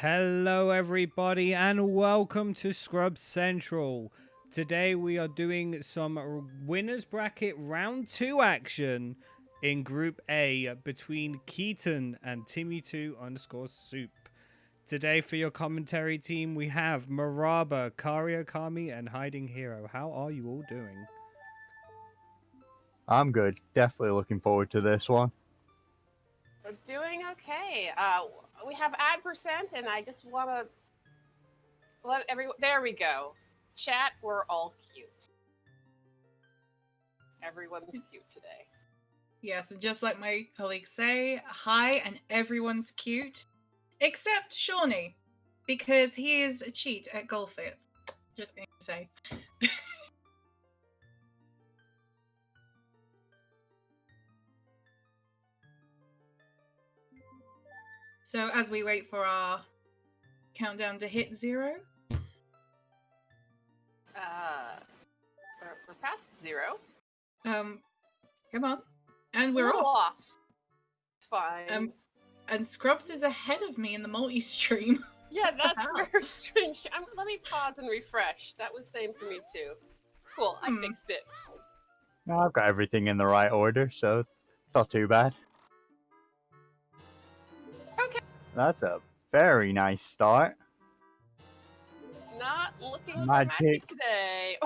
Hello, everybody, and welcome to Scrub Central. Today, we are doing some winners bracket round 2 action in Group A between Keaton and Timmy2_soup. Today, for your commentary team, we have Maraba, Kariakami, and Hiding Hero. How are you all doing? I'm good. Definitely looking forward to this one. We're doing okay. We have ad percent, and I just want to let everyone. There we go. Chat, we're all cute. Everyone's cute today. Yes, and just like my colleagues say, hi, and everyone's cute, except Shawnee, because he is a cheat at Golfit. Just going to say. So as we wait for our countdown to hit 0. We're past 0. Come on. And we're We're off. It's fine. And Scrubs is ahead of me in the multi-stream. Yeah, that's very strange. Let me pause and refresh. That was same for me too. Cool, I fixed it. No, I've got everything in the right order, so it's not too bad. Okay. That's a very nice start. Not looking for Magic. magic today.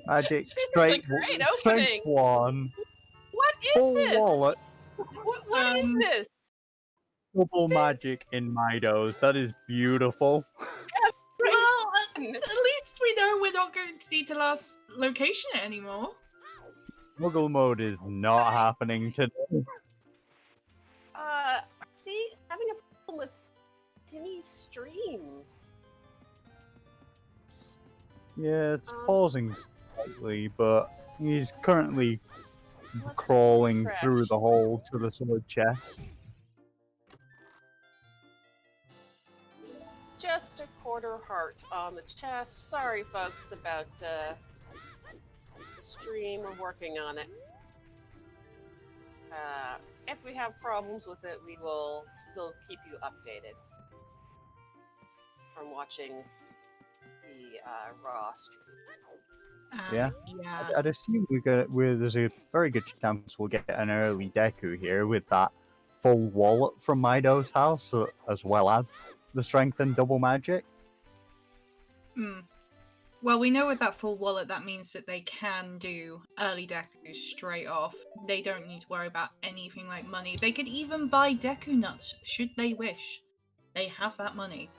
Magic This is a straight, great straight opening. one. What is Full this? wallet. What is this? Double magic in Midos. That is beautiful. Well, at least we know we're not going to need to last location it anymore. Muggle mode is not happening today. See, having a problem with Timmy's stream. Yeah, it's pausing slightly, but he's currently Let's crawling refresh. through the hole to the sword chest. Just a quarter heart on the chest. Sorry, folks, about the stream. We're working on it. If we have problems with it, we will still keep you updated from watching the raw stream. Yeah. Yeah. I'd assume there's a very good chance we'll get an early Deku here with that full wallet from Mido's house, as well as the strength and double magic. Well, we know with that full wallet, that means that they can do early Deku straight off. They don't need to worry about anything like money. They could even buy Deku nuts, should they wish. They have that money.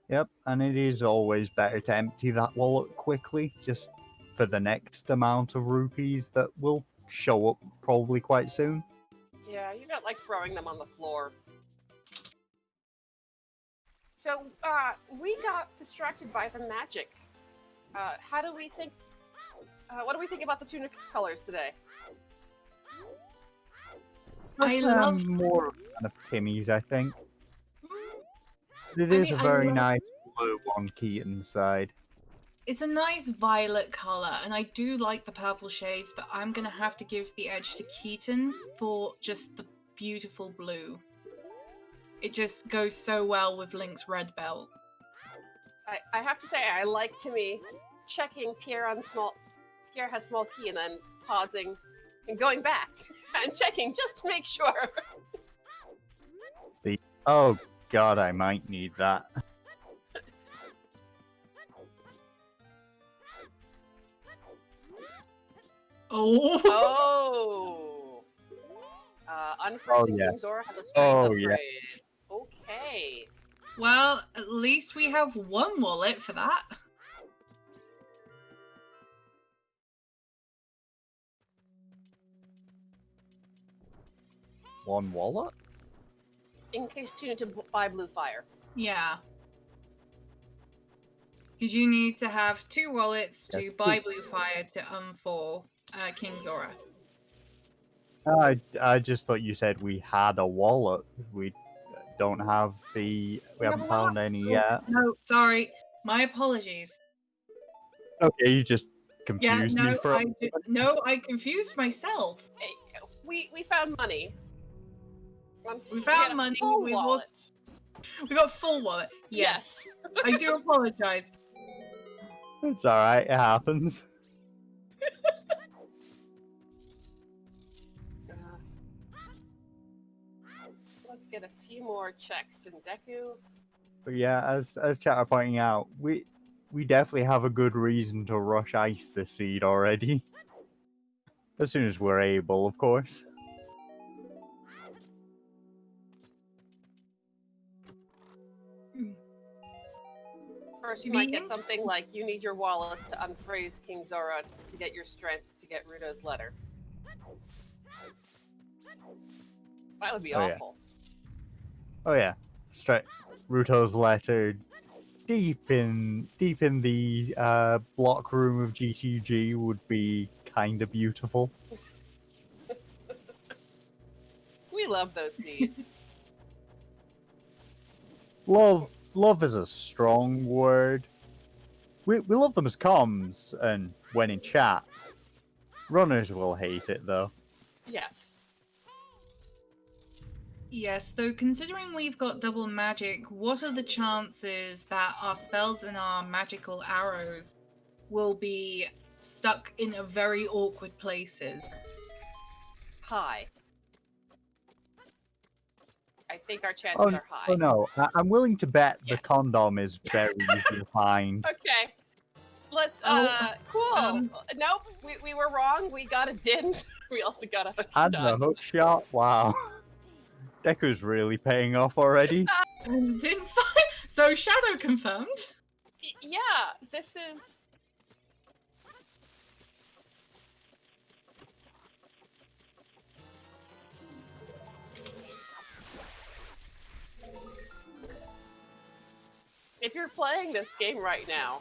Yep, and it is always better to empty that wallet quickly, just for the next amount of rupees that will show up probably quite soon. Yeah, you're not like throwing them on the floor. So, we got distracted by the magic. How do we think? What do we think about the tunic colors today? I love more kind of Timmy's, I think. It is a very nice blue on Keaton's side. It's a nice violet colour, and I do like the purple shades, but I'm going to have to give the edge to Keaton for just the beautiful blue. It just goes so well with Link's red belt. I have to say, I like Timmy checking Pierre has small key and then pausing and going back and checking just to make sure. Oh god, I might need that. Oh! Unfrozen yes. King Zora has a strength Oh, upgrade. yes. Okay. Well, at least we have one wallet for that. One wallet? In case you need to buy blue fire. Yeah. Because you need to have 2 wallets to buy blue fire to unfall King Zora. I just thought you said we had a wallet. We don't have we haven't found any yet. No, sorry. My apologies. Okay, you just confused me for I confused myself. Hey, we found money. We Get found a money. full We wallet. got full wallet. Yes. I do apologize. It's alright, it happens. Let's get a few more checks in Deku. But yeah, as chat are pointing out, we definitely have a good reason to rush ice this seed already. As soon as we're able, of course. First, you might get Being- something like you need your wallets to unfreeze King Zora to get your strength to get Ruto's letter. That would be Oh, yeah. awful. Oh yeah, straight Ruto's letter deep in the block room of GTG would be kind of beautiful. We love those seeds. Love is a strong word. We love them as comms and when in chat. Runners will hate it though. Yes. Yes, though considering we've got double magic, what are the chances that our spells and our magical arrows will be stuck in a very awkward places? High. I think our chances Oh, are high. oh no, I'm willing to bet Yeah. the condom is very easy to find. Okay. Let's, Oh, cool. Nope, we were wrong. We got a din. We also got a hook And the shot. hook shot, wow. Deku's really paying off already. And Din's fine. So Shadow confirmed. Yeah, this is... If you're playing this game right now,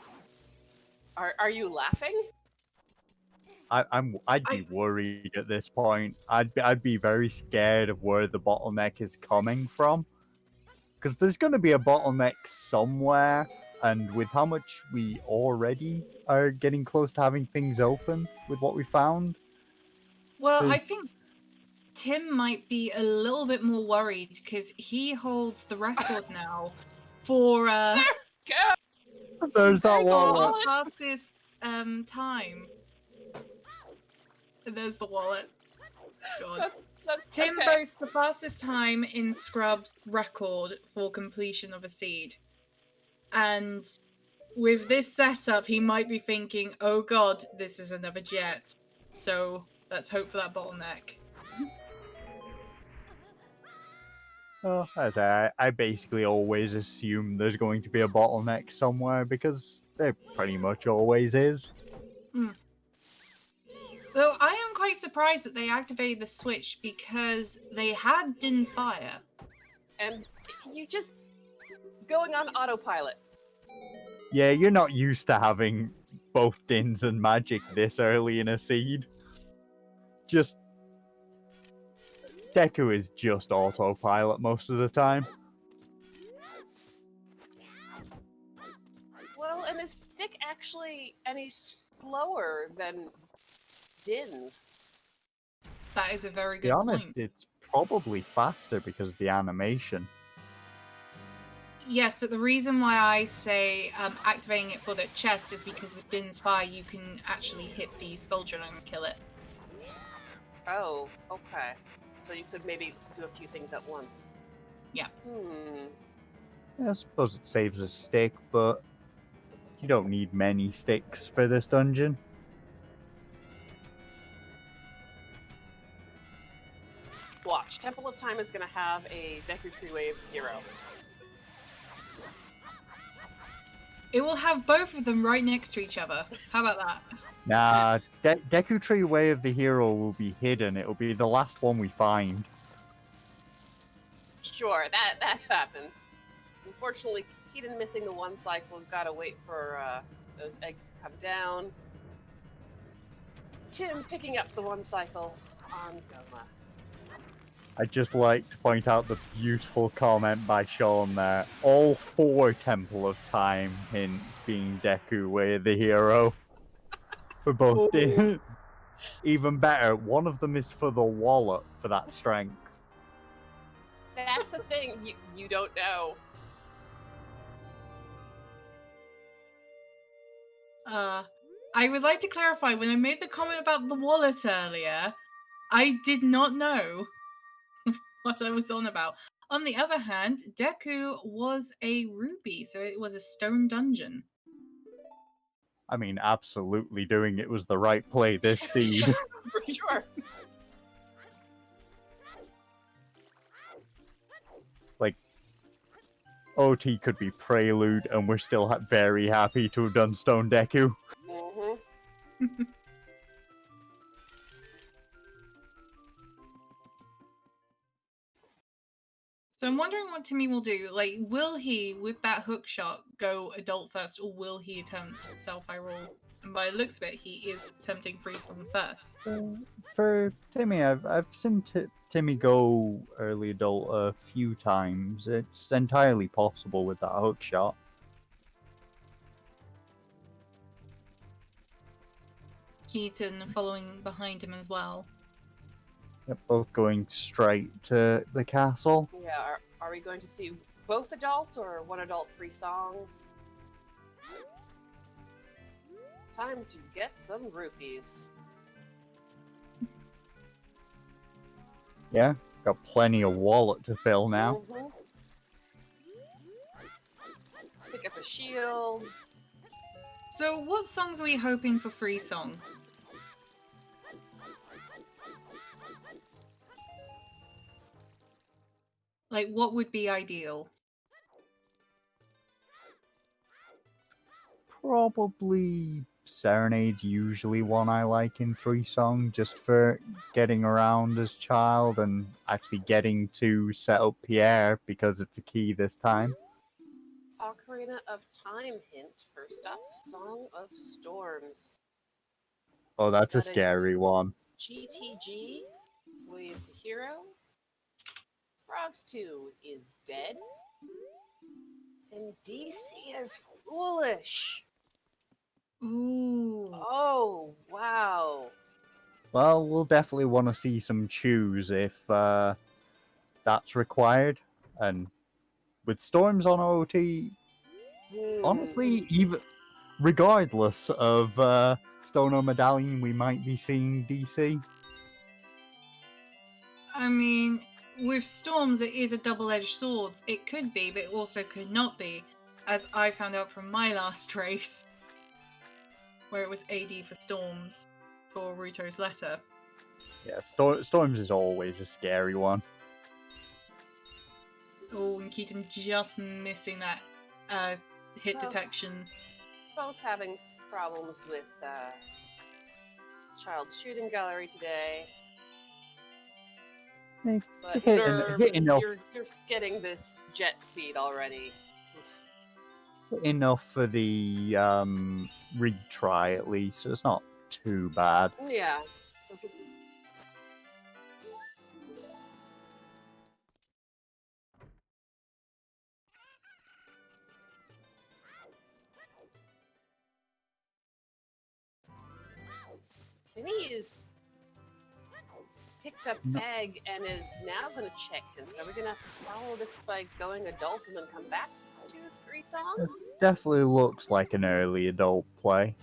are you laughing? I'd be worried at this point. I'd be very scared of where the bottleneck is coming from, because there's going to be a bottleneck somewhere, and with how much we already are getting close to having things open with what we found. Well, I there's- think Tim might be a little bit more worried because he holds the record now for Go! there's that There's a wallet. wallet. fastest time. And there's the wallet. God. That's Tim okay. boasts the fastest time in Scrub's record for completion of a seed. And with this setup, he might be thinking, oh god, this is another jet. So let's hope for that bottleneck. Oh, as I basically always assume there's going to be a bottleneck somewhere because there pretty much always is. Though I am quite surprised that they activated the switch because they had Din's Fire. And you just going on autopilot. Yeah, you're not used to having both Dins and Magic this early in a seed. Just Deku is just autopilot most of the time. Well, and is Stick actually any slower than Din's? That is a very To good be honest, point. it's probably faster because of the animation. Yes, but the reason why I say activating it for the chest is because with Din's Fire you can actually hit the Skuldron and kill it. Oh, okay. So you could maybe do a few things at once. Yeah. Hmm. I suppose it saves a stick, but you don't need many sticks for this dungeon. Watch. Temple of Time is going to have a Deku Tree Wave hero. It will have both of them right next to each other. How about that? Nah, Deku Tree Way of the Hero will be hidden. It'll be the last one we find. Sure, that happens. Unfortunately, Keaton missing the one cycle. Gotta wait for those eggs to come down. Tim picking up the one cycle on Goma. I'd just like to point out the beautiful comment by Sean there. All 4 Temple of Time hints being Deku Way of the Hero. For both. Even better, one of them is for the wallet for that strength. That's a thing you don't know. I would like to clarify, when I made the comment about the wallet earlier, I did not know what I was on about. On the other hand, Deku was a ruby, so it was a stone dungeon. I mean, absolutely doing it was the right play this speed. For sure. Like, OT could be Prelude, and we're still very happy to have done Stone Deku. Mm-hmm. So I'm wondering what Timmy will do. Like, will he, with that hook shot, go adult first, or will he attempt Self-High Roll? And by the looks of it, he is attempting Freesong first. For Timmy, I've seen Timmy go early adult a few times. It's entirely possible with that hook shot. Keaton following behind him as well. Yep, both going straight to the castle. Yeah, are we going to see both adult or one adult, three song? Time to get some rupees. Yeah, got plenty of wallet to fill now. Mhm. Pick up a shield. So what songs are we hoping for Freesong? Like, what would be ideal? Probably Serenade's usually one I like in Freesong, just for getting around as child and actually getting to set up Pierre because it's a key this time. Ocarina of Time hint first up. Song of Storms. Oh, that's a Got it. scary one. GTG with Hero. Frogs 2 is dead. And DC is foolish. Ooh. Oh, wow. Well, we'll definitely want to see some chews if that's required. And with Storms on OT, honestly, even regardless of Stone or Medallion, we might be seeing DC. I mean, with Storms, it is a double-edged sword. It could be, but it also could not be, as I found out from my last race, where it was AD for Storms for Ruto's letter. Yeah, Storms is always a scary one. Oh, and Keaton just missing that hit Well, detection. Both having problems with child shooting gallery today. Hey, But hitting- nerves, hitting off. you're getting this jet seed already. Enough for the retry at least, so it's not too bad. Yeah. Doesn't- Timmy is picked up No. Egg and is now going to check him. So we're going to follow this by going adult and then come back to three songs? Definitely looks like an early adult play.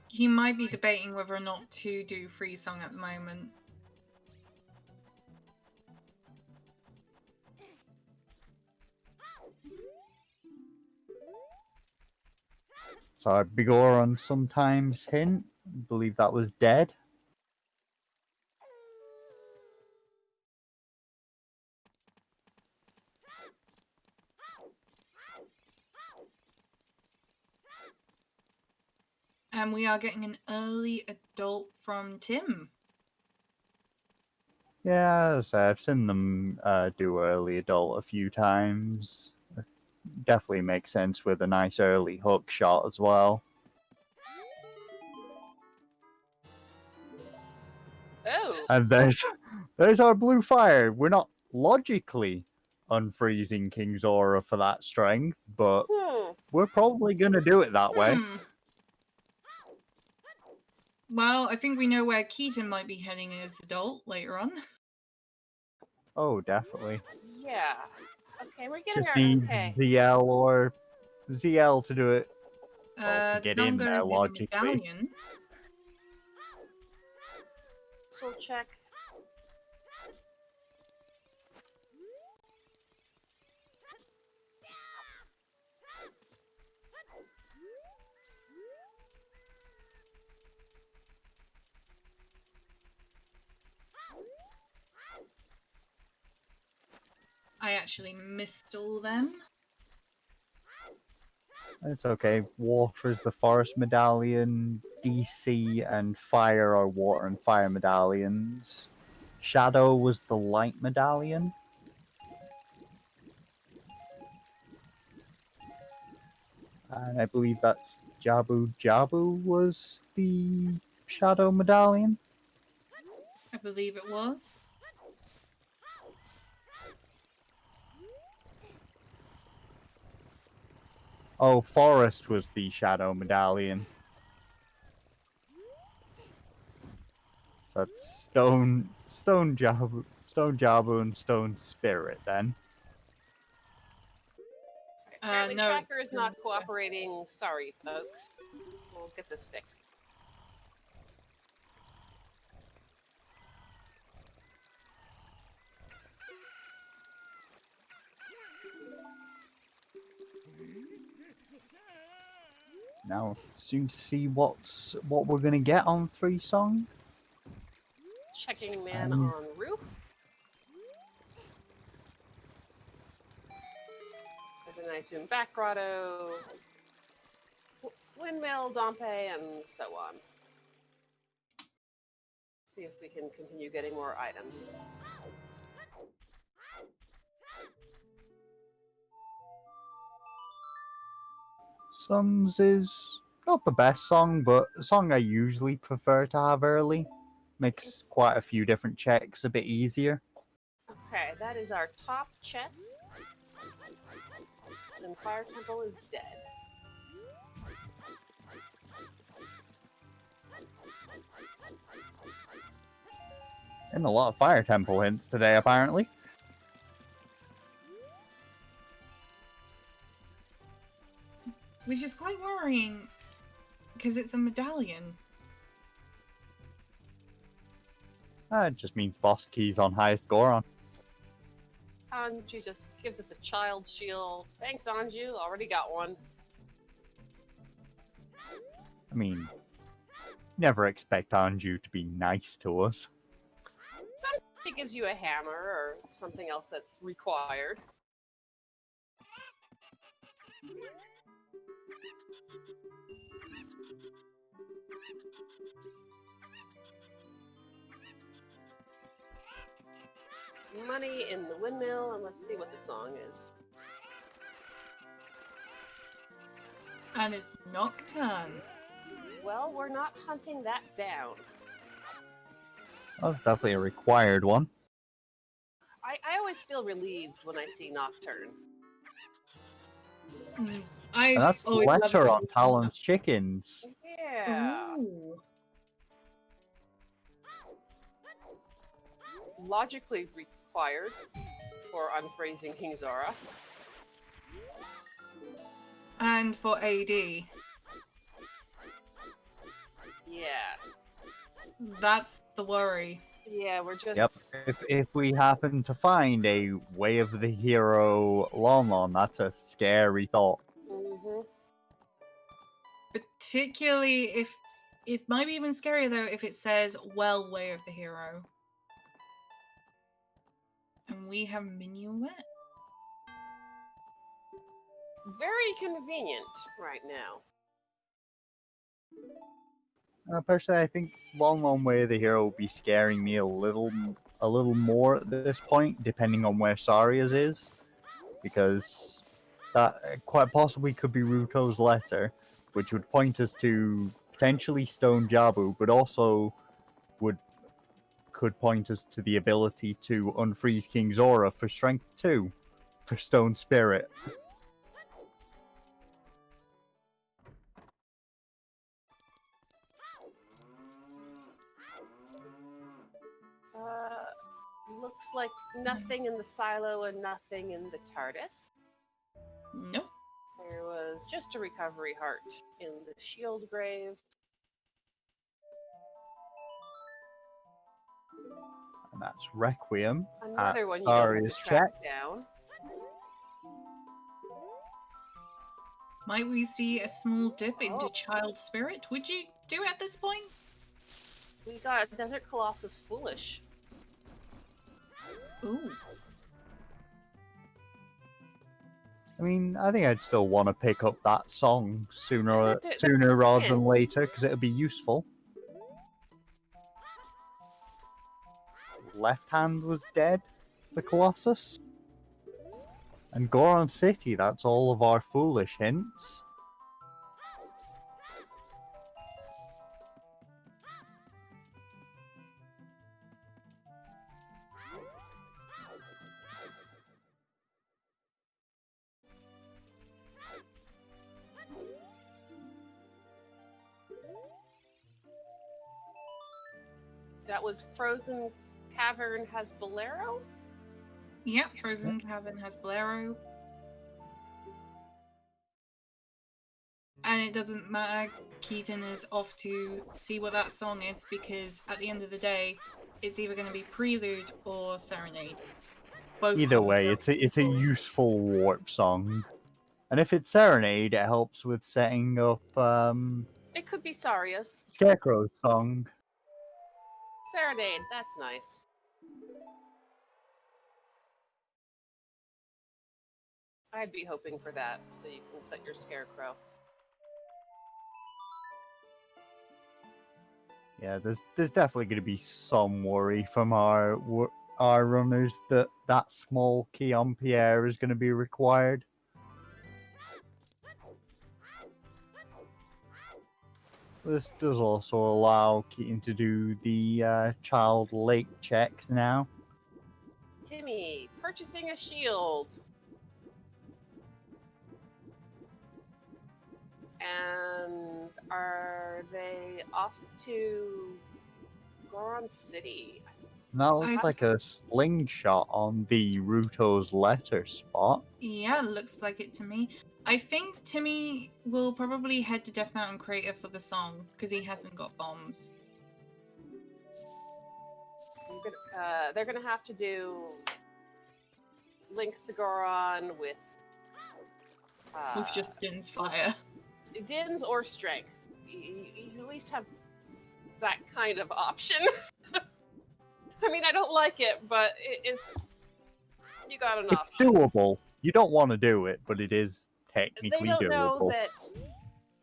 He might be debating whether or not to do Freesong at the moment. So Bigoron sometimes hint. I believe that was dead. And we are getting an early adult from Tim. Yeah, as I've seen them do early adult a few times. Definitely makes sense with a nice early hook shot as well. Oh, And there's our blue fire. We're not logically unfreezing King Zora for that strength, but we're probably gonna do it that way. Well, I think we know where Keaton might be heading as adult later on. Oh, definitely. Yeah. Okay, we're getting Just our needs okay. ZL or ZL to do it. Well, to get in Don't go there to the logically. medallion. Soul check. I actually missed all them. It's okay. Water is the forest medallion. DC and fire are water and fire medallions. Shadow was the light medallion. And I believe that's Jabu Jabu was the shadow medallion. I believe it was. Oh, Forest was the shadow medallion. So that's Stone Jabu, and Stone Spirit then. Apparently, No, tracker is not it's- cooperating. Sorry, folks. We'll get this fixed. Now, soon to see what we're gonna get on 3 Song. Checking man Um, on roof. There's a nice zoom back grotto. Windmill, Dompe, and so on. See if we can continue getting more items. Songs is not the best song, but a song I usually prefer to have early. Makes quite a few different checks a bit easier. Okay, that is our top chest. And Fire Temple is dead. And a lot of Fire Temple hints today, apparently. which is quite worrying because it's a medallion. It just means boss keys on highest Goron. Anju just gives us a child shield. Thanks, Anju. Already got one. I mean, never expect Anju to be nice to us. Sometimes it gives you a hammer or something else that's required. Money in the windmill, and let's see what the song is. And it's Nocturne. Well, we're not hunting that down. That's definitely a required one. I always feel relieved when I see Nocturne. I've And that's the always loved letter the on Talon's chickens. Yeah. Ooh. Logically required for unphrasing King Zora. And for AD. Yes. That's the worry. Yeah, we're just. Yep. If we happen to find a Way of the Hero Lon Lon, that's a scary thought. Mhm. Particularly if it might be even scarier though if it says well way of the hero. And we have Minuet. Very convenient right now. Personally, I think Long Long Way of the Hero will be scaring me a little more at this point, depending on where Saria's is, because that quite possibly could be Ruto's letter, which would point us to potentially Stone Jabu, but also could point us to the ability to unfreeze King Zora for Strength 2 for Stone Spirit. Looks like nothing in the silo and nothing in the TARDIS. Nope. There was just a recovery heart in the shield grave. And that's Requiem. Another at one you don't have to Saria's track check. down. Might we see a small dip into Oh. Child Spirit? Would you do at this point? We got Desert Colossus Foolish. Ooh. I mean, I think I'd still want to pick up that song sooner That's rather than hint. later, because it'll be useful. Left Hand was dead, the Colossus. And Goron City, that's all of our foolish hints. That was Frozen Cavern has Bolero? Yep, Frozen Cavern has Bolero. And it doesn't matter, Keaton is off to see what that song is, because at the end of the day, it's either going to be Prelude or Serenade. Both Either songs way, are it's a beautiful. useful warp song. And if it's Serenade, it helps with setting up It could be Saria's. Scarecrow's song. Serenade, that's nice. I'd be hoping for that, so you can set your Scarecrow. Yeah, there's definitely going to be some worry from our runners that small key on Pierre is going to be required. This does also allow Keaton to do the child lake checks now. Timmy, purchasing a shield. And are they off to Goron City? And that looks I- like a slingshot on the Ruto's letter spot. Yeah, looks like it to me. I think Timmy will probably head to Death Mountain Crater for the song, because he hasn't got bombs. They're gonna have to do Link the Goron with With just Din's fire. Din's or Strength. You at least have that kind of option. I mean, I don't like it, but it's you got an It's option. doable. You don't want to do it, but it is They technically don't doable. know that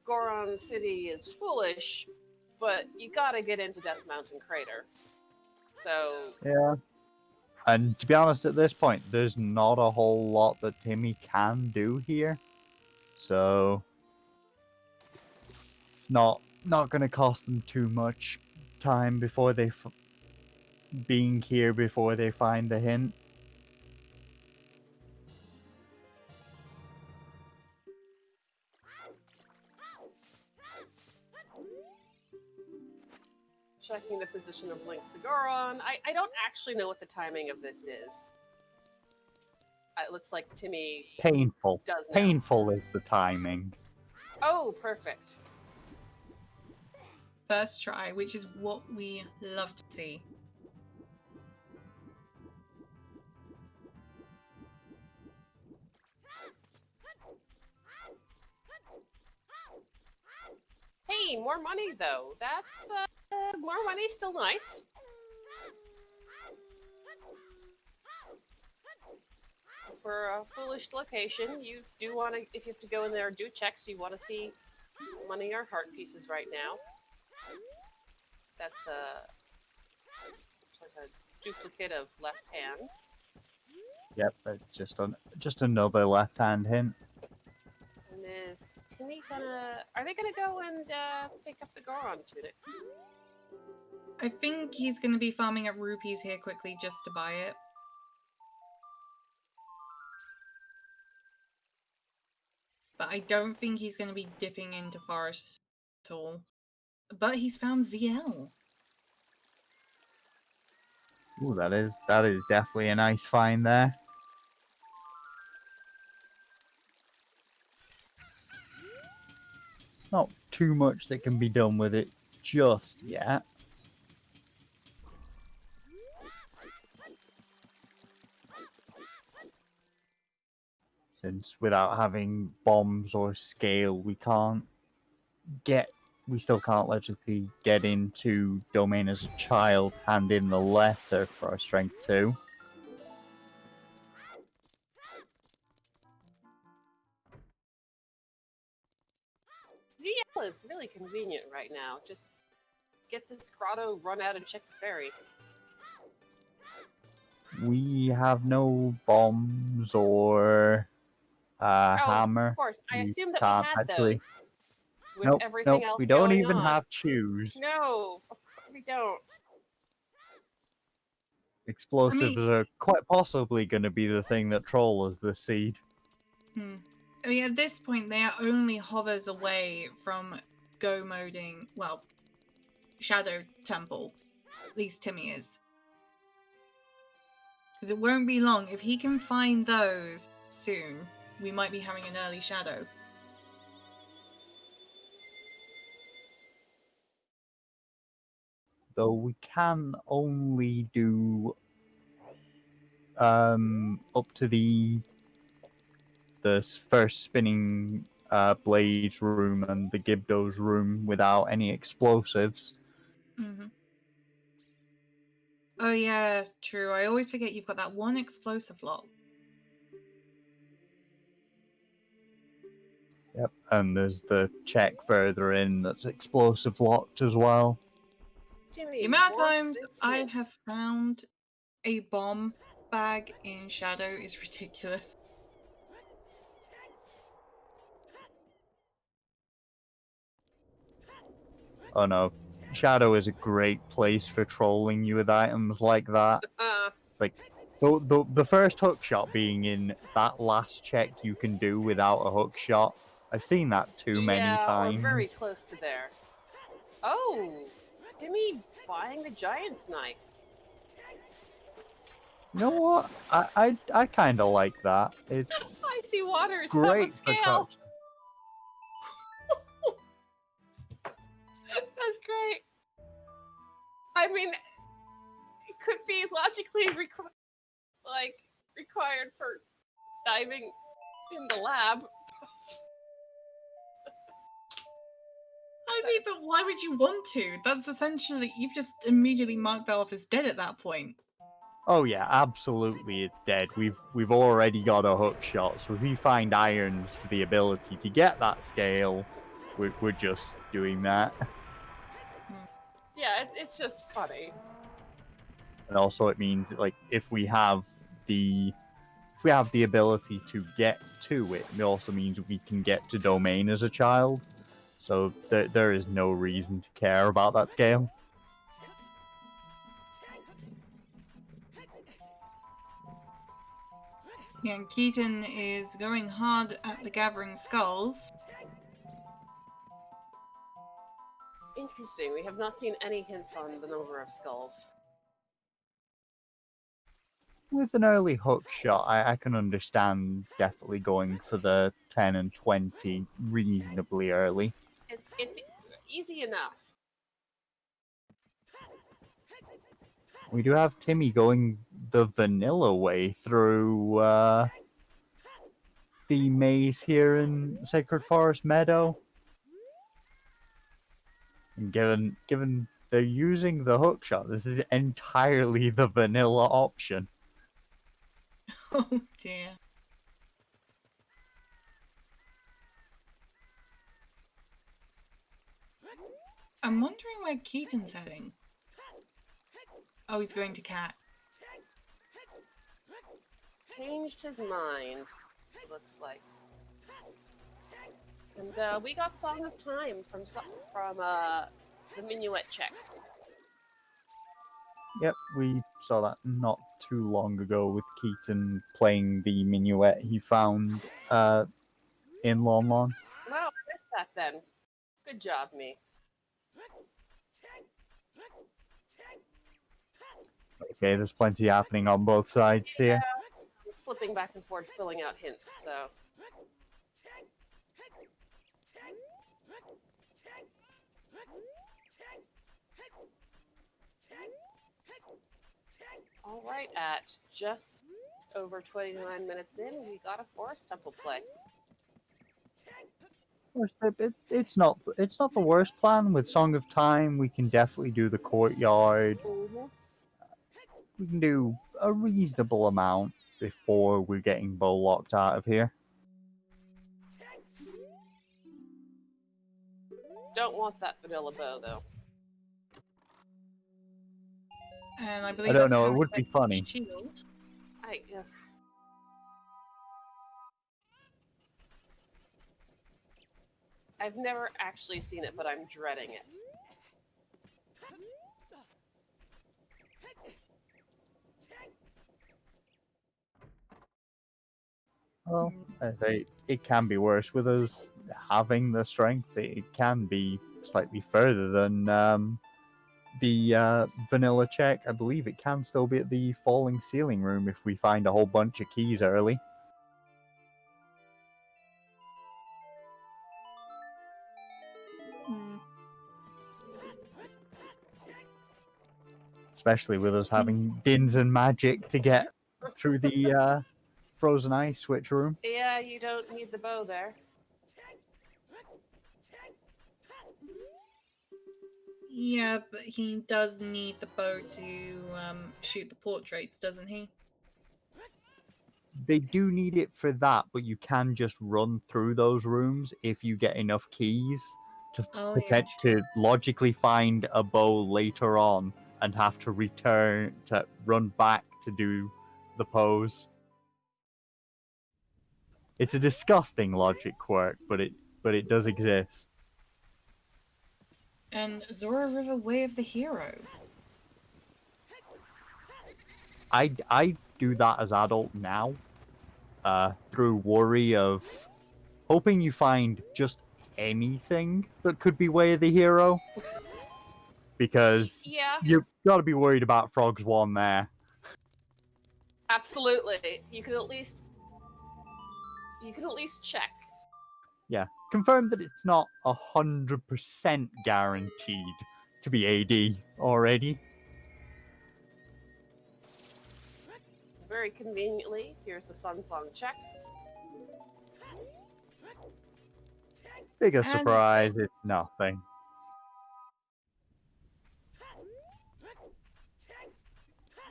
Goron City is foolish, but you gotta get into Death Mountain Crater. So Yeah. And to be honest, at this point, there's not a whole lot that Timmy can do here. So it's not going to cost them too much time before they being here before they find the hint. checking the position of Link the Goron. I don't actually know what the timing of this is. It looks like Timmy Painful. does now. Painful is the timing. Oh, perfect. First try, which is what we love to see. Hey, more money though. That's more money, still nice. For a foolish location, you do want to, if you have to go in there and do checks, you want to see money or heart pieces right now. That's looks like a duplicate of left hand. Yep, it's just another left-hand hint. And is Timmy gonna? Are they gonna go and pick up the Goron tunic? I think he's going to be farming up rupees here quickly just to buy it. But I don't think he's going to be dipping into forest at all. But he's found ZL. Ooh, that is definitely a nice find there. Not too much that can be done with it just yet. Since without having bombs or scale, we still can't logically get into Domain as a child, hand in the letter for our strength 2. ZL is really convenient right now. Just get this grotto, run out, and check the ferry. We have no bombs or hammer. Of course, I We assumed that we can't had actually. those. With Nope, everything nope. else We don't going even on. have choose. No, we don't. Explosives are quite possibly going to be the thing that troll us this seed. I mean, at this point, they are only hovers away from go moding, well, Shadow Temple. At least Timmy is. Because it won't be long. If he can find those soon, we might be having an early Shadow. Though we can only do up to the first spinning blades room and the Gibdo's room without any explosives. Mm-hmm. Oh yeah, true. I always forget you've got that one explosive lock. Yep, and there's the check further in that's explosive locked as well. Timmy, The amount of what's times this I hint? have found a bomb bag in Shadow is ridiculous. Oh no, Shadow is a great place for trolling you with items like that. It's like the first hook shot being in that last check you can do without a hook shot. I've seen that too many times. Or very close to there. Oh, Timmy buying the giant's knife. You know what? I kind of like that. It's Icy waters great have for a scale. touch. That's great. I mean, it could be logically required for diving in the lab. I mean, but why would you want to? That's essentially, you've just immediately marked that off as dead at that point. Oh yeah, absolutely, it's dead. We've already got a hook shot, so if we find irons for the ability to get that scale, we're just doing that. Yeah, it's just funny. And also, it means like if we have the ability to get to it, it also means we can get to Domain as a child. So there is no reason to care about that scale. Yeah, and Keaton is going hard at the Gathering Skulls. Interesting. We have not seen any hints on the number of skulls. With an early hook shot, I can understand definitely going for the 10 and 20 reasonably early. It's easy enough. We do have Timmy going the vanilla way through the maze here in Sacred Forest Meadow. And given they're using the hook shot, this is entirely the vanilla option. Oh dear. I'm wondering where Keaton's heading. Oh, he's going to Cat. Changed his mind, it looks like. And we got Song of Time from the Minuet check. Yep, we saw that not too long ago with Keaton playing the minuet he found in Lon Lon. Wow, I missed that then. Good job, me. Okay, there's plenty happening on both sides here. I'm flipping back and forth, filling out hints. So all right, at just over 29 minutes in, we got a forest temple play. It's not the worst plan. With Song of Time, we can definitely do the courtyard. Mm-hmm. We can do a reasonable amount before we're getting bow locked out of here. Don't want that vanilla bow though. And I believe I don't that's know, how it we would get be funny. Shield. I've never actually seen it, but I'm dreading it. Well, I say it can be worse with us having the strength. It can be slightly further than the vanilla check. I believe it can still be at the falling ceiling room if we find a whole bunch of keys early. Hmm. Especially with us having Dins and Magic to get through the frozen ice switch room. Yeah, you don't need the bow there. Yeah, but he does need the bow to shoot the portraits, doesn't he? They do need it for that, but you can just run through those rooms if you get enough keys to Oh, yeah. to logically find a bow later on and have to return to run back to do the pose. It's a disgusting logic quirk, but it does exist. And Zora River Way of the Hero. I do that as adult now, through worry of hoping you find just anything that could be Way of the Hero, because Yeah, you've got to be worried about Frogs 1 there. absolutely. You can at least check. Yeah, confirm that it's not 100% guaranteed to be AD already. Very conveniently, here's the Sun Song check. Biggest And- surprise, it's nothing.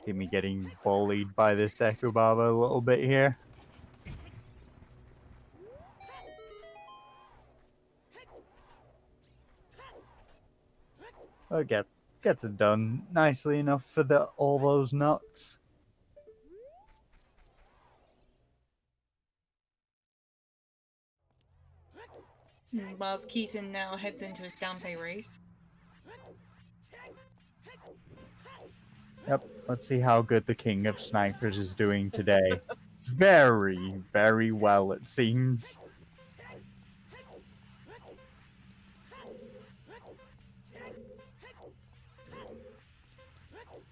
Get me getting bullied by this Deku Baba a little bit here. Oh, gets it done nicely enough for all those nuts. Whilst Keaton now heads into his Dampé race. Yep, let's see how good the King of Snipers is doing today. Very, very well, it seems.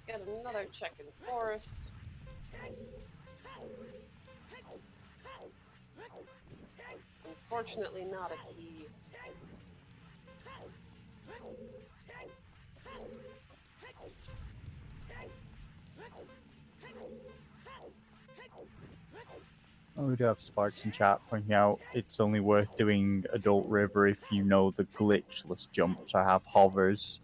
Get another check in Forest. Unfortunately, not a key. Oh, we do have Sparks in chat pointing out it's only worth doing Adult River if you know the glitchless jumps or have hovers.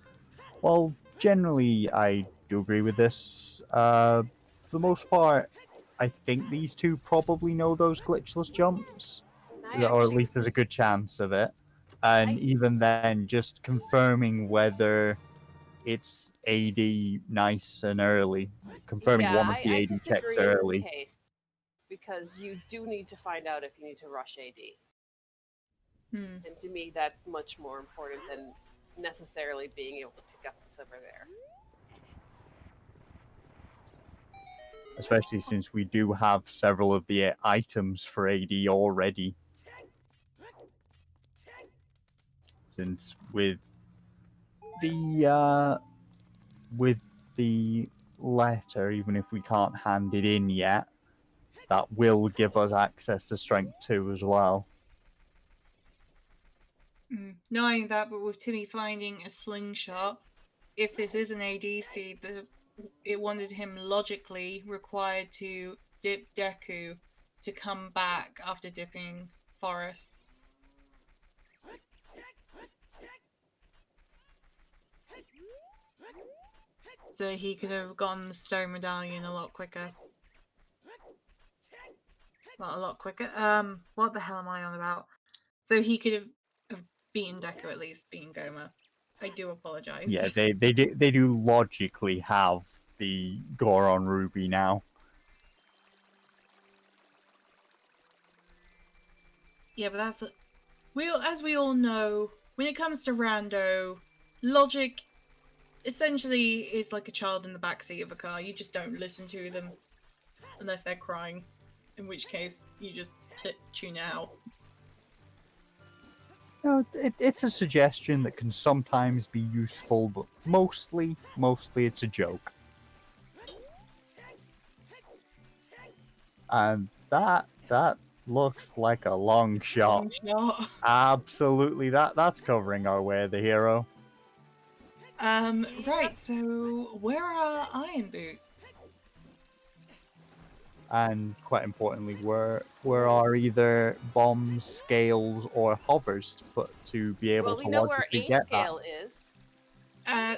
Well, generally, I do agree with this. For the most part, I think these two probably know those glitchless jumps, or at least there's a good chance of it. And even then, just confirming whether it's AD nice and early, confirming one of the AD checks disagree in early. this case, because you do need to find out if you need to rush AD. And to me, that's much more important than necessarily being able to pick up what's over there. Especially since we do have several of the items for AD already. Since with the letter, even if we can't hand it in yet, that will give us access to Strength 2 as well. Knowing that, but with Timmy finding a slingshot, if this is an ADC, it wanted him logically required to dip Deku to come back after dipping Forest. So he could have gotten the stone medallion a lot quicker. Not a lot quicker. What the hell am I on about? So he could have beaten Deku, at least, beaten Goma. I do apologize. Yeah, they do logically have the Goron Ruby now. Yeah, but that's as we all know, when it comes to rando, logic essentially is like a child in the backseat of a car. You just don't listen to them unless they're crying, in which case you just tune out. No, it's a suggestion that can sometimes be useful, but mostly it's a joke. And that looks like a long shot. Long shot. Absolutely, that's covering our way of the hero. Right, so where are Iron Boot? And quite importantly, where are either bombs, scales, or hovers to put to be able Well, to we know where logically A get scale is.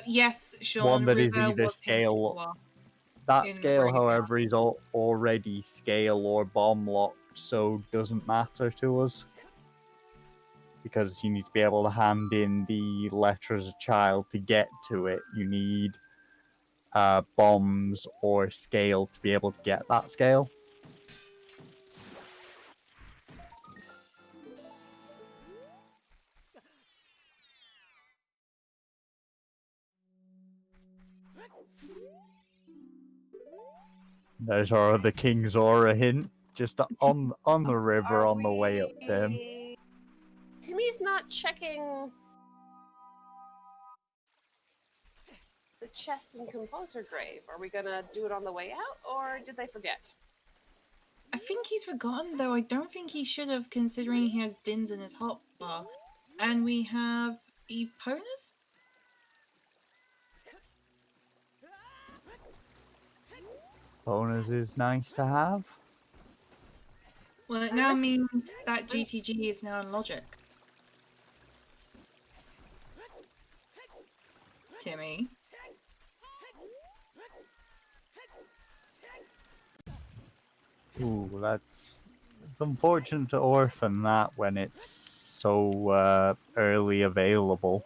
Yes, Sean. One that is River either was hinted scale. for That in the scale, graveyard. however, is already scale or bomb locked, so doesn't matter to us. Because you need to be able to hand in the letter as a child to get to it. You need bombs or scale to be able to get that scale. There's our other King's Aura hint, just on the river on the way up to him. Timmy's not checking the chest in Composer Grave. Are we gonna do it on the way out, or did they forget? I think he's forgotten, though. I don't think he should have, considering he has Dins in his hotbar. And we have Eponus? Bonus is nice to have. Well, it now means that GTG is now in logic. Timmy. Ooh, it's unfortunate to orphan that when it's so early available.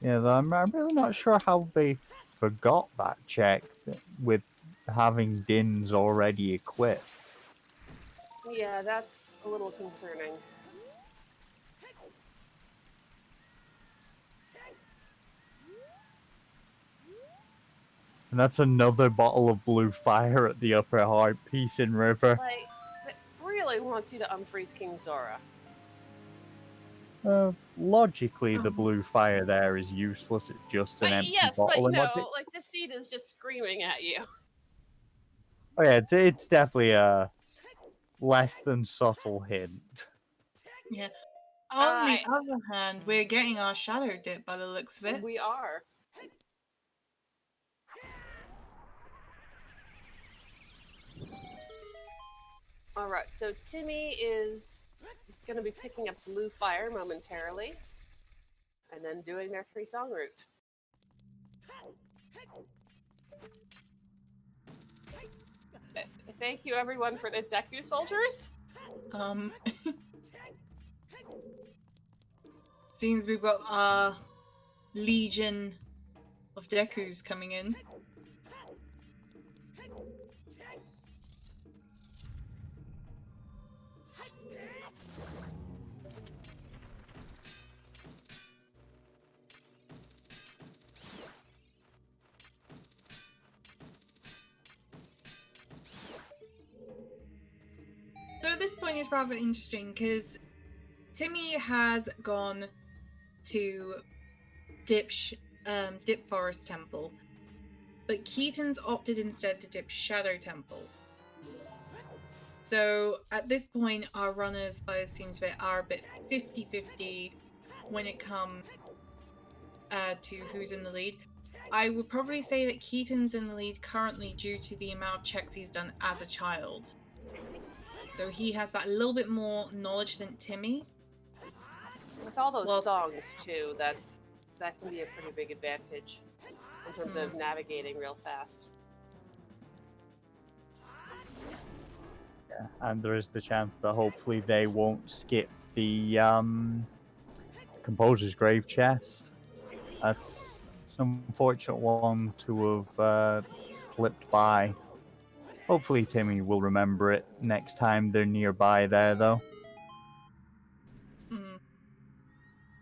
Yeah, I'm really not sure how they forgot that check with having Dins already equipped. Yeah, that's a little concerning. And that's another bottle of blue fire at the upper heart piece in river. Like, it really wants you to unfreeze King Zora. Logically, the blue fire there is useless. It's just an empty Yes, but bottle you in logic. know, like the seed is just screaming at you. Oh yeah, it's definitely a less than subtle hint. Yeah. On the other hand, we're getting our shadow dip by the looks of it. We are. Alright, so Timmy is going to be picking up blue fire momentarily, and then doing their free song route. Thank you everyone for the Deku soldiers. Seems we've got our legion of Dekus coming in. So at this point it's rather interesting because Timmy has gone to Dip Forest Temple, but Keaton's opted instead to dip Shadow Temple. So at this point, our runners, by the seems of it, are a bit 50-50 when it comes to who's in the lead. I would probably say that Keaton's in the lead currently due to the amount of checks he's done as a child. So he has that little bit more knowledge than Timmy. With all those Well- songs too, that can be a pretty big advantage in terms of navigating real fast. Yeah, and there is the chance that hopefully they won't skip the Composer's Grave chest. That's an unfortunate one to have slipped by. Hopefully Timmy will remember it next time they're nearby there, though.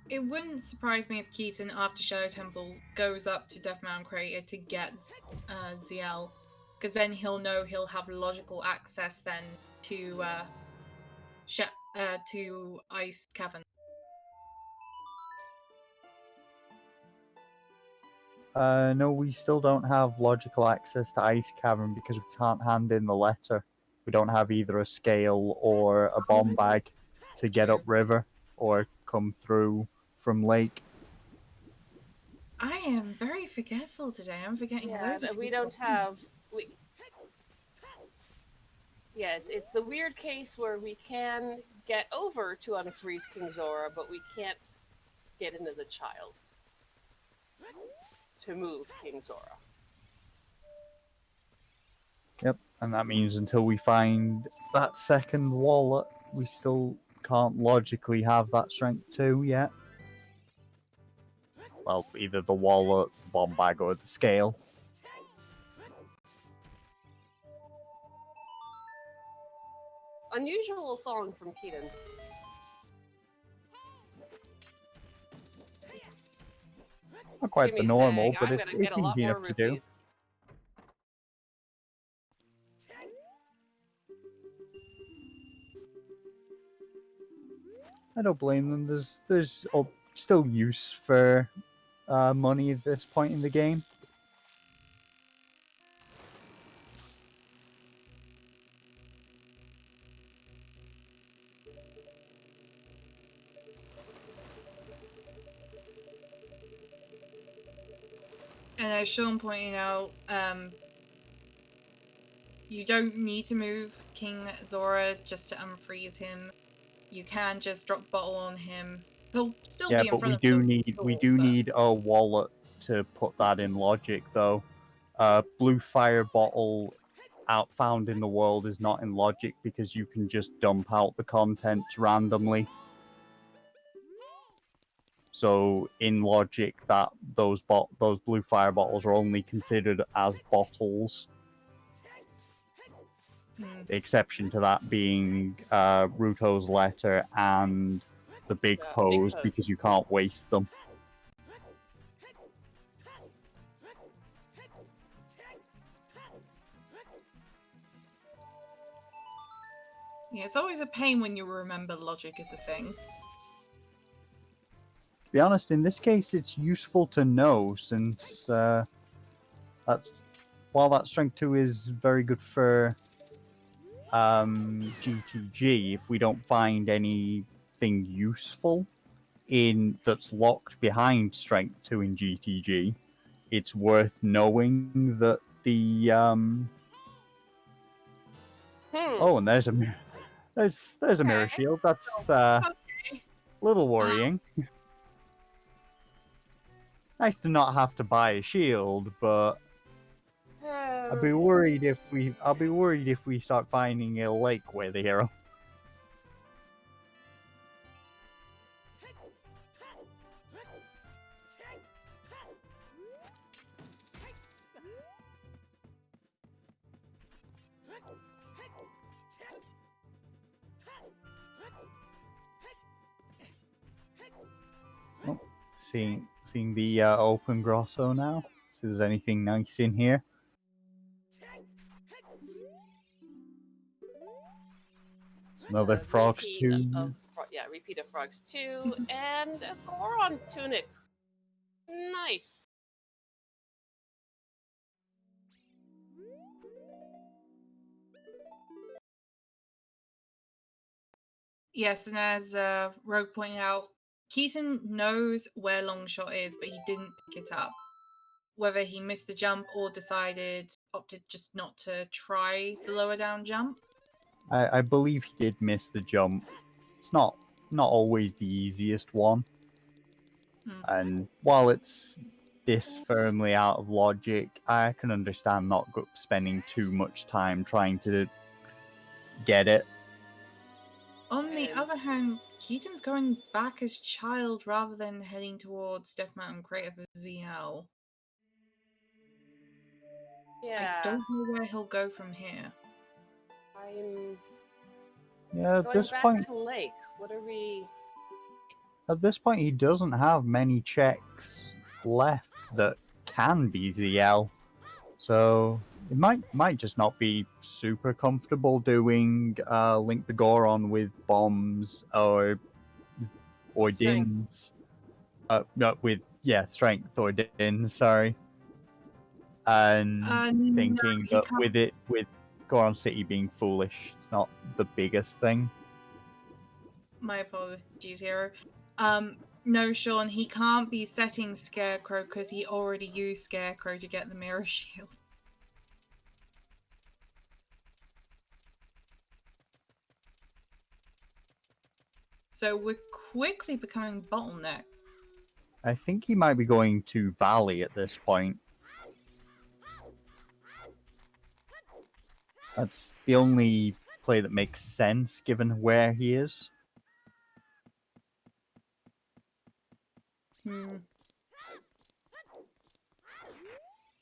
It wouldn't surprise me if Keaton, after Shadow Temple, goes up to Death Mountain Crater to get ZL, because then he'll know he'll have logical access then to Ice Cavern. No, we still don't have logical access to Ice Cavern because we can't hand in the letter. We don't have either a scale or a bomb bag to get upriver or come through from lake. I am very forgetful today. I'm forgetting Yeah, loads of that we people. don't have. Yeah, it's the weird case where we can get over to unfreeze King Zora, but we can't get in as a child to move King Zora. Yep, and that means until we find that second wallet, we still can't logically have that strength 2 yet. Well, either the wallet, the bomb bag, or the scale. Unusual song from Keaton. Not quite Jimmy the normal, saying, but I'm it's gonna get a lot easy more enough to do. rupees. I don't blame them. There's still use for money at this point in the game. And as Sean pointed out, you don't need to move King Zora just to unfreeze him. You can just drop bottle on him. He'll still Yeah, be in but front we of do the need door, we do but- need a wallet to put that in logic, though. Blue fire bottle found in the world is not in logic because you can just dump out the contents randomly. So in logic, that those blue fire bottles are only considered as bottles. The exception to that being Ruto's letter and the big Yeah, big pose, pose. because you can't waste them. Yeah, it's always a pain when you remember logic is a thing. To be honest, in this case, it's useful to know since while that strength 2 is very good for GTG, if we don't find anything useful that's locked behind strength 2 in GTG, it's worth knowing that the Oh, and there's a mirror Okay. shield. That's a little worrying. Nice to not have to buy a shield, but I'll be worried if we start finding a lake with the hero. Oh, seeing the open grotto now. See if there's anything nice in here. Another frogs Repeat too. of Repeater Frogs 2, and a Goron Tunic. Nice. Yes, and as Rogue pointed out, Keaton knows where Longshot is, but he didn't pick it up. Whether he missed the jump or opted just not to try the lower down jump. I believe he did miss the jump. It's not always the easiest one. Hmm. And while it's this firmly out of logic, I can understand not spending too much time trying to get it. On the other hand, Keaton's going back as Child rather than heading towards Death Mountain Crater for ZL. Yeah. I don't know where he'll go from here. I'm Yeah, at going this back point, to Lake. What are we? he doesn't have many checks left that can be ZL. So it might just not be super comfortable doing Link the Goron with bombs or Strength. dins. No, with strength or dins. Sorry, and No, thinking he that can't. with Goron City being foolish, it's not the biggest thing. My apologies, Hero. No, Sean, he can't be setting Scarecrow because he already used Scarecrow to get the Mirror Shield. So we're quickly becoming bottleneck. I think he might be going to Valley at this point. That's the only play that makes sense given where he is.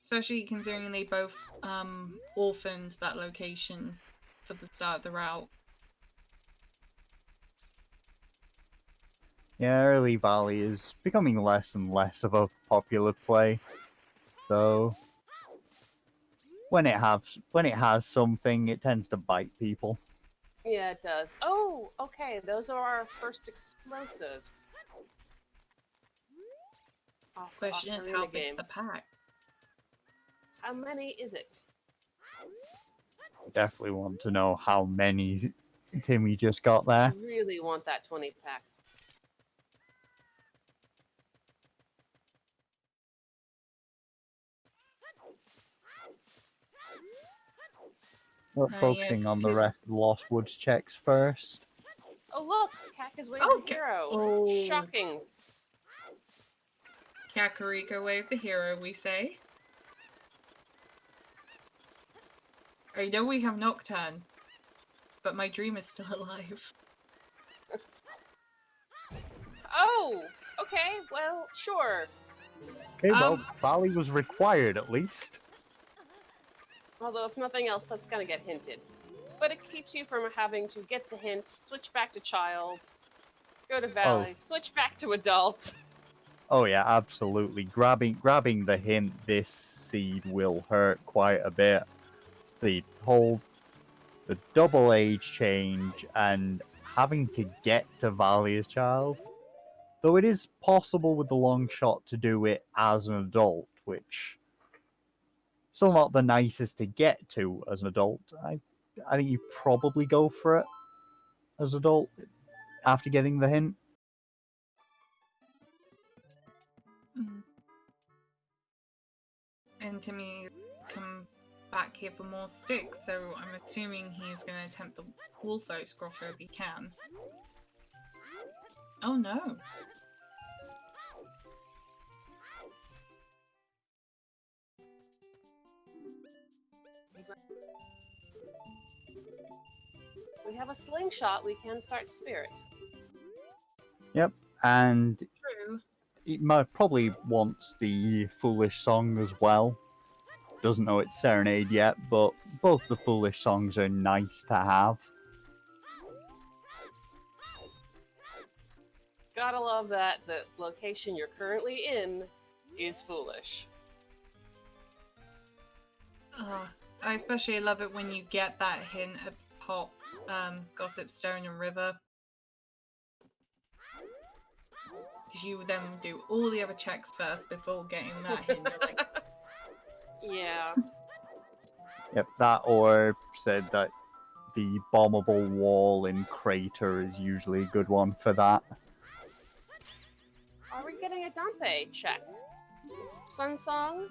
Especially considering they both orphaned that location for the start of the route. Yeah, early Valley is becoming less and less of a popular play. So when it has something, it tends to bite people. Yeah, it does. Oh, okay. Those are our first explosives. Question is, how big is the pack? How many is it? Definitely want to know how many Timmy just got there. I really want that 20 pack. We're focusing on the rest of the Lost Woods checks first. Oh look, Cack is waving Oh, the hero. oh. Shocking. Kakariko wave the hero, we say. I know we have Nocturne, but my dream is still alive. Oh, okay. Well, sure. Okay, well, Valley was required at least. Although, if nothing else, that's gonna get hinted. But it keeps you from having to get the hint, switch back to child, go to Valley, switch back to adult. Oh yeah, absolutely. Grabbing the hint, this seed will hurt quite a bit. It's the double age change and having to get to Valley as child. Though it is possible with the long shot to do it as an adult, which still not the nicest to get to as an adult. I think you probably go for it as adult after getting the hint. And Timmy come back here for more sticks, so I'm assuming he's going to attempt the Wolfos grotto if he can. Oh no! We have a slingshot, we can start spirit. Yep, and True. it probably wants the Foolish song as well. Doesn't know it's Serenade yet, but both the Foolish songs are nice to have. Gotta love that the location you're currently in is foolish. I especially love it when you get that hint at Pop, Gossip Stone and River. Because you then do all the other checks first before getting that hint. You're like, Yeah. Yep, that or said that the bombable wall in Crater is usually a good one for that. Are we getting a Dampé check? Sun Song?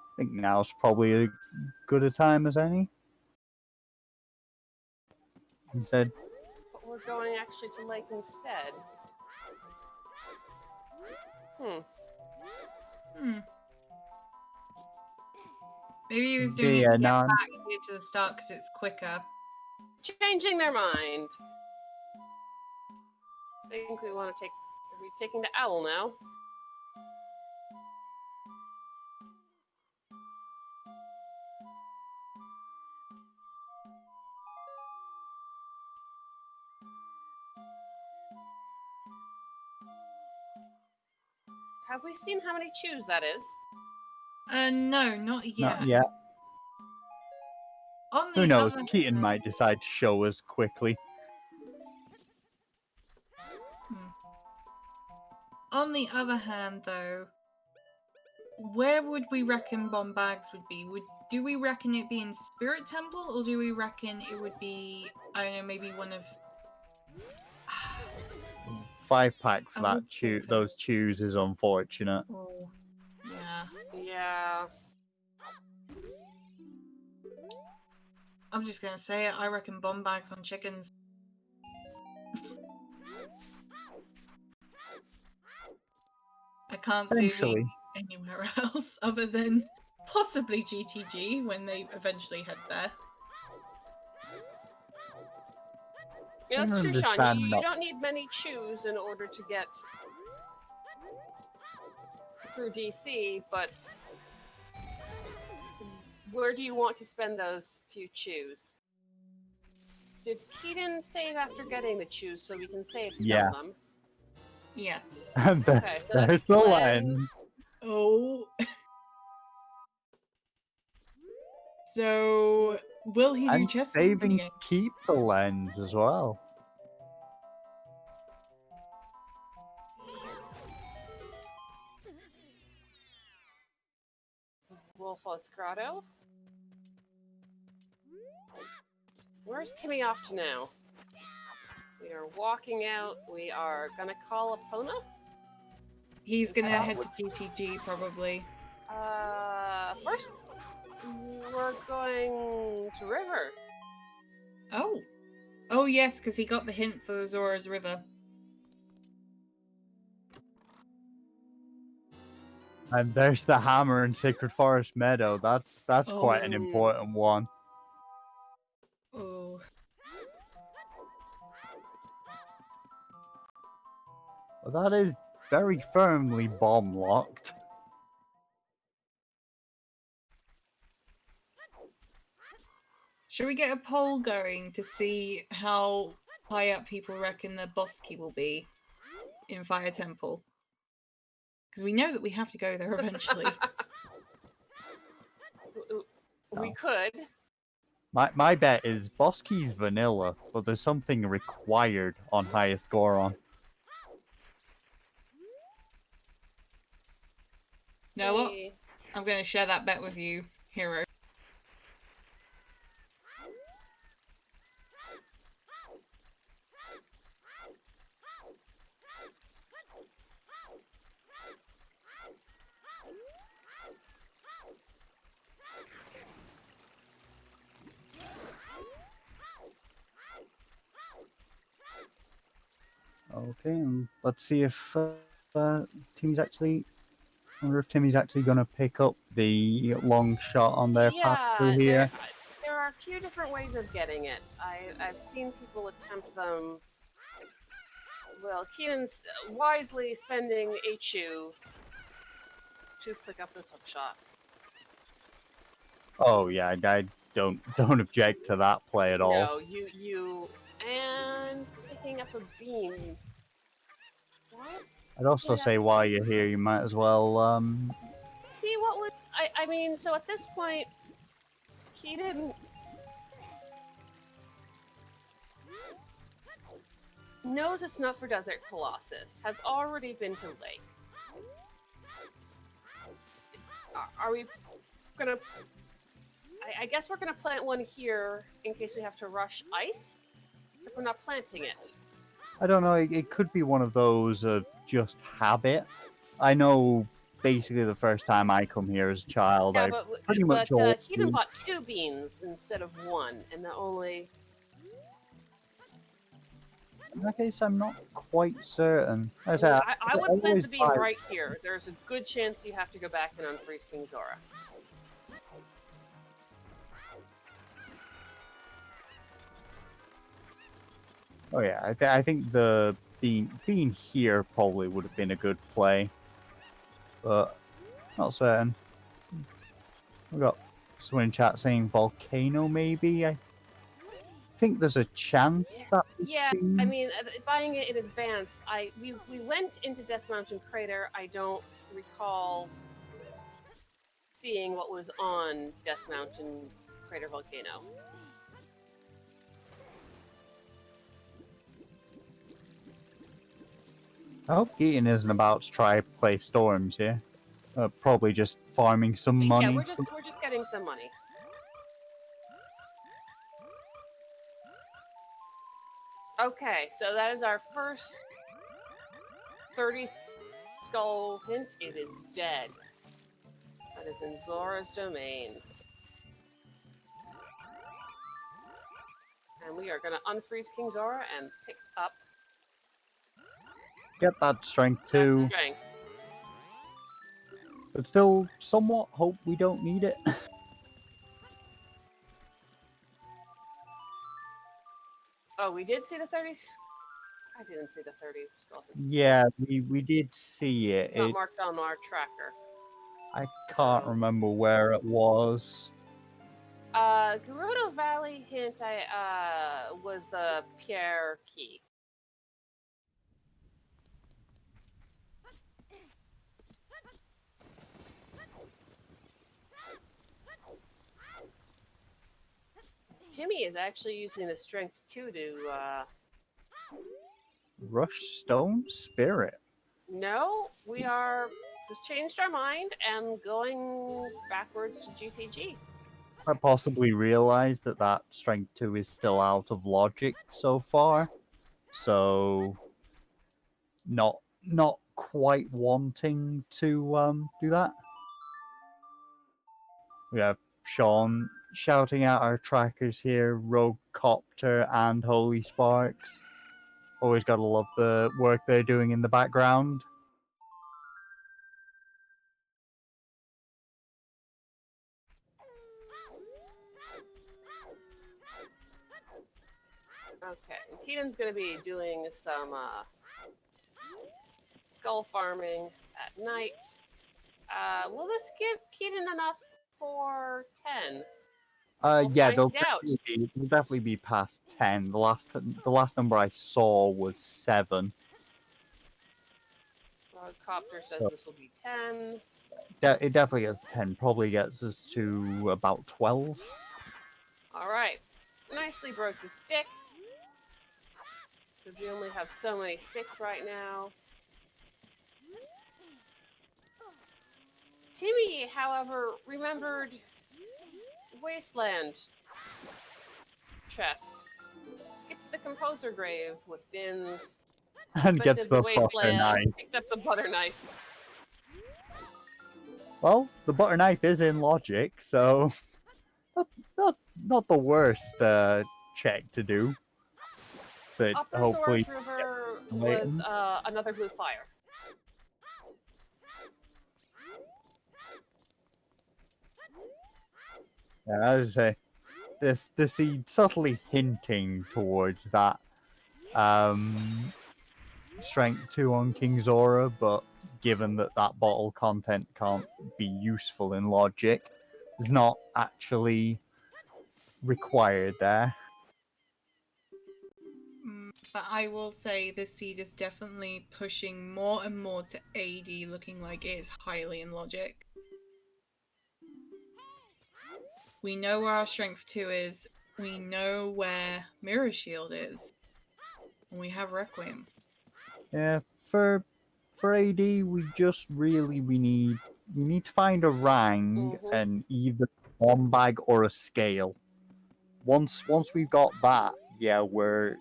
I think now's probably as good a time as any. He said, But we're going actually to Lake instead. maybe he was doing it yeah, to get no, back here to the start because it's quicker. Changing their mind. I think we want to take. Are we taking the owl now? Have we seen how many chews that is? No, not yet. not yet. On the Who knows? other Keaton hand- might decide to show us quickly. On the other hand, though, where would we reckon Bombags would be? Do we reckon it be in Spirit Temple, or do we reckon it would be, I don't know, maybe one of... 5-pack for I that would think so. those chews is unfortunate. Oh, yeah. Yeah. I'm just gonna say it, I reckon Bombags on chickens. I can't see it Eventually. being anywhere else other than possibly GTG when they eventually head there. Yeah, that's I true, Sean. understand You that. don't need many chews in order to get through DC, but where do you want to spend those few chews? Did Keaton save after getting the chews so we can save spell Yeah. them? Yes. And there's, Okay, so there's that's the lens. lens. Oh. So, will he do And chest saving again? to keep the lens as well. Wolfos Grotto. Where's Timmy off to now? We are walking out. We are gonna call Epona. He's gonna head to GTG probably. First, we're going to River. Oh. Oh yes, because he got the hint for Zora's River. And there's the hammer in Sacred Forest Meadow. That's quite an Oh. important one. Oh. Well, that is very firmly bomb locked. Should we get a poll going to see how high up people reckon the boss key will be in Fire Temple? Because we know that we have to go there eventually. We Oh. could. My bet is boss key's vanilla, but there's something required on highest Goron. Know what? See. I'm going to share that bet with you, Hero. Okay, and let's see if Timmy's actually. I wonder if Timmy's actually going to pick up the long shot on their path through here. There are a few different ways of getting it. I've seen people attempt them. Well, Keenan's wisely spending HU to pick up this hook shot. Oh yeah, I don't object to that play at all. No, you and picking up a beam. What? I'd also Yeah. say while you're here, you might as well See what was I mean, so at this point, Keaton knows it's not for Desert Colossus, has already been to Lake. Are we gonna... I guess we're gonna plant one here in case we have to rush ice, except we're not planting it. I don't know. It could be one of those just habit. I know. Basically, the first time I come here as a child, Yeah, I pretty much always. Keaton bought 2 beans instead of 1, and the only... In that case, I'm not quite certain. As I, said, I would plant always the bean buy- right here. There's a good chance you have to go back and unfreeze King Zora. Oh yeah, I think the being here probably would have been a good play, but not certain. We got someone in chat saying volcano, maybe. I think there's a chance that. Yeah, I mean, buying it in advance, we went into Death Mountain Crater. I don't recall seeing what was on Death Mountain Crater Volcano. I hope Keaton isn't about to try to play Storms here. Probably just farming some money. Yeah, we're just getting some money. Okay, so that is our first 30 skull hint. It is dead. That is in Zora's domain. And we are going to unfreeze King Zora and pick up Get that strength that too, strength. but still somewhat hope we don't need it. Oh, we did see the 30. I didn't see the 30 skull hint. Yeah, we did see it. It's not marked on our tracker. I can't remember where it was. Gerudo Valley hint was the Pierre key. Timmy is actually using the strength 2 to Rush Stone Spirit. no, we are just changed our mind and going backwards to GTG. I possibly realized that that strength 2 is still out of logic so far, so not quite wanting to do that. We have Sean shouting out our trackers here, Rogue Copter and Holy Sparks. Always gotta love the work they're doing in the background. Okay, and Keaton's going to be doing some skull farming at night. Will this give Keaton enough for 10? We'll Yeah, find out. they'll definitely be past 10. The last number I saw was 7. Copter says So- this will be 10. It definitely gets 10. Probably gets us to about 12. All right. Nicely broke the stick. Because we only have so many sticks right now. Timmy, however, remembered Wasteland chest. Skipped the composer grave with Dins. And But gets did the the butter Wasteland. knife. Picked up the butter knife. Well, the butter knife is in logic, so not the worst check to do. So Upper hopefully, Zora's River Wait. was another blue fire. yeah, I would say the seed subtly hinting towards that strength 2 on King Zora, but given that that bottle content can't be useful in logic, is not actually required there. But I will say this seed is definitely pushing more and more to AD, looking like it is highly in logic. We know where our strength 2 is. We know where Mirror Shield is. and we have Requiem. Yeah, for AD, we just really we need to find a rang Mhm. and either one bag or a scale. Once we've got that, yeah, we're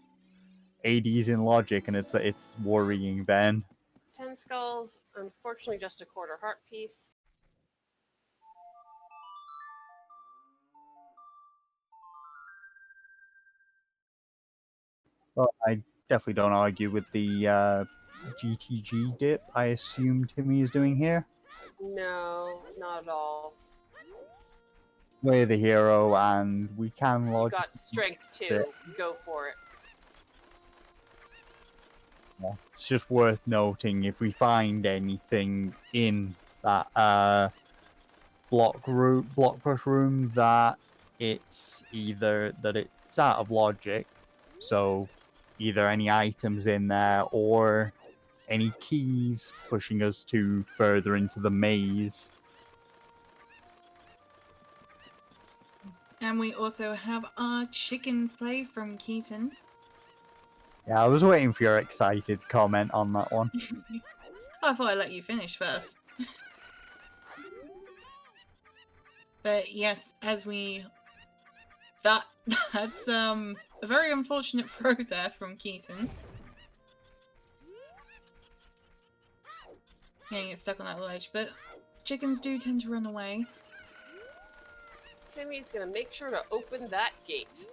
AD's in logic, and it's worrying then. 10 skulls, unfortunately, just a quarter heart piece. But I definitely don't argue with the GTG dip. I assume Timmy is doing here. No, not at all. We're the hero, and we can You log. got strength That's too. Go for it. It's just worth noting if we find anything in that block push room that it's either that it's out of logic, so either any items in there or any keys pushing us to further into the maze. And we also have our chickens play from Keaton. Yeah, I was waiting for your excited comment on that one. I thought I'd let you finish first. But yes, that's a very unfortunate throw there from Keaton. Getting it stuck on that ledge, but chickens do tend to run away. Timmy's gonna make sure to open that gate.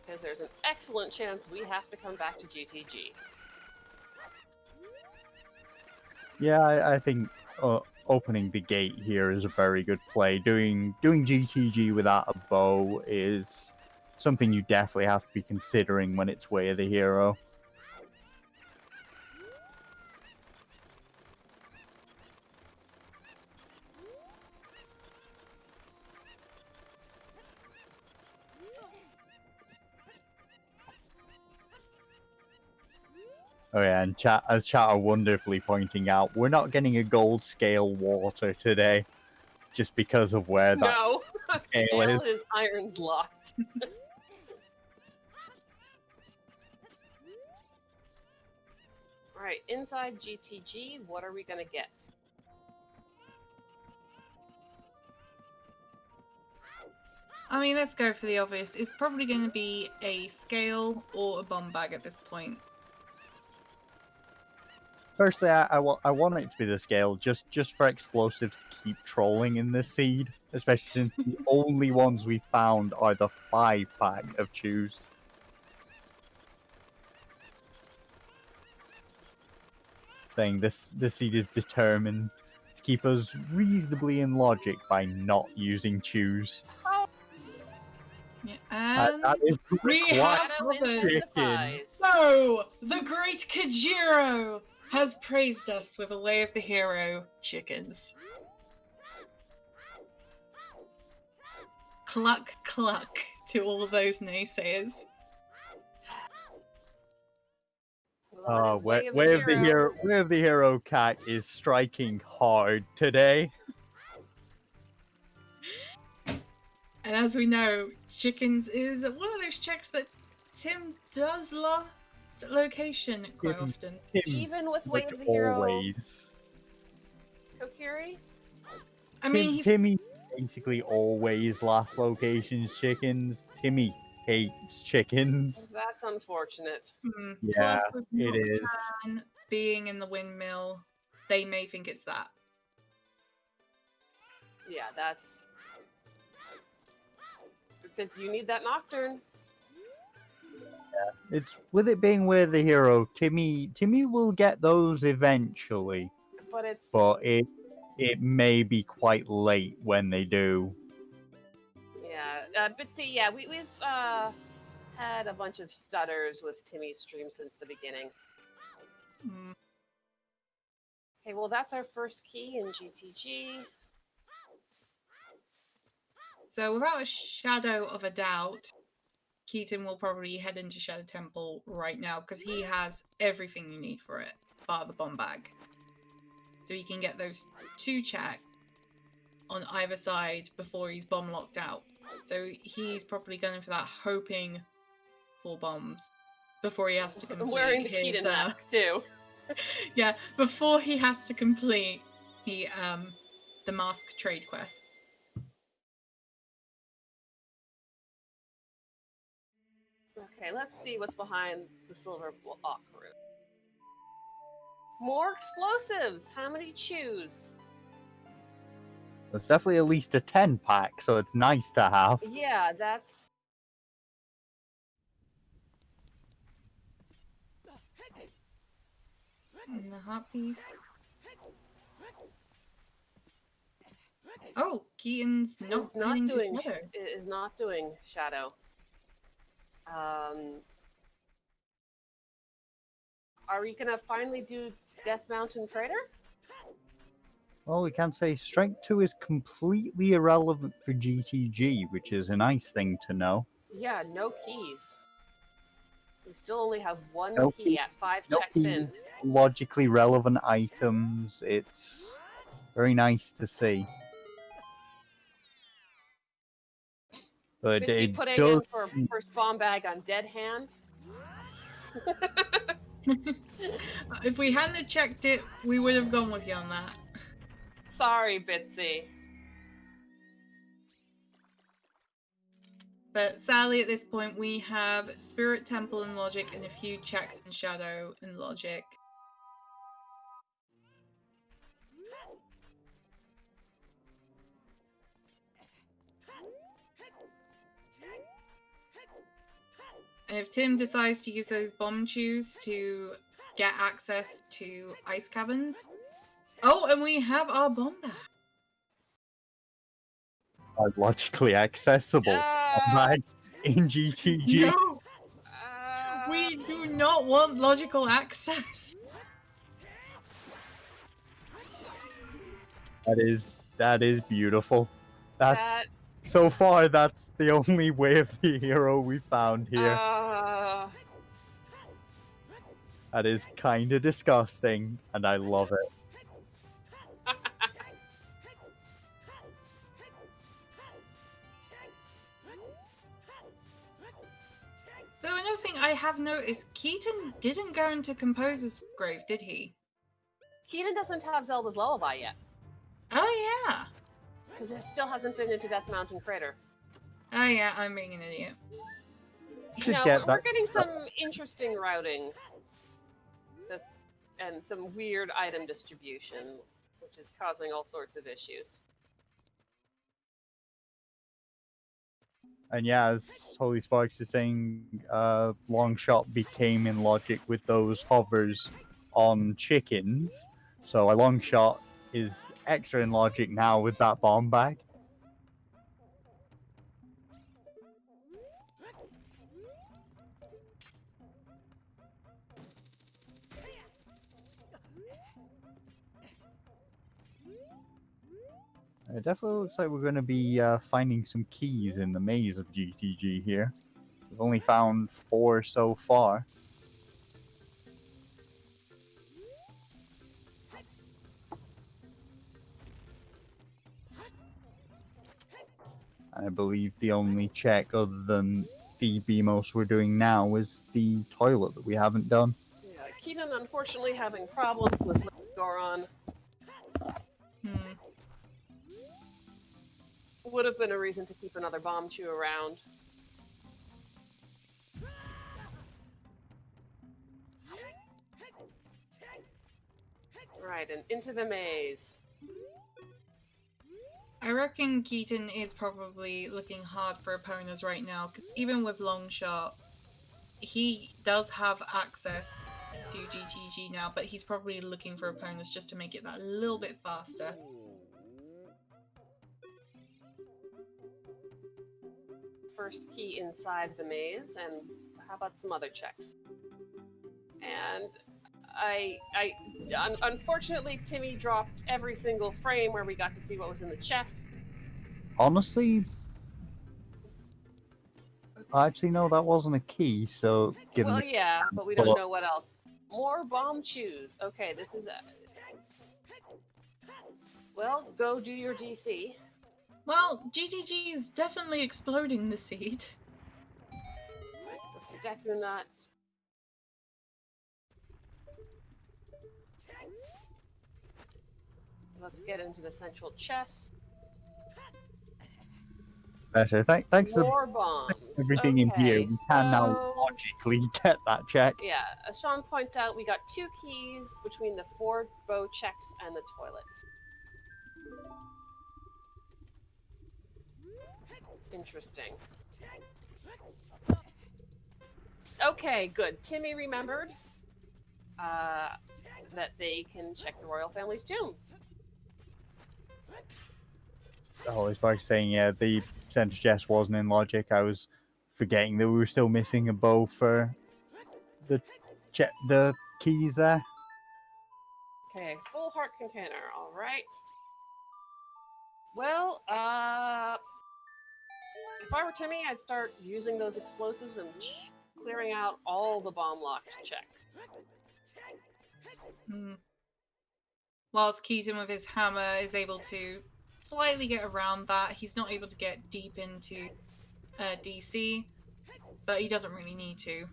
Because there's an excellent chance we have to come back to GTG. Yeah, I think opening the gate here is a very good play. Doing GTG without a bow is something you definitely have to be considering when it's Way of the Hero. Oh yeah, and as chat are wonderfully pointing out, we're not getting a gold scale water today, just because of where that No, scale scale is. is iron's locked. Alright, inside GTG, what are we gonna get? I mean, let's go for the obvious. It's probably going to be a scale or a bomb bag at this point. Firstly, I want it to be the scale, just for explosives to keep trolling in this seed, especially since the only ones we found are the 5-pack of chews. Saying this seed is determined to keep us reasonably in logic by not using chews. Yeah, and That is we required. have Shadow others. intensifies. So, the great Kajiro has praised us with a Way of the Hero chickens. Cluck, cluck to all those naysayers. Well, that is Way of the Hero. Way of the Hero cat is striking hard today. And as we know, chickens is one of those checks that Tim does location quite Tim- often. Even with Way Like of the Hero, always. Kokiri? I mean, Timmy basically always last locations chickens. Timmy hates chickens. That's unfortunate. Yeah, plus with it is. Nocturne being in the windmill, they may think it's that. Yeah, that's... Because you need that Nocturne. It's with it being Way of the Hero, Timmy will get those eventually, But it's... but it may be quite late when they do. Yeah, but see, yeah, we've had a bunch of stutters with Timmy's stream since the beginning. Mm. Okay, well, that's our first key in GTG. So without a shadow of a doubt, Keaton will probably head into Shadow Temple right now because he has everything you need for it, bar the bomb bag. So he can get those 2 check on either side before he's bomb locked out. So he's probably going for that, hoping 4 bombs before he has to complete I'm wearing the his, Keaton mask too. Yeah, before he has to complete the mask trade quest. Okay, let's see what's behind the silver block room. More explosives! How many choose? There's definitely at least a 10-pack, so it's nice to have. Yeah, that's... And the heart piece. Oh, Keaton's not is not turning to doing Shadow. is not doing Shadow. Are we gonna finally do Death Mountain Crater? Well, we can say Strength 2 is completely irrelevant for GTG, which is a nice thing to know. Yeah, no keys. We still only have one No key keys, at 5 no checks in. keys, logically relevant items. It's very nice to see. But Bitsy it putting does... in for first bomb bag on Dead Hand. If we hadn't checked it, we would have gone with you on that. Sorry, Bitsy. But sadly, at this point, we have Spirit Temple and Logic and a few checks in Shadow and Logic. And if Tim decides to use those bomb chews to get access to ice caverns... Oh, and we have our bomb back. are logically accessible back in GTG. No! We do not want logical access. That is beautiful. So far, that's the only way of the hero we found here. That is kind of disgusting, and I love it. Though another thing I have noticed, Keaton didn't go into Composer's grave, did he? Keaton doesn't have Zelda's Lullaby yet. Oh yeah. Because it still hasn't been into Death Mountain Crater. Oh yeah, I'm being an idiot. Should No, get we're that. getting some interesting routing. And some weird item distribution, which is causing all sorts of issues. And yeah, as Holy Sparks is saying, Longshot became in Logic with those hovers on chickens. So a Longshot is extra in Logic now with that bomb bag. It definitely looks like we're going to be finding some keys in the maze of GTG here. We've only found 4 so far. I believe the only check other than the BMOS we're doing now is the toilet that we haven't done. Yeah, Keaton unfortunately having problems with Goron. Would have been a reason to keep another bomb chew around. Right, and into the maze. I reckon Keaton is probably looking hard for opponents right now, because even with Longshot, he does have access to GTG now, but he's probably looking for opponents just to make it that little bit faster. First key inside the maze, and how about some other checks? And unfortunately, Timmy dropped every single frame where we got to see what was in the chest. Honestly, actually, no, that wasn't a key, so... Well, yeah, but we don't know what else. More bomb chews. Okay, this is... Well, go do your DC. Well, GTG is definitely exploding the seed. The Deku Nut. Let's get into the central chest. Better. Thanks to More bombs. everything in here, Okay, we can now so- logically get that check. Yeah, as Sean points out, we got 2 keys between the 4 bow checks and the toilets. Interesting. Okay, good. Timmy remembered that they can check the royal family's tomb. Oh, as far as saying, yeah, the center chest wasn't in logic. I was forgetting that we were still missing a bow for the the keys there. Okay, full heart container. All right. Well, if I were Timmy, I'd start using those explosives and clearing out all the bomb locked checks. Whilst Keaton with his hammer is able to slightly get around that, he's not able to get deep into DC, but he doesn't really need to.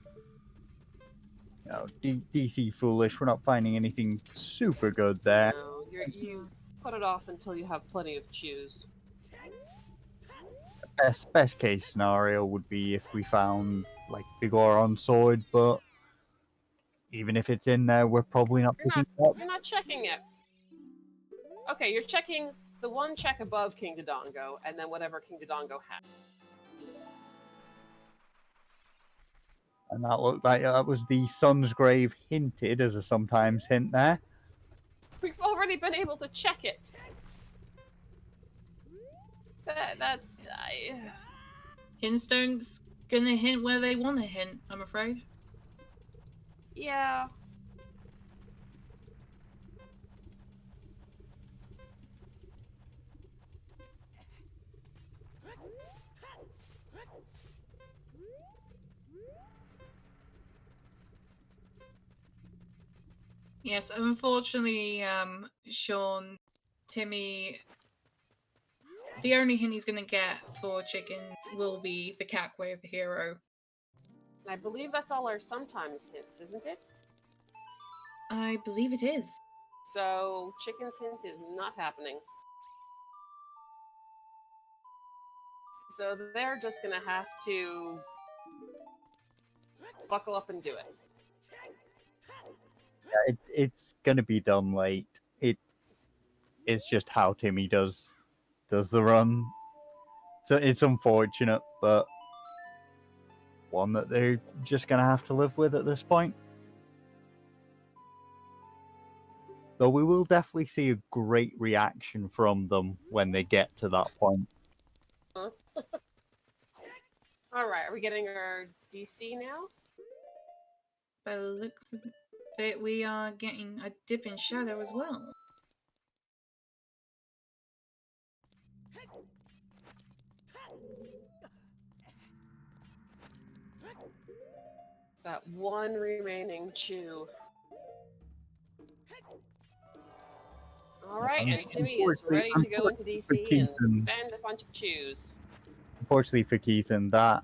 No, DC foolish. We're not finding anything super good there. No, you put it off until you have plenty of chews. Best case scenario would be if we found like the Goron sword, but even if it's in there, we're probably not picking it up. You're not checking it. Okay, you're checking the one check above King Dodongo, and then whatever King Dodongo has. And that looked like that was the Sun's Grave hinted as a sometimes hint there. We've already been able to check it. That's... Hintstone's gonna hint where they want to hint, I'm afraid. Yeah. Yes, unfortunately, Sean, Timmy, the only hint he's gonna get for chicken will be the Cackway of the hero. I believe that's all our sometimes hints, isn't it? I believe it is. So, Chicken's hint is not happening. So they're just gonna have to buckle up and do it. Yeah, it's gonna be done late. It's just how Timmy does the run. So it's unfortunate, but one that they're just gonna have to live with at this point. Though we will definitely see a great reaction from them when they get to that point. Huh? Alright, are we getting our DC now? By the looks of it, we are getting a dip in shadow as well. That one remaining chew. Alright, and Timmy is ready to go into DC and spend a bunch of chews. Unfortunately for Keaton, that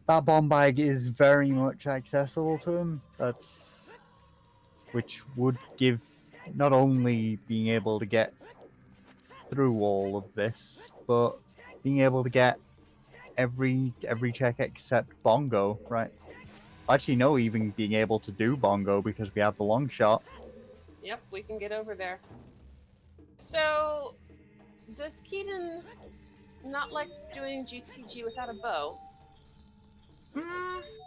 bomb bag is very much accessible to him. Which would give not only being able to get through all of this, but being able to get every check except Bongo, right? Actually, no, even being able to do Bongo because we have the long shot. Yep, we can get over there. So, does Keaton not like doing GTG without a bow?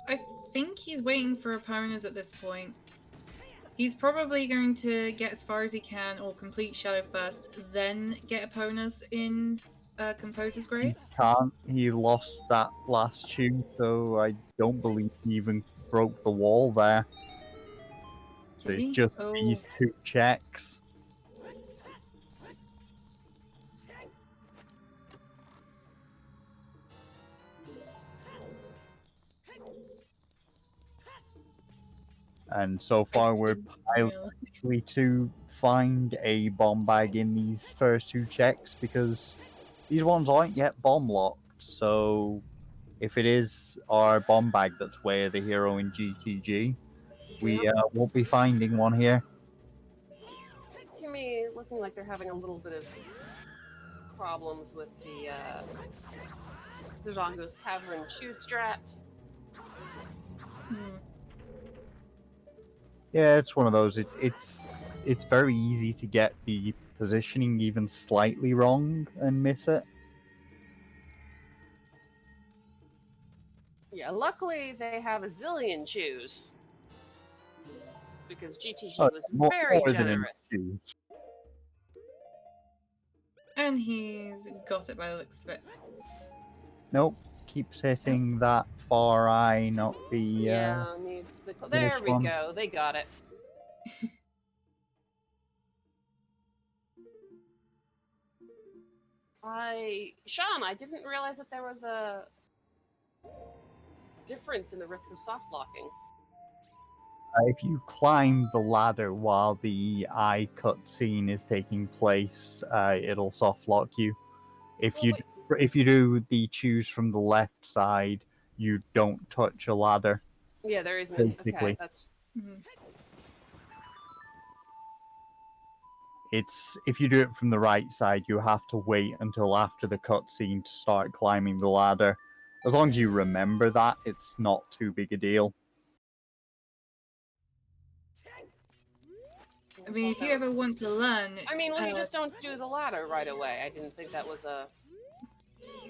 I think he's waiting for opponents at this point. He's probably going to get as far as he can or complete Shadow first, then get opponents in Composer's Grave. He can't. He lost that last tune, so I don't believe he even broke the wall there. So Did it's he? just Oh. these 2 checks. And so far, we're didn't highly realize. likely to find a bomb bag in these first 2 checks because these ones aren't yet bomb locked. So If it is our bomb bag that's Way of the Hero in GTG, we won't be finding one here. To me, looking like they're having a little bit of problems with the Dodongo's Cavern shoe strat. Hmm. Yeah, it's one of those. It's very easy to get the positioning even slightly wrong and miss it. Yeah, luckily they have a zillion shoes. Because GTG Oh, was more very than enough generous. to. And he's got it by the looks of it. Nope. Keeps hitting that far eye, not the. Yeah, needs the. There we one. go. They got it. Sean, I didn't realize that there was a difference in the risk of soft locking. If you climb the ladder while the eye cutscene is taking place, it'll soft lock you. If Well, you but- if you do the choose from the left side, you don't touch a ladder. Yeah, there isn't. Basically. Okay, that's. Mhm. It's if you do it from the right side, you have to wait until after the cutscene to start climbing the ladder. As long as you remember that, it's not too big a deal. I mean, if you ever want to learn, I mean, well, you just don't do the ladder right away. I didn't think that was a.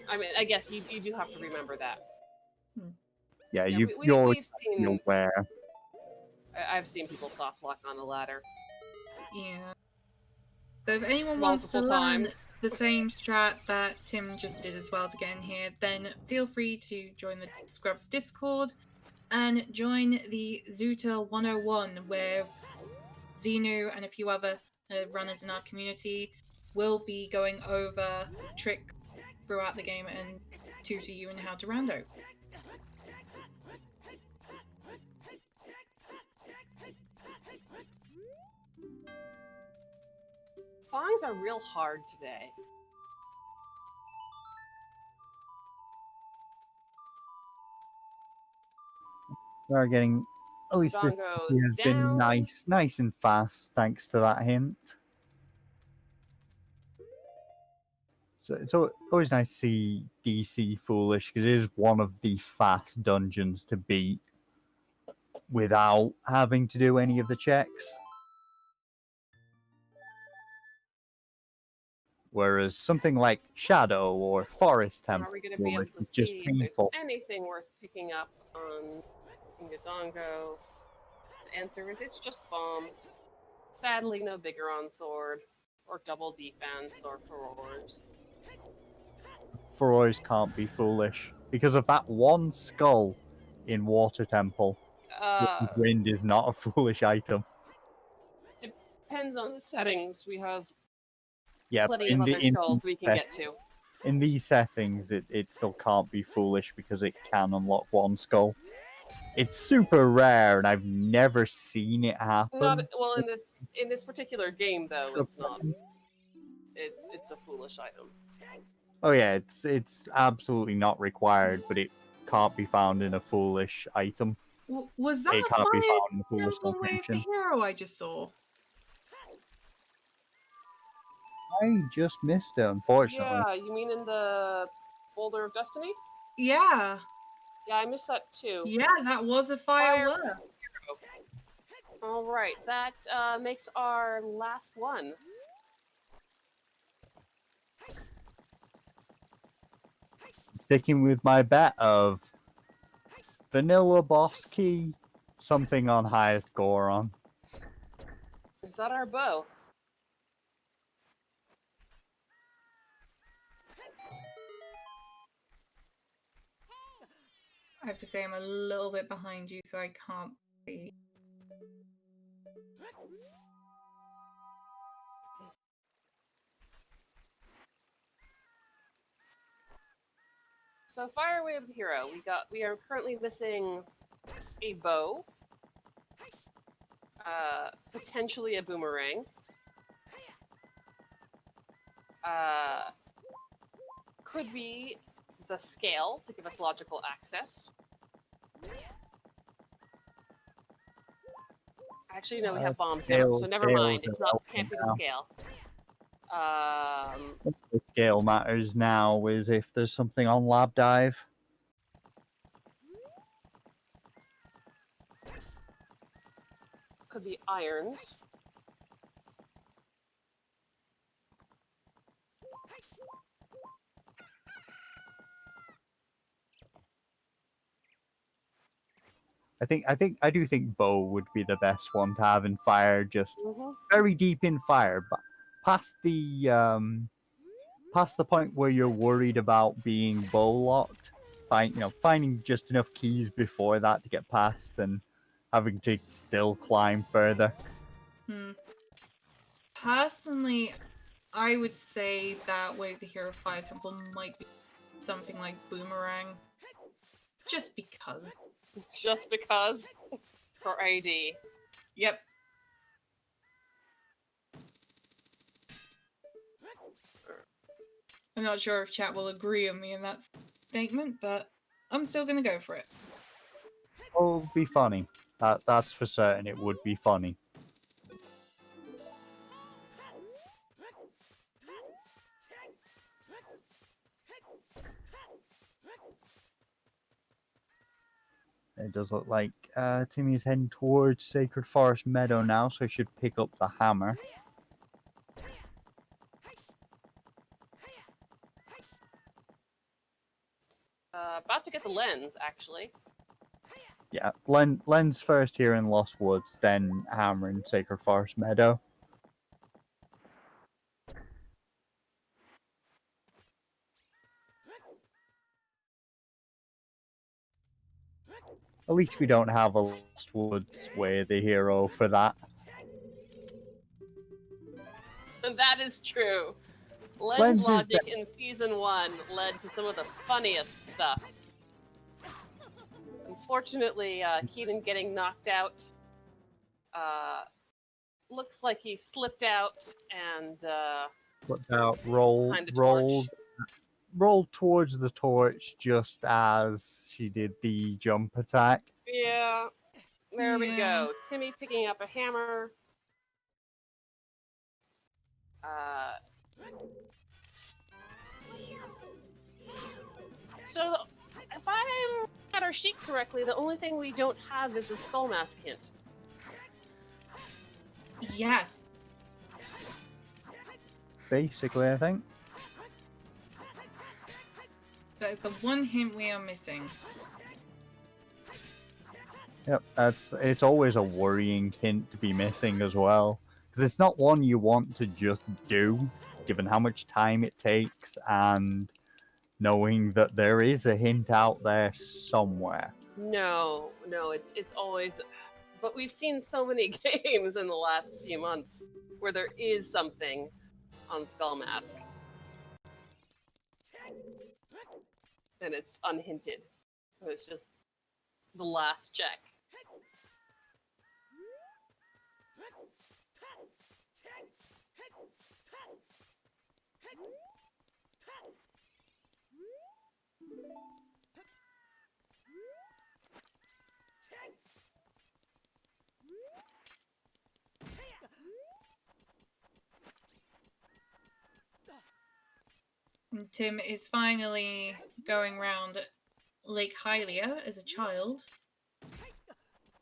I mean, I guess you do have to remember that. Yeah, Yeah, you always we've be seen. aware. I've seen people soft lock on a ladder yeah. So if anyone wants to multiple learn times. the same strat that Tim just did as well to get in here, then feel free to join the Scrubs Discord and join the Zuta 101, where Xenu and a few other runners in our community will be going over tricks throughout the game and tutor you in how to rando. Songs are real hard today. We are getting at least this Dodongo's has been down. nice and fast thanks to that hint. So it's always nice to see DC Foolish because it is one of the fast dungeons to beat without having to do any of the checks. Whereas something like Shadow or Forest Are Temple we going to be able to is just see if there's painful. anything worth picking up on Dodongo? The answer is it's just bombs. Sadly, no Bigoron sword, or double defense, or furores. Furores can't be foolish because of that one skull in Water Temple. Wind is not a foolish item. Depends on the settings. We have Yeah, plenty of other skulls we can get to. In these settings, it still can't be foolish because it can unlock one skull. It's super rare, and I've never seen it happen. Not well in this particular game though. It's not. It's a foolish item. Oh yeah, it's absolutely not required, but it can't be found in a foolish item. Was that It a can't be Fire found in a foolish Temple Way of the location. Hero I just saw? I just missed it, unfortunately. Yeah, you mean in the Boulder of Destiny? Yeah. Yeah, I missed that too. Yeah, that was a firework. All right, that makes our last one. Sticking with my bet of vanilla boss key, something on highest Goron. Is that our bow? I have to say I'm a little bit behind you, so I can't see. So Fireway of the Hero, we are currently missing a bow, potentially a boomerang, could be the scale to give us logical access. Actually, no, we have bombs now, so never mind. It's not, can't be the scale. The scale matters now is if there's something on Lab Dive. Could be irons. I do think bow would be the best one to have in fire, just very deep in fire, but past the point where you're worried about being bow locked, finding just enough keys before that to get past and having to still climb further. Personally, I would say that Way of the Hero Fire Temple might be something like Boomerang. Just because. Just because? For AD. Yep. I'm not sure if chat will agree on me in that statement, but I'm still gonna go for it. Oh, it'd be funny. That's for certain. It would be funny. It does look like Timmy's heading towards Sacred Forest Meadow now, so I should pick up the hammer. About to get the lens, actually. Yeah, lens first here in Lost Woods, then hammer in Sacred Forest Meadow. At least we don't have a Lost Woods Way the hero for that. That is true. Lens Lens logic in Season 1 led to some of the funniest stuff. Unfortunately, Keaton getting knocked out looks like he slipped out and Flipped out, rolled towards the torch just as she did the jump attack. yeah, there we go. Timmy picking up a hammer. So, if I'm at our sheet correctly, the only thing we don't have is the skull mask hint. Yes. Basically, I think. So it's the one hint we are missing. Yep, it's always a worrying hint to be missing as well. Because it's not one you want to just do, given how much time it takes and knowing that there is a hint out there somewhere. No, it's always. But we've seen so many games in the last few months where there is something on Skull Mask. And it's unhinted. It's just the last check. And Tim is finally going round Lake Hylia as a child.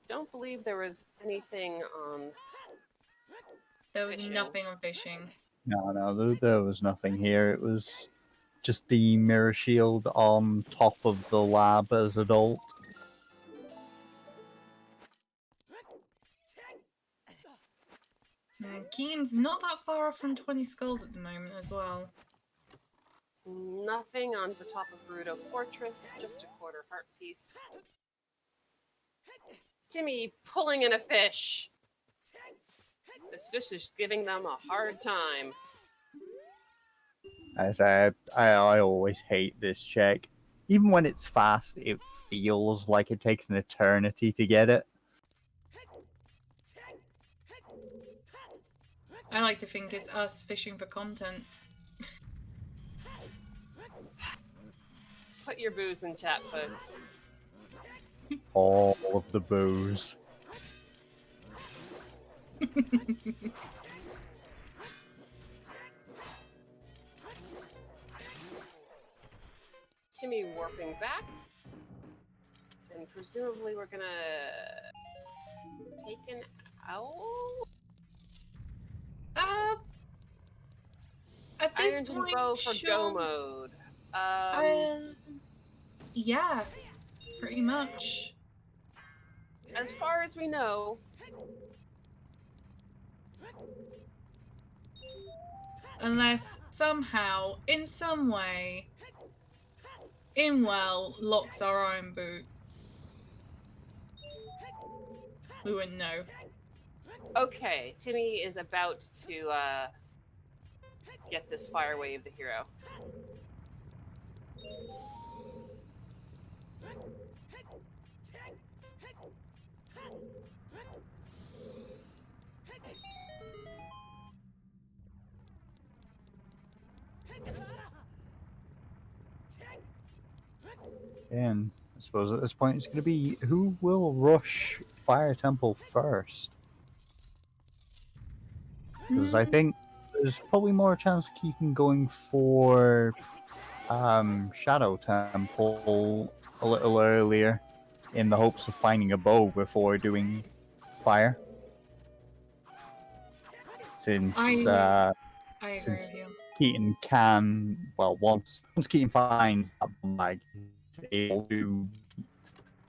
Don't believe there was anything on. There was Fishing. nothing on fishing. No, there was nothing here. It was just the mirror shield on top of the lab as adult. Keen's not that far off from 20 skulls at the moment as well. Nothing on the top of Gerudo Fortress, just a quarter heart piece. Timmy pulling in a fish. This fish is giving them a hard time. As I always hate this check. Even when it's fast, it feels like it takes an eternity to get it. I like to think it's us fishing for content. Put your booze in chat, folks. All of the booze. Timmy warping back. And presumably we're gonna take an owl? At this Iron and point, bow for go sure. mode. Yeah, pretty much. As far as we know, Unless somehow, in some way, Inwell locks our iron boot. We wouldn't know. okay, Timmy is about to get this fire wave the hero. And I suppose at this point it's going to be who will rush Fire Temple first? Because I think there's probably more chance of keeping going for Shadow Temple a little earlier in the hopes of finding a bow before doing fire. Since I agree since with you. Keaton can, well, once Keaton finds that bomb bag, he's able to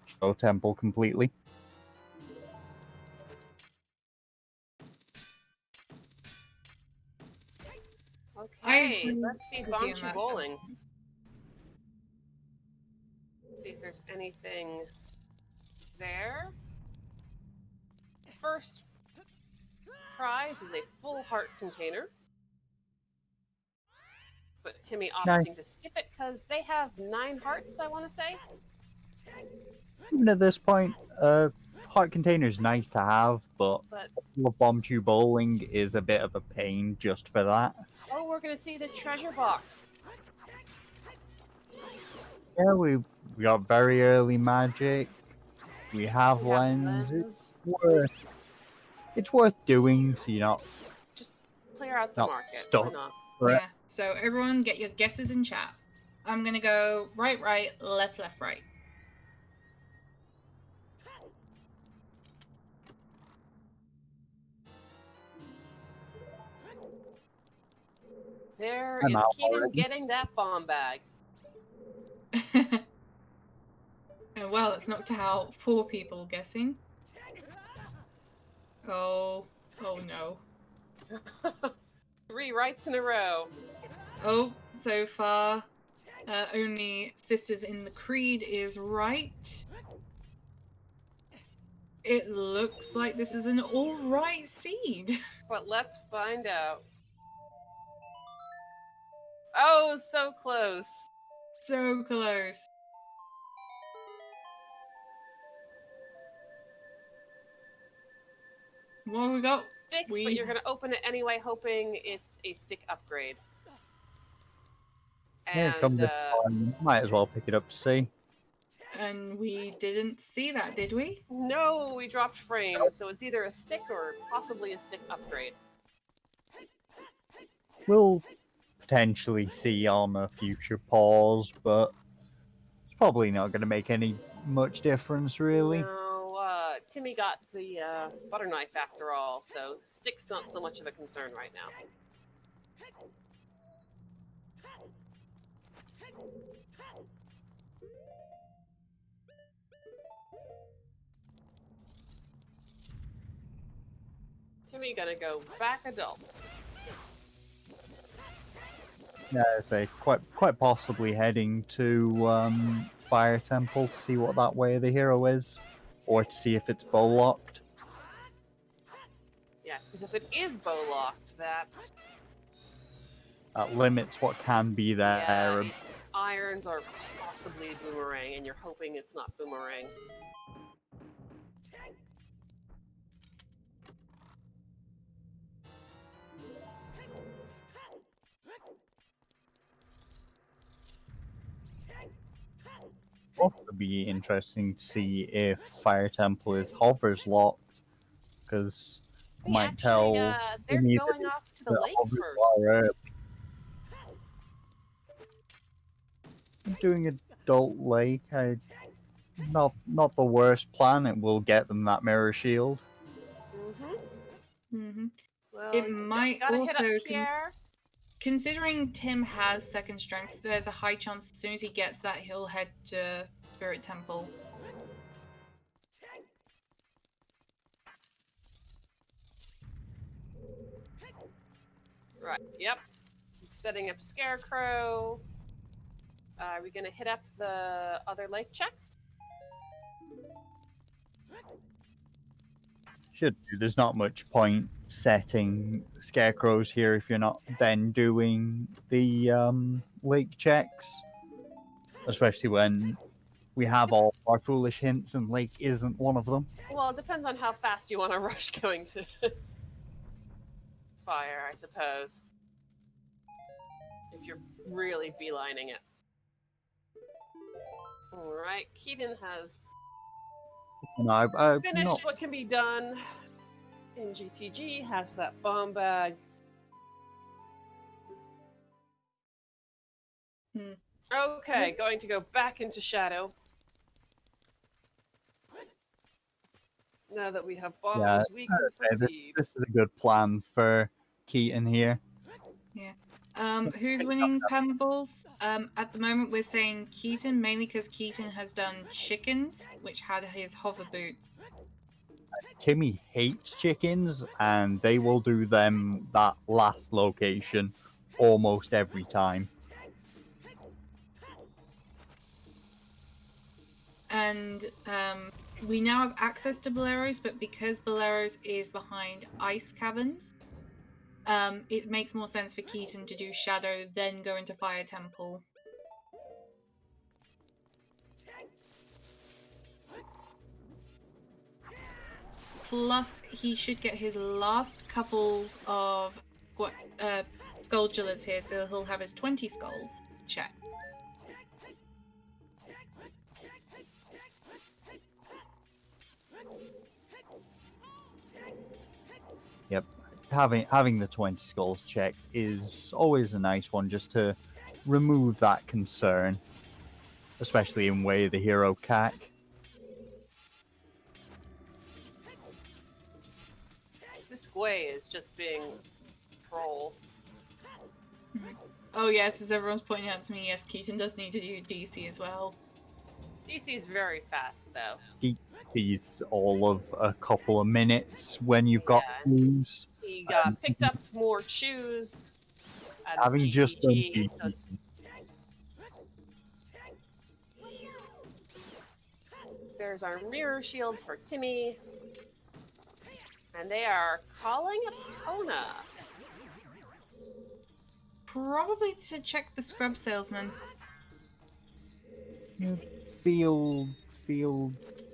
Shadow Temple completely. Okay, agree let's see with you on Bonchu that. bowling. See if there's anything there. First prize is a full heart container. But Timmy opting to skip it because they have 9 hearts, I want to say. Even at this point, heart container is nice to have, but bomb tube bowling is a bit of a pain just for that. Oh, we're going to see the treasure box. Yeah, we got very early magic. We have lens. It's worth doing, so you're not just clear out the not market. stuck. Why not? Yeah. So everyone, get your guesses in chat. I'm gonna go right, left, right. There I'm is out Keaton already. getting that bomb bag. And well, it's knocked out 4 people guessing. Oh no. 3 rights in a row. Oh, so far, only Sisters in the Creed is right. It looks like this is an alright seed. But let's find out. Oh, so close. So close. What have we got? Stick, but you're going to open it anyway, hoping it's a stick upgrade. Yeah, come this time. Might as well pick it up to see. And we didn't see that, did we? No, we dropped frame, so it's either a stick or possibly a stick upgrade. We'll potentially see on a future pause, but it's probably not going to make any much difference, really. No, Timmy got the butter knife after all, so stick's not so much of a concern right now. Timmy gonna go back adult. Yeah, I say quite possibly heading to Fire Temple to see what that way of the hero is, or to see if it's bow locked. Yeah, because if it is bow locked, that limits what can be there. Yeah, irons or possibly boomerang, and you're hoping it's not boomerang. also be interesting to see if Fire Temple is hovers locked, because I They might actually, tell they're Timmy going off to the that lake hovers first. are early. Doing Adult Lake, not the worst plan. It will get them that mirror shield. Mm-hmm. Well, It might gotta hit up also Pierre. considering Tim has second strength, there's a high chance as soon as he gets that, he'll head to Spirit Temple. Right. Yep. Setting up Scarecrow. Are we gonna hit up the other lake checks? Should do. There's not much point setting scarecrows here if you're not then doing the lake checks, especially when we have all our foolish hints and lake isn't one of them. Well, it depends on how fast you want to rush going to fire, I suppose. If you're really beelining it. Alright, Keaton has No, I've finished not. what can be done in GTG, has that bomb bag. Okay, going to go back into Shadow. Now that we have bombs, Yeah, we can This, proceed. this is a good plan for Keaton here. Who's winning Pebbles? At the moment we're saying Keaton, mainly because Keaton has done chickens, which had his hover boots. Timmy hates chickens, and they will do them that last location almost every time. And we now have access to Boleros, but because Boleros is behind ice caverns, it makes more sense for Keaton to do Shadow, then go into Fire Temple. Plus, he should get his last couples of Skulldulas here, so he'll have his 20 skulls. Check. Yep, having the 20 skulls checked is always a nice one, just to remove that concern, especially in Way of the Hero CAC. This Gwei is just being troll. Oh yes, as everyone's pointing out to me, yes, Keaton does need to do DC as well. DC is very fast, though. He's all of a couple of minutes when you've got clues. He picked up more shoes. Having just done GTG, so GTG. it's... There's our mirror shield for Timmy. And they are calling Epona. Probably to check the scrub salesman. Field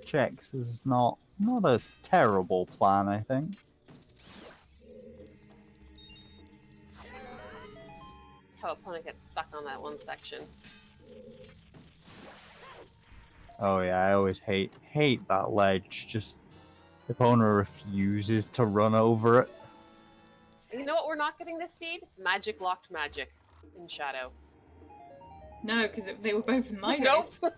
checks is not a terrible plan, I think. How Epona gets stuck on that one section. Oh yeah, I always hate that ledge. Just Epona refuses to run over it. You know what we're not getting this seed? Magic locked magic in Shadow. No, because they were both in my Nope. days.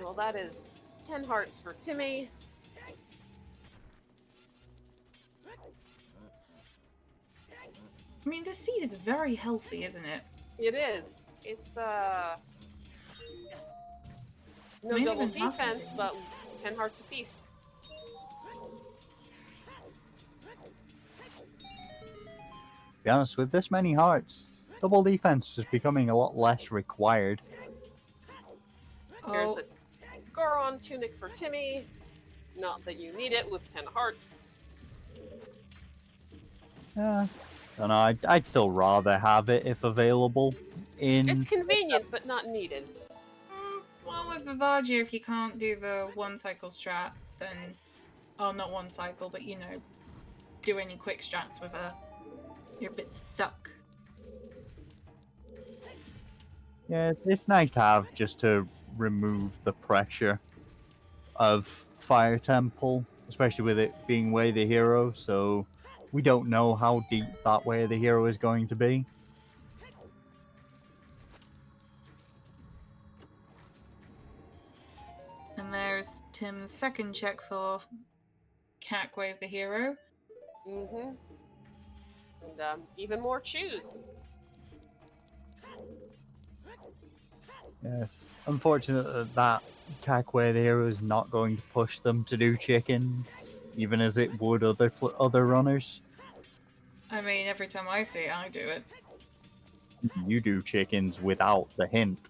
Well, that is 10 hearts for Timmy. I mean, this seed is very healthy, isn't it? It is. It's no Might double even have defense, something. but 10 hearts apiece. To be honest, with this many hearts, double defense is becoming a lot less required. Here's Oh, the Goron tunic for Timmy. Not that you need it with 10 hearts. Yeah, don't know. I'd still rather have it if available. It's convenient, but not needed. well, with Vivagia, if you can't do the one cycle strat, then, oh, not one cycle, but you know, do any quick strats with her, you're a bit stuck. Yeah, it's nice to have just to remove the pressure of Fire Temple, especially with it being Way of the Hero, so we don't know how deep that Way of the Hero is going to be. And there's Tim's second check for Cack Wave the Hero. Mm-hmm. And even more chews. Yes. Unfortunate that Cackway the Hero is not going to push them to do chickens, even as it would other runners. I mean, every time I see it, I do it. You do chickens without the hint.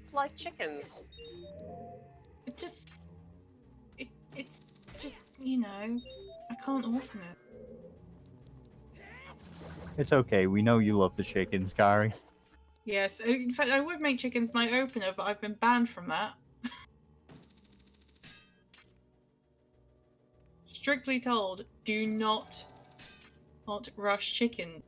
It's like chickens. It just, it just, you know, I can't orphan it. It's okay, we know you love the chickens, Gary. Yes, in fact, I would make chickens my opener, but I've been banned from that. Strictly told, do not rush chicken.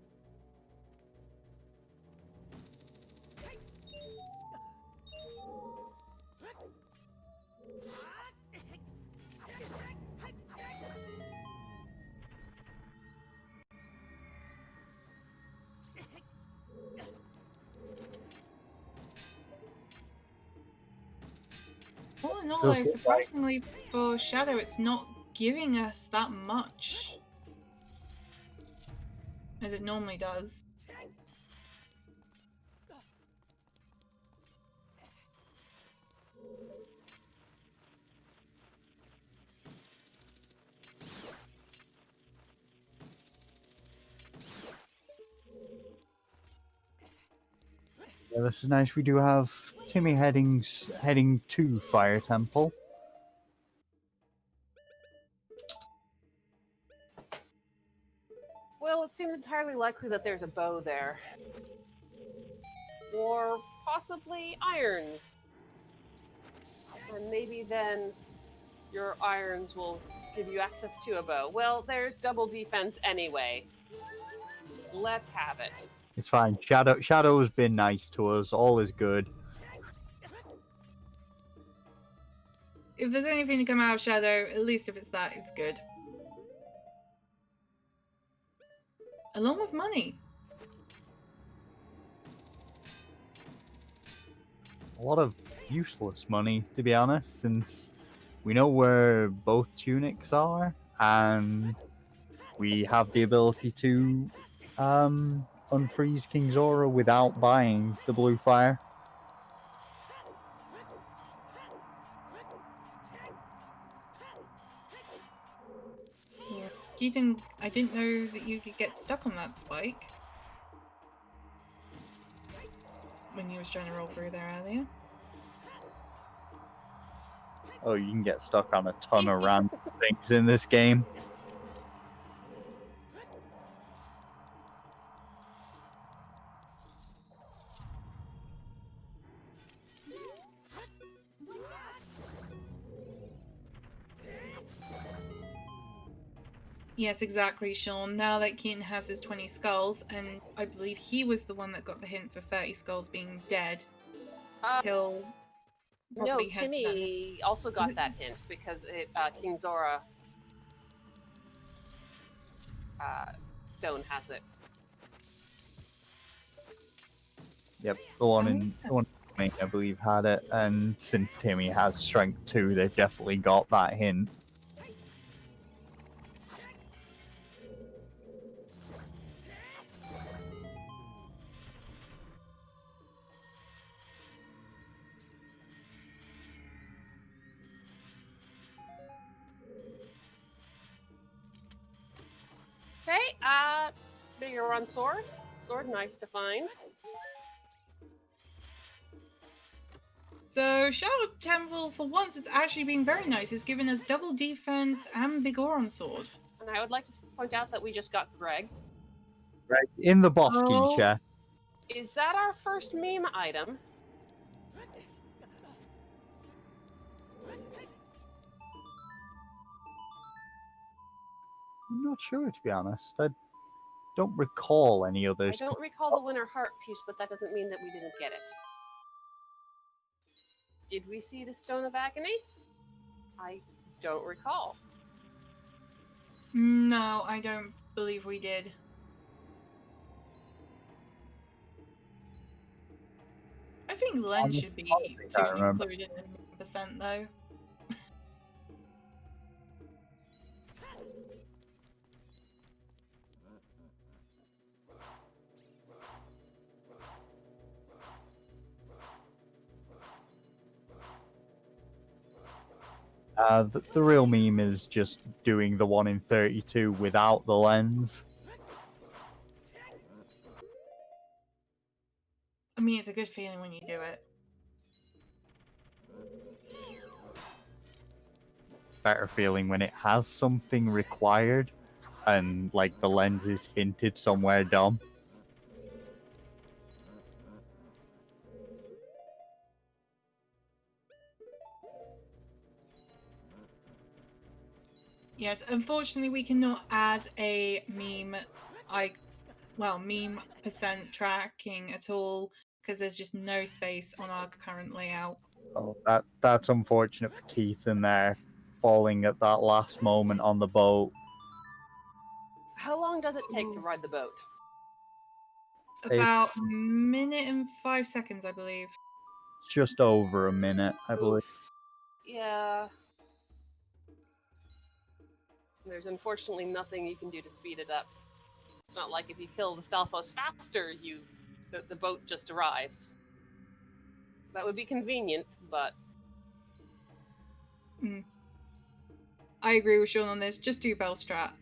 All in all, Does though, look like- surprisingly for Shadow, it's not giving us that much. As it normally does. Yeah, this is nice. We do have Timmy heading to Fire Temple. Well, it seems entirely likely that there's a bow there. Or possibly irons. And maybe then your irons will give you access to a bow. Well, there's double defense anyway. Let's have it. It's fine. Shadow's been nice to us. All is good. If there's anything to come out of Shadow, at least if it's that, it's good. Along with money. A lot of useless money, to be honest, since we know where both tunics are, and we have the ability to unfreeze King Zora without buying the blue fire. Yeah. Keaton, I didn't know that you could get stuck on that spike. When you was trying to roll through there earlier. Oh, you can get stuck on a ton of random things in this game. Yes, exactly, Sean. Now that Keaton has his 20 skulls, and I believe he was the one that got the hint for 30 skulls being dead, he'll No, probably head Timmy also got that hint because King Zora Stone has it. Yep, the one in Maine, I believe, had it, and since Timmy has strength 2, they've definitely got that hint. Okay, bigger on swords. Sword, nice to find. So Shadow Temple, for once, is actually being very nice. It's given us double defense and big Oron sword. And I would like to point out that we just got Greg. Right, in the boss key Oh. chest. Is that our first meme item? not sure, to be honest. I don't recall any I others. don't recall the Winter Heart piece, but that doesn't mean that we didn't get it. Did we see the Stone of Agony? I don't recall. No, I don't believe we did. I think Len should be can't remember. included in 1% though. The real meme is just doing the 1 in 32 without the lens. I mean, it's a good feeling when you do it. Better feeling when it has something required and like the lens is hinted somewhere dumb. Yes, unfortunately we cannot add a meme meme percent tracking at all because there's just no space on our current layout. Oh, that's unfortunate for Keaton there, falling at that last moment on the boat. How long does it take to ride the boat? About It's- a minute and 5 seconds, I believe. Just over a minute, I believe. Oof. Yeah. There's unfortunately nothing you can do to speed it up. It's not like if you kill the Stalfos faster, the boat just arrives. That would be convenient, but I agree with Sean on this. Just do Bellstrat.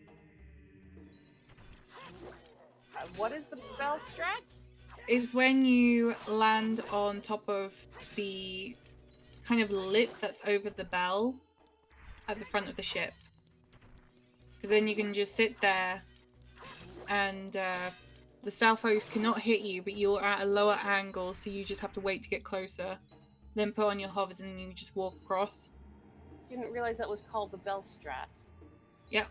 what is the bell strat? It's when you land on top of the kind of lip that's over the bell at the front of the ship. Because then you can just sit there and the Stalfos cannot hit you, but you're at a lower angle, so you just have to wait to get closer. Then put on your hovers and you just walk across. Didn't realize that was called the bell strat. Yep.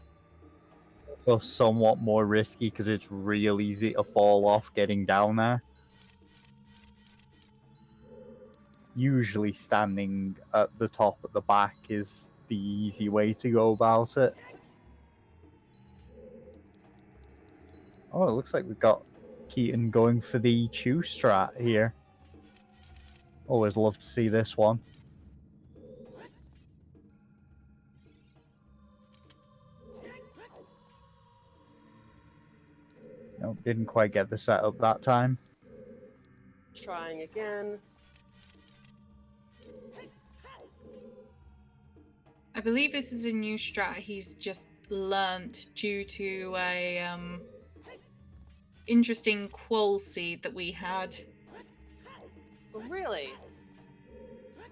So somewhat more risky because it's real easy to fall off getting down there. Usually standing at the top at the back is the easy way to go about it. Oh, it looks like we've got Keaton going for the chew strat here. Always love to see this one. Nope, didn't quite get the setup that time. Trying again. I believe this is a new strat he's just learnt due to a interesting quoll seed that we had. Really?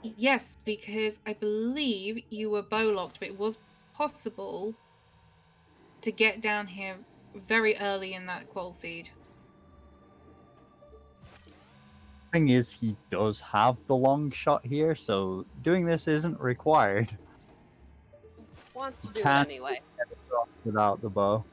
Yes, because I believe you were bow locked, but it was possible to get down here very early in that quoll seed. Thing is, he does have the long shot here, so doing this isn't required. Wants to do it Can't- anyway. Without the bow.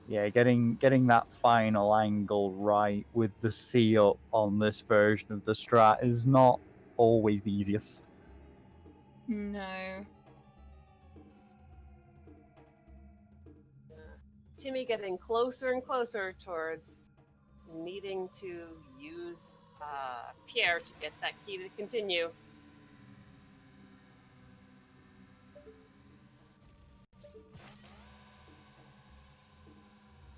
Yeah, getting that final angle right with the C up on this version of the strat is not always the easiest. No. Timmy getting closer and closer towards needing to use Pierre to get that key to continue.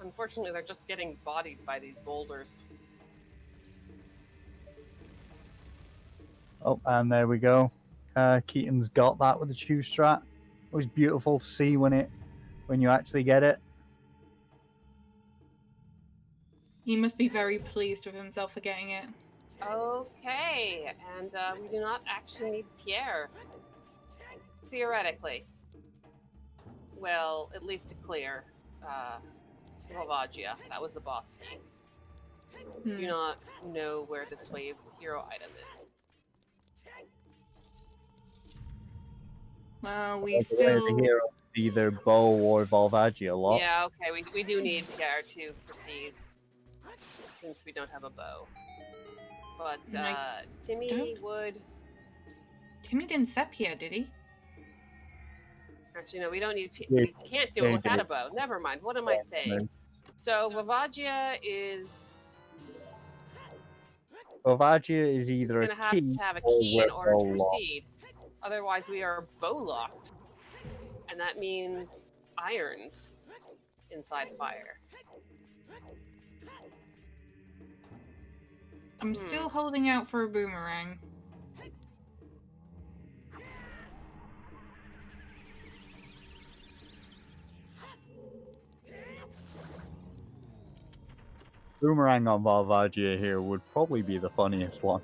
Unfortunately, they're just getting bodied by these boulders. Oh, and there we go. Keaton's got that with the chew strat. Always beautiful to see when you actually get it. He must be very pleased with himself for getting it. Okay, and we do not actually need Pierre. Theoretically. Well, at least to clear Volvagia. That was the boss key. Do Hmm. not know where this wave hero item is. Well, we By the way, the still. hero is either Bo or Volvagia lot. Yeah, okay, we do need Pierre to proceed since we don't have a bow. But And I Timmy don't- would. Timmy didn't sep here, did he? Actually, no, we don't need. Yeah, We can't do it yeah, without yeah. a bow. Never mind. What am I saying? So Vavagia is Volvagia is either a going to key have a or key in order to Werewolf lot. proceed. Otherwise, we are bow locked, and that means irons inside fire. I'm still holding out for a boomerang. Boomerang on Volvagia here would probably be the funniest one.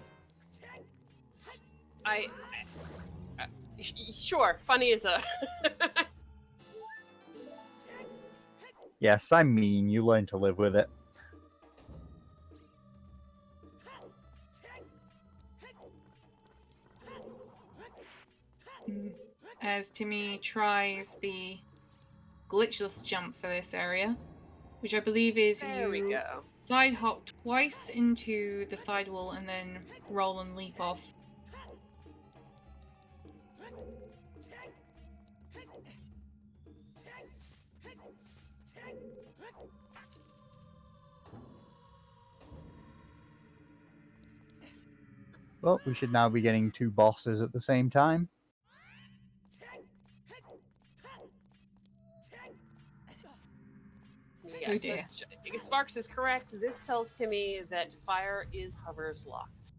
Sure, funny is a. Yes, I'm mean. You learn to live with it. As Timmy tries the glitchless jump for this area, which I believe is There we you go. side hop twice into the sidewall and then roll and leap off. Well, we should now be getting 2 bosses at the same time. Yes, dear. Sparks is correct. This tells Timmy that fire is hovers locked.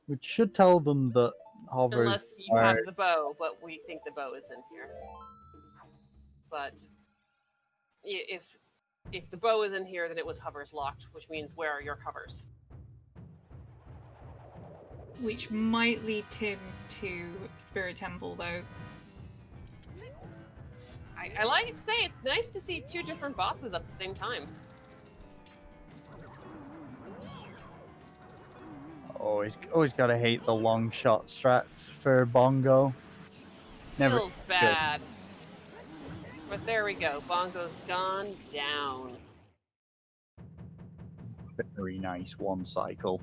Which should tell them that hovers Unless you are... have the bow, but we think the bow is in here. But if the bow is in here, then it was hovers locked, which means where are your hovers? Which might lead Tim to Spirit Temple, though. I like to say it's nice to see 2 different bosses at the same time. Always gotta hate the long shot strats for Bongo. It's never Feels bad. But there we go. Bongo's gone down. very nice one cycle.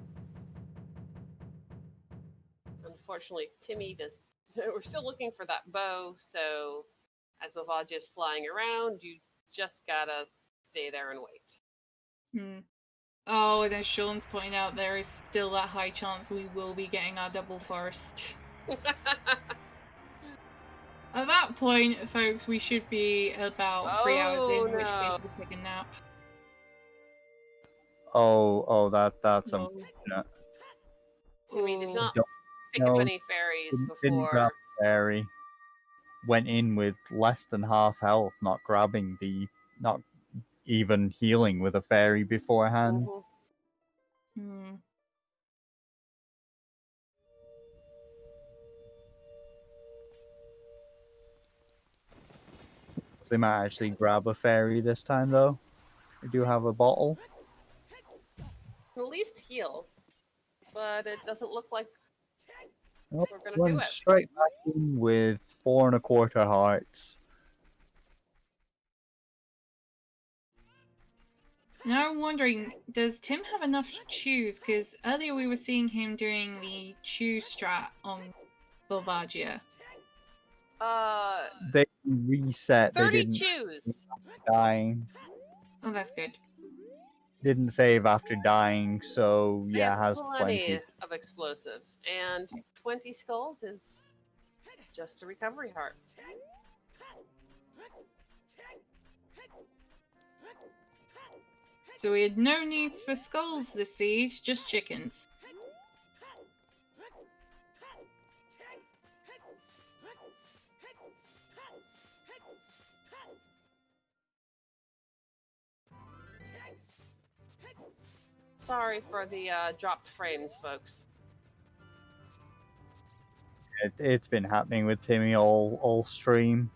Unfortunately, Timmy does. We're still looking for that bow, so as Vavagia is flying around, you just gotta stay there and wait. Hmm. Oh, and as Sean's pointing out, there is still that high chance we will be getting our double forest. At that point, folks, we should be about 3 hours in, which no. case we'll take a nap. That's No. unfortunate. Timmy did not Don't- pick up no, any fairies Didn't grab before. fairy. Went in with less than half health, not even healing with a fairy beforehand. Mhm. Hmm. They might actually grab a fairy this time, though. We do have a bottle. At least heal, but it doesn't look like Nope, we're gonna do went it. straight back in with 4 1/4 hearts. Now I'm wondering, does Tim have enough chews? Because earlier we were seeing him doing the chew strat on Volvagia. They reset. They 30 didn't chews. dying. Oh, that's good. Didn't save after dying, so They yeah, have has plenty plenty. of explosives, and 20 skulls is just a recovery heart. So we had no needs for skulls this seed, just chickens. Sorry for the dropped frames, folks. It's been happening with Timmy all stream.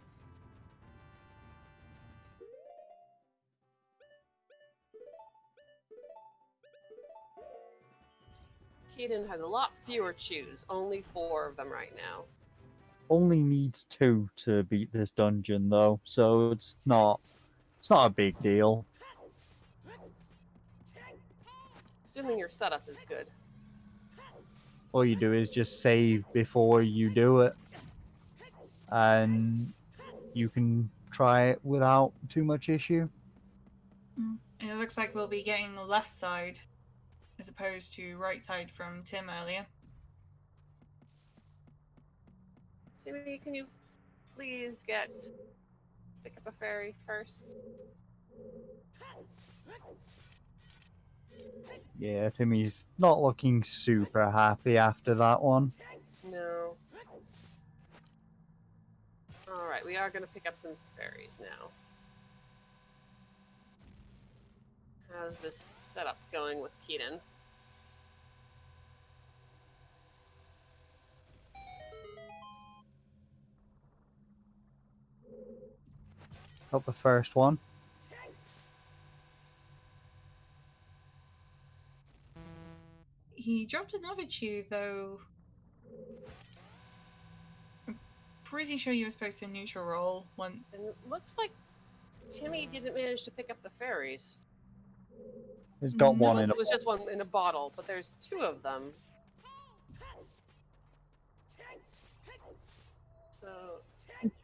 Keaton has a lot fewer chews, only 4 of them right now. Only needs 2 to beat this dungeon though, so it's not a big deal. Assuming your setup is good. All you do is just save before you do it, and you can try it without too much issue. It looks like we'll be getting the left side as opposed to right side from Tim earlier. Timmy, can you please pick up a fairy first? Yeah, Timmy's not looking super happy after that one. No. Alright, we are going to pick up some fairies now. How's this setup going with Keaton? Got the first one. He dropped another chew, though. I'm pretty sure you were supposed to neutral roll one. And it looks like Timmy didn't manage to pick up the fairies. He's got No, one Unless in a it was just one in a bottle, but there's 2 of them. So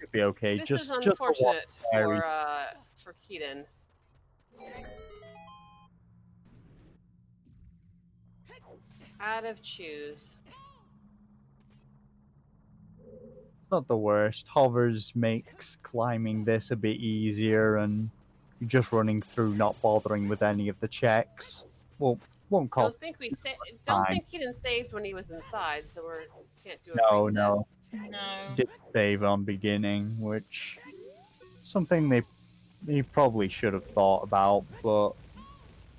should be okay. this Just is the one unfortunate fairy. for Keaton. Out of chews. It's not the worst. Hovers makes climbing this a bit easier, and you're just running through, not bothering with any of the checks. Well, won't call. Don't think Keaton saved when he was inside, so we can't do a No, reset. no. No. Did save on beginning, which something they probably should have thought about, but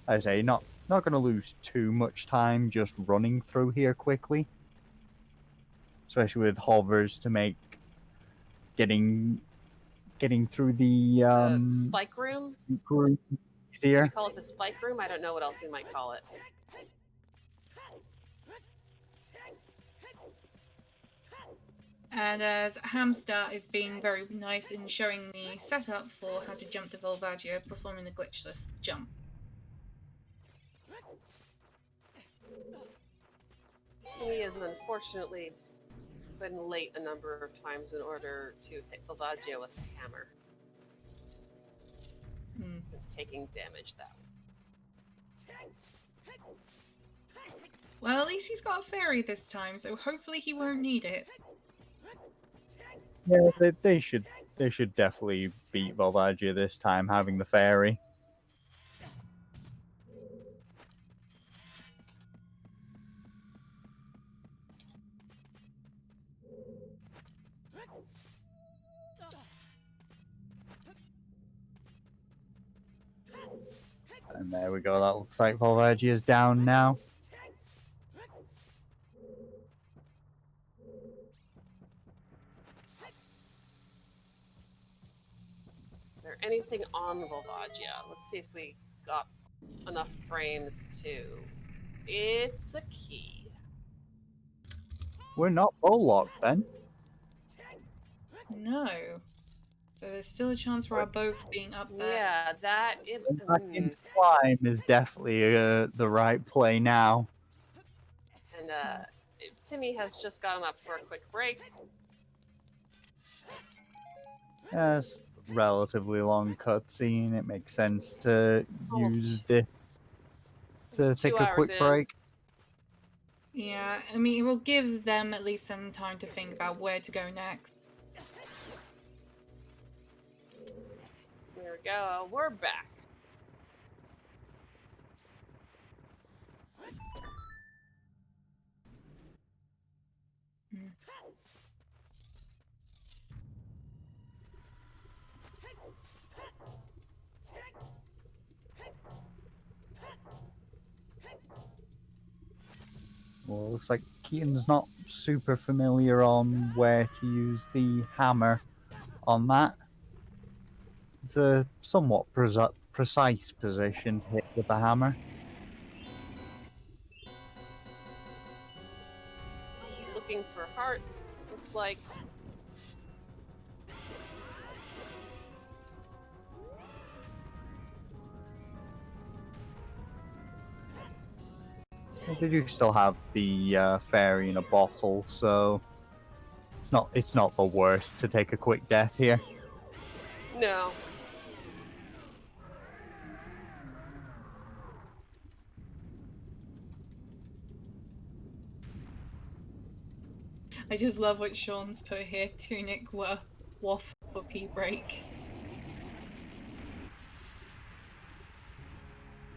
as I say, not going to lose too much time just running through here quickly, especially with hovers to make getting through the Spike room? group We easier. call it the spike room? I don't know what else we might call it. And as Hamster is being very nice in showing the setup for how to jump to Volvagia, performing the glitchless jump. Timmy has unfortunately been late a number of times in order to hit Volvagia with the hammer. Taking damage that way. Well, at least he's got a fairy this time, so hopefully he won't need it. Yeah, they should definitely beat Volvagia this time, having the fairy. And there we go. That looks like Volvagia is down now. Is there anything on Volvagia? Let's see if we got enough frames to... It's a key. We're not full locked then. No. So there's still a chance for our both being up there. Yeah, that... Back into climb is definitely the right play now. And Timmy has just gotten up for a quick break. Yes, relatively long cutscene. It makes sense to Almost use this to It's 2 take a hours quick in. break. Yeah, I mean, it will give them at least some time to think about where to go next. There we go. We're back. Well, looks like Keaton's not super familiar on where to use the hammer on that. It's a somewhat precise position to hit with the hammer. hearts. Looks like. They do still have the fairy in a bottle, so it's not the worst to take a quick death here. No. I just love what Sean's put here. Tunic waff for pee break.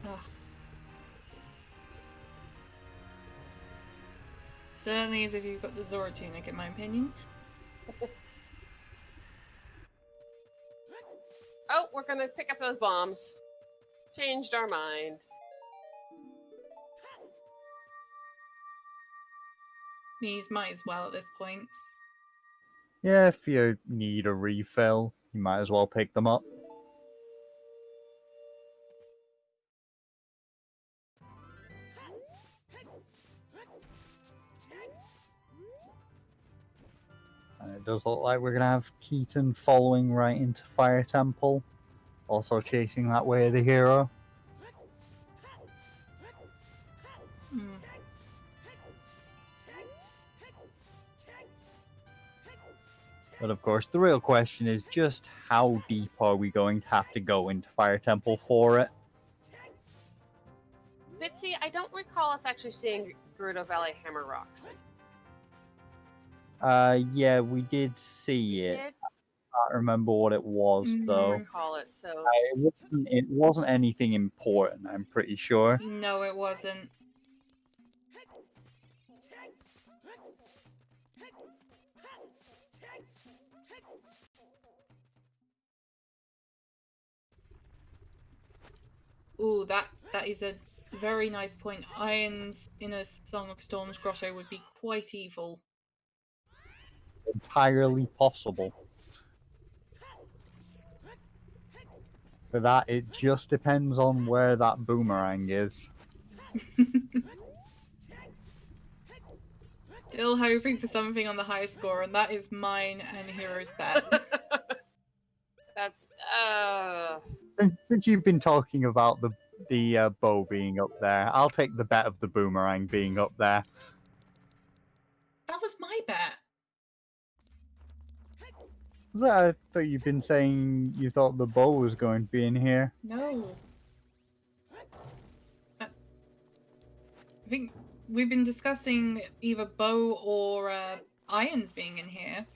Ugh. Certainly as if you've got the Zora tunic, in my opinion. Oh, we're gonna pick up those bombs. Changed our mind. These might as well at this point. Yeah, if you need a refill, you might as well pick them up. And it does look like we're gonna have Keaton following right into Fire Temple, also chasing that way of the hero. Hmm. But of course, the real question is just how deep are we going to have to go into Fire Temple for it? Bitsy, I don't recall us actually seeing Gerudo Valley Hammer Rocks. Yeah, we did see it. Did? I can't remember what it was I though. recall it, so. It wasn't anything important, I'm pretty sure. No, it wasn't. Ooh, that is a very nice point. Irons in a Song of Storms grotto would be quite evil. Entirely possible. For that, it just depends on where that boomerang is. Still hoping for something on the high score, and that is mine and Hero's bet. That's. Since you've been talking about the bow being up there, I'll take the bet of the boomerang being up there. That was my bet. I thought you've been saying you thought the bow was going to be in here. No. I think we've been discussing either bow or irons being in here.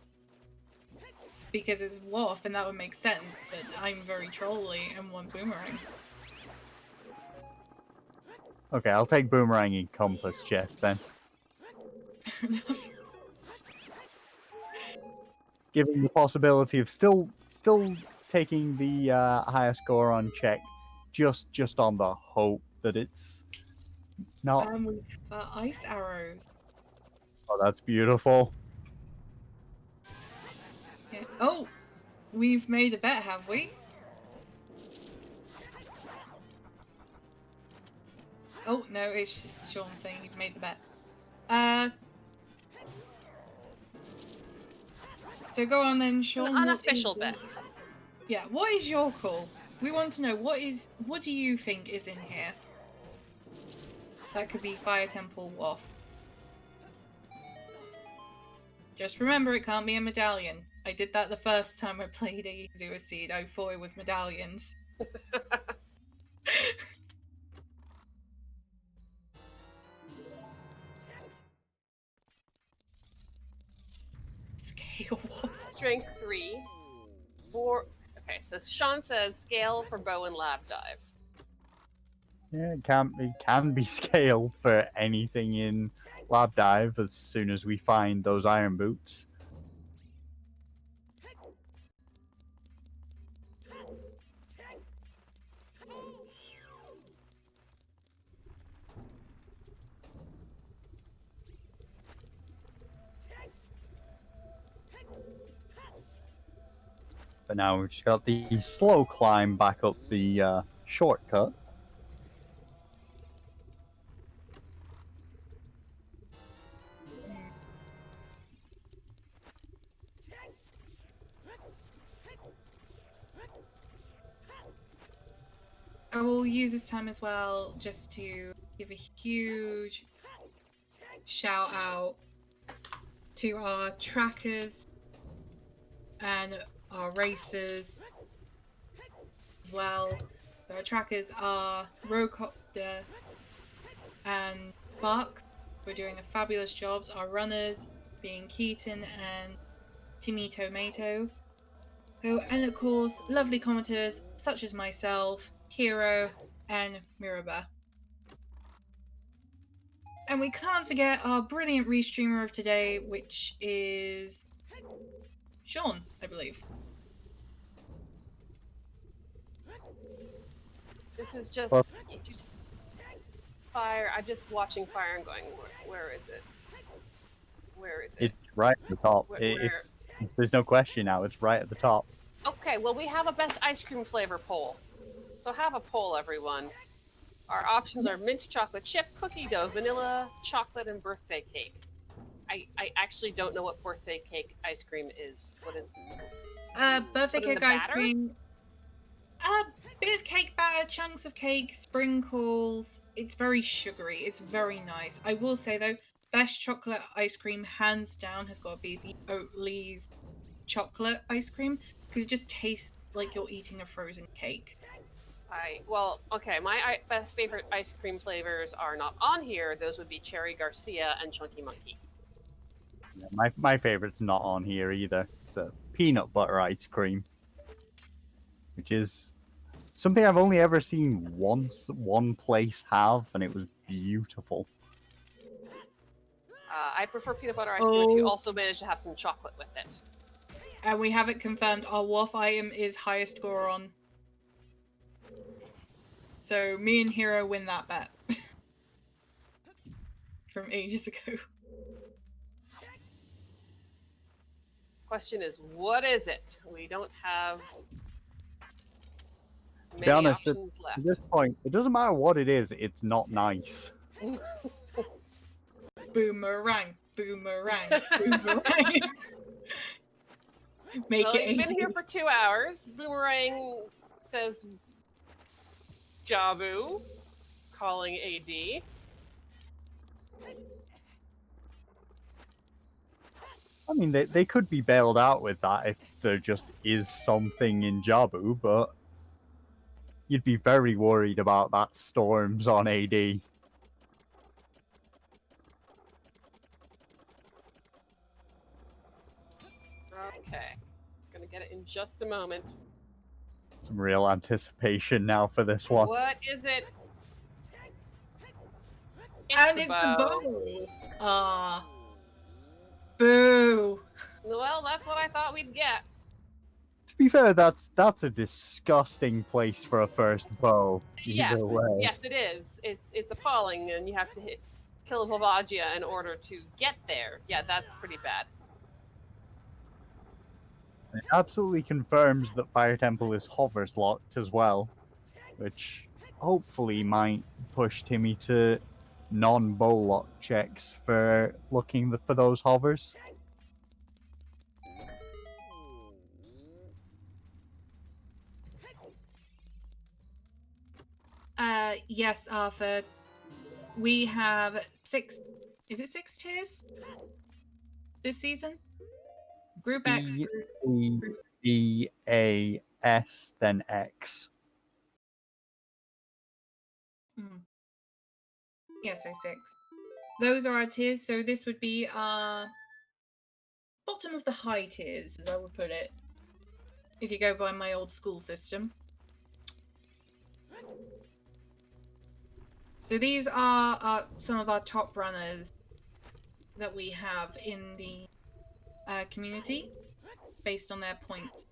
Because it's Waff, and that would make sense, but I'm very trolly and want boomerang. Okay, I'll take boomerang and compass chest then. Giving the possibility of still taking the higher score on check, just on the hope that it's not. With ice arrows. Oh, that's beautiful. Yeah. Oh, we've made a bet, have we? Oh no, it's Sean saying he's made the bet. So go on then, Sean. An unofficial bet. Yeah, what is your call? We want to know what do you think is in here? That could be Fire Temple Waff. Just remember, it can't be a medallion. I did that the first time I played a Zero Seed. I thought it was medallions. Scale Waff. Strength 3. 4. Okay, so Sean says scale for bow and lab dive. Yeah, it can be scaled for anything in Lab Dive as soon as we find those iron boots. But now we've just got the slow climb back up the shortcut. I will use this time as well just to give a huge shout out to our trackers and our racers as well. So our trackers are Rocopter and Fox, who are doing a fabulous jobs. Our runners being Keaton and Timmy Tomato. Oh, and of course, lovely commenters such as myself, Hero, and Miraba. And we can't forget our brilliant restreamer of today, which is Sean, I believe. This is just, Well- you just fire. I'm just watching fire and going, where is it? Where is it? It's right at the top. Where- It's there's no question now. It's right at the top. Okay, well, we have a best ice cream flavor poll. So have a poll, everyone. Our options are mint chocolate chip, cookie dough, vanilla, chocolate, and birthday cake. I actually don't know what birthday cake ice cream is. What is Birthday Put in cake the ice batter? cream. A bit of cake batter, chunks of cake, sprinkles. It's very sugary. It's very nice. I will say though, best chocolate ice cream hands down has got to be the Oatly's chocolate ice cream because it just tastes like you're eating a frozen cake. well, okay, my best favorite ice cream flavors are not on here. Those would be Cherry Garcia and Chunky Monkey. Yeah, my favorite's not on here either. It's a peanut butter ice cream, which is something I've only ever seen once one place have, and it was beautiful. I prefer peanut butter ice cream if you Oh. also manage to have some chocolate with it. And we have it confirmed our WAF item is highest score on. So me and Hero win that bet. From ages ago. Question is, what is it? We don't have many be honest, options left. At this point, it doesn't matter what it is. It's not nice. Boomerang, boomerang, boomerang. Make Well, it we've been 80. here for 2 hours. Boomerang says Jabu, calling AD. I mean, they could be bailed out with that if there just is something in Jabu, but you'd be very worried about that storms on AD. Okay. Gonna get it in just a moment. Some real anticipation now for this one. What is it? And it's the bow. Ah. Boo. Well, that's what I thought we'd get. To be fair, that's a disgusting place for a first bow. Yes, Either way. yes, it is. It's appalling, and you have to kill a Volvagia in order to get there. Yeah, that's pretty bad. It absolutely confirms that Fire Temple is hovers locked as well, which hopefully might push Timmy to non-bow lock checks for looking for those hovers. Yes, Arthur. We have 6. Is it 6 tiers this season? Group X. E, B, A, S, then X. Yeah, so 6. Those are our tiers. So this would be our bottom of the high tiers, as I would put it, if you go by my old school system. So these are some of our top runners that we have in the community based on their points.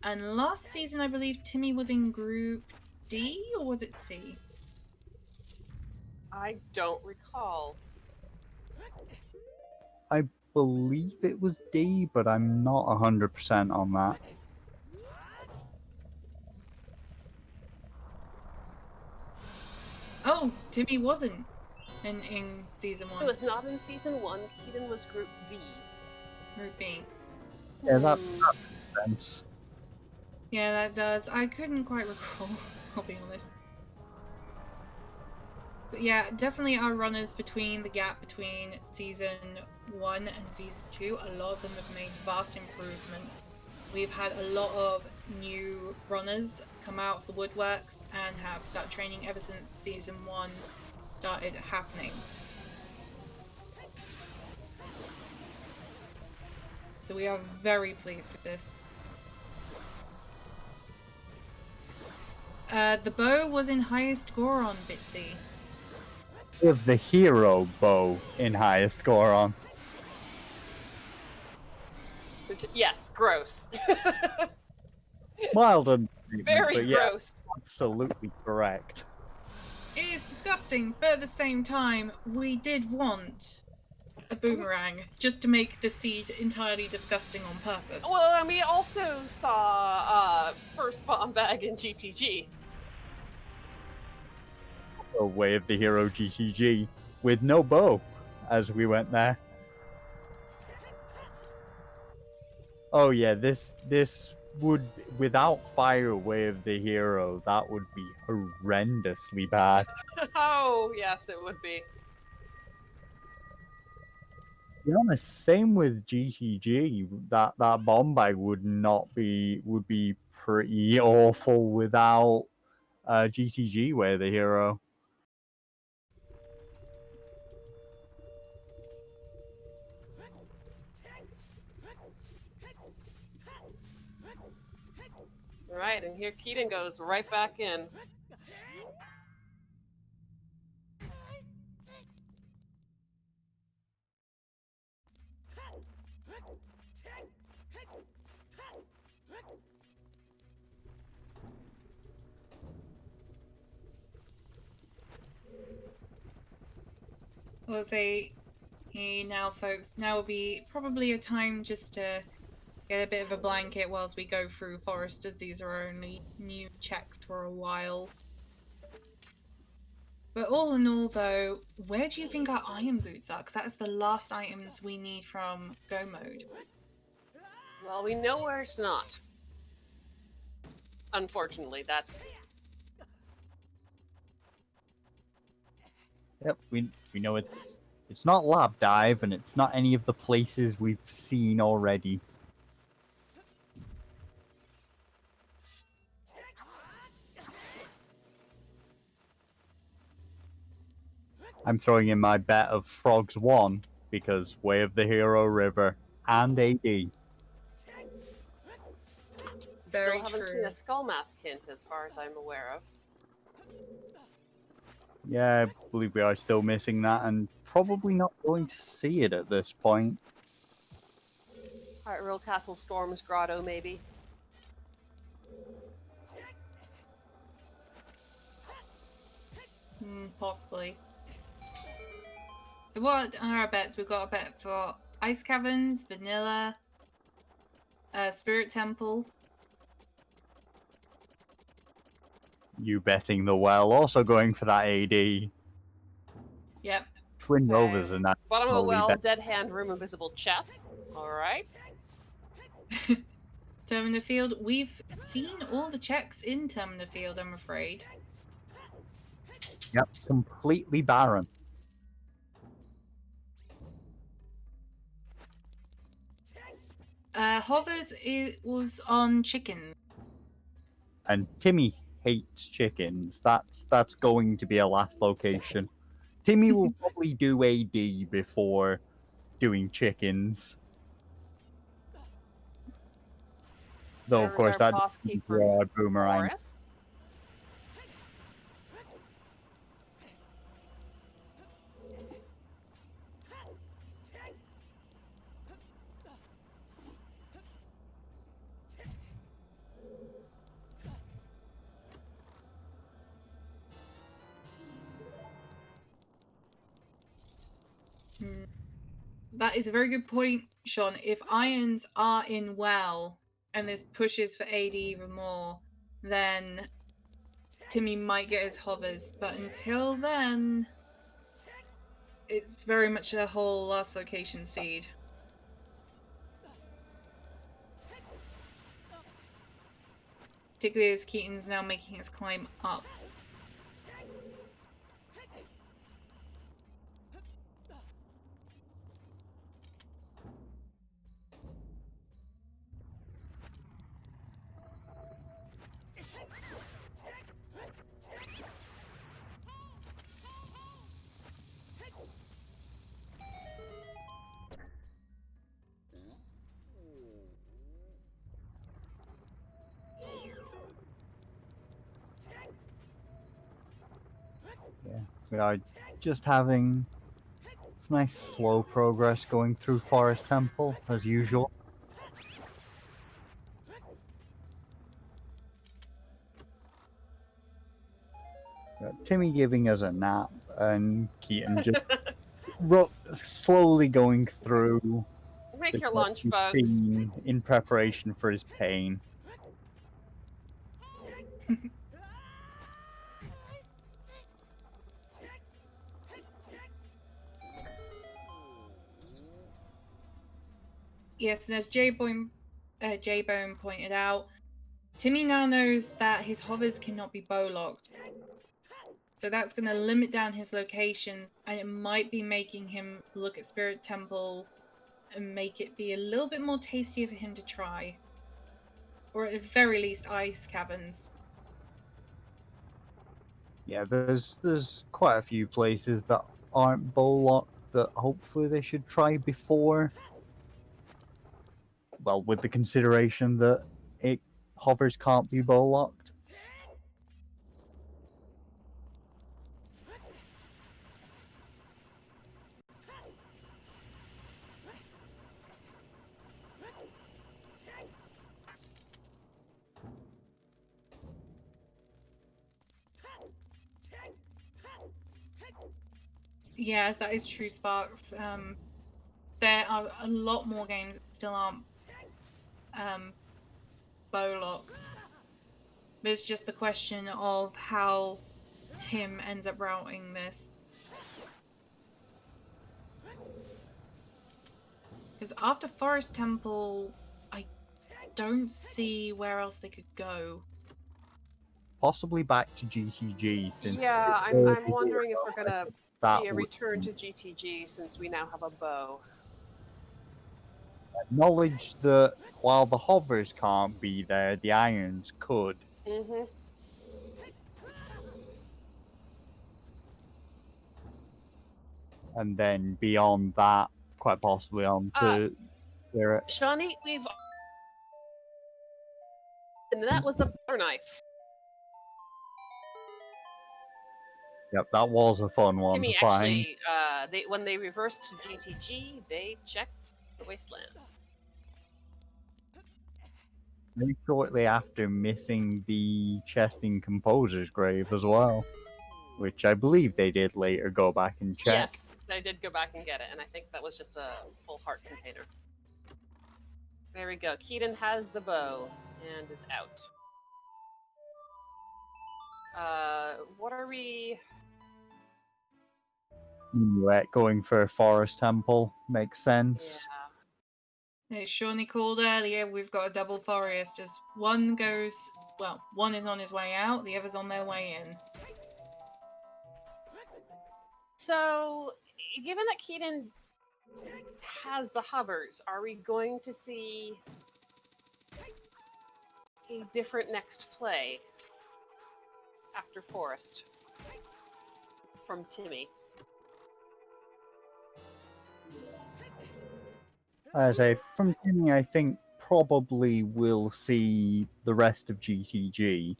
And last season, I believe Timmy was in Group D, or was it C? I don't recall. I believe it was D, but I'm not 100% on that. Oh, Timmy wasn't in season 1. It was not in season 1. Keaton was Group V. Group B. Yeah, that Hmm. makes sense. Yeah, that does. I couldn't quite recall, I'll be honest. So yeah, definitely our runners between the gap between season 1 and season 2, a lot of them have made vast improvements. We've had a lot of new runners come out of the woodworks and have started training ever since season 1 started happening. So we are very pleased with this. The bow was in highest Goron, Bitsy. With the hero bow in highest Goron. Yes, gross. Mild understatement, Very but yeah, gross. absolutely correct. It is disgusting, but at the same time, we did want a boomerang just to make the seed entirely disgusting on purpose. Well, and we also saw first bomb bag in GTG. A Way of the Hero GTG with no bow as we went there. Oh yeah, this would, without Fire Way of the Hero, that would be horrendously bad. Oh, yes, it would be. To be honest, same with GTG. That bomb bag would be pretty awful without GTG Way of the Hero. Right, and here Keaton goes right back in. We'll say, hey, now folks, now will be probably a time just to get a bit of a blanket whilst we go through Forest, as these are only new checks for a while. But all in all, though, where do you think our iron boots are? Because that's the last items we need from Go mode. Well, we know where it's not. Unfortunately, that's... Yep, we know it's not Lab Dive, and it's not any of the places we've seen already. I'm throwing in my bet of Frogs 1 because Way of the Hero River and AD. Very Still haven't true. seen a skull mask hint as far as I'm aware of. Yeah, I believe we are still missing that and probably not going to see it at this point. Hyrule Castle Storm's Grotto, maybe. Possibly. So what are our bets? We've got a bet for Ice Caverns, Vanilla, Spirit Temple. You betting the well, also going for that AD. Yep. Twin Rovers and that. Bottom of a Holy well, bet. dead hand, room, invisible chest. Alright. Termina Field. We've seen all the checks in Termina Field, I'm afraid. Yep, completely barren. Hovers was on chicken. And Timmy hates chickens. That's going to be a last location. Timmy will probably do AD before doing chickens. Though, of There's course, our that boss doesn't keeper, draw a boomerang. Forest. That is a very good point, Sean. If irons are in well and this pushes for AD even more, then Timmy might get his hovers. But until then, it's very much a whole last location seed. Particularly as Keaton's now making his climb up. We are just having some nice slow progress going through Forest Temple, as usual. Timmy giving us a nap, and Keaton just slowly going through Make the your lunch, folks. cutscene in preparation for his pain. Yes, and as J-Bone pointed out, Timmy now knows that his hovers cannot be bow locked. So that's going to limit down his locations, and it might be making him look at Spirit Temple and make it be a little bit more tastier for him to try. Or at the very least, ice caverns. Yeah, there's quite a few places that aren't bow locked that hopefully they should try before. Well, with the consideration that hovers can't be bow locked. Yeah, that is true, Sparks. There are a lot more games that still aren't bow locked. But it's just the question of how Tim ends up routing this. Because after Forest Temple, I don't see where else they could go. Possibly back to GTG since Yeah, I'm wondering if we're gonna that see a would return be- to GTG since we now have a bow. acknowledge that while the hovers can't be there, the irons could. Mm-hmm. And then beyond that, quite possibly on to Spirit. Shawnee, and that was the butter knife. Yep, that was a fun one Timmy to find. actually, when they reversed to GTG, they checked the wasteland. Very shortly after missing the chest in Composer's grave as well, which I believe they did later go back and check. Yes, I did go back and get it, and I think that was just a full heart container. There we go. Keaton has the bow and is out. What are we? Minuet going for a Forest Temple makes sense. It's Shawnee called earlier, we've got a double forest as one goes, well, one is on his way out, the other's on their way in. So, given that Keaton has the hovers, are we going to see a different next play after Forest from Timmy? As I from Timmy, I think probably we'll see the rest of GTG,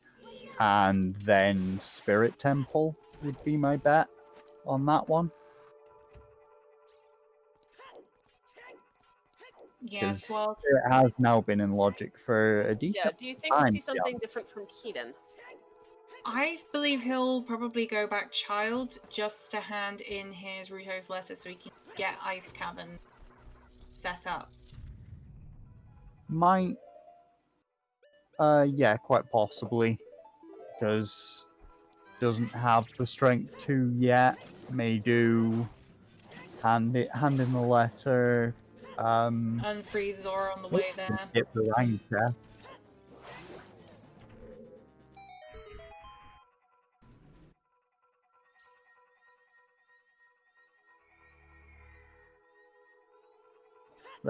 and then Spirit Temple would be my bet on that one. Yes, Because well, it has now been in Logic for a decent Yeah, do you think we'll time. see something different from Keaton? I believe he'll probably go back Child just to hand in his Ruto's letter so he can get Ice Cavern set up. Might, yeah, quite possibly, because doesn't have the strength to yet. May do hand in the letter. Unfreeze Zora on the way there. Get the rank there.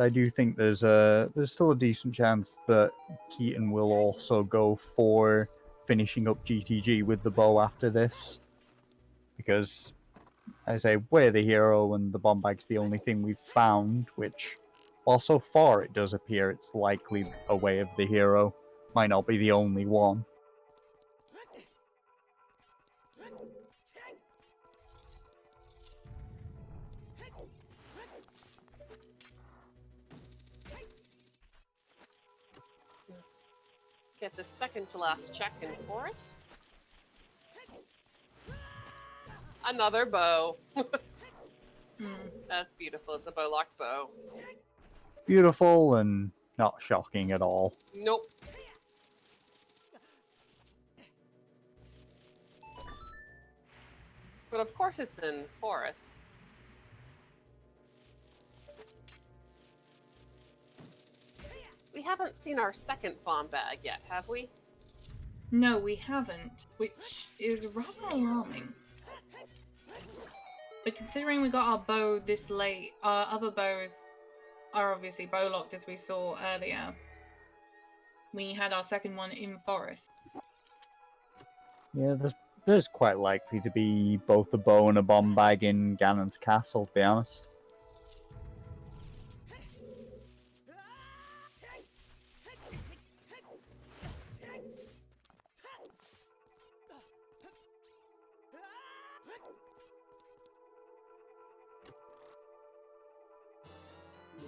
I do think there's still a decent chance that Keaton will also go for finishing up GTG with the bow after this, because I say we're the hero and the bomb bag's the only thing we've found, which, while so far it does appear it's likely a way of the hero, might not be the only one. get the second to last check in forest. Another bow. Hmm. That's beautiful. It's a bow-locked bow. Beautiful and not shocking at all. Nope. But of course it's in forest. We haven't seen our second bomb bag yet, have we? No, we haven't, which is rather alarming. But considering we got our bow this late, our other bows are obviously bow locked as we saw earlier. We had our second one in forest. Yeah, there's quite likely to be both a bow and a bomb bag in Ganon's castle, to be honest.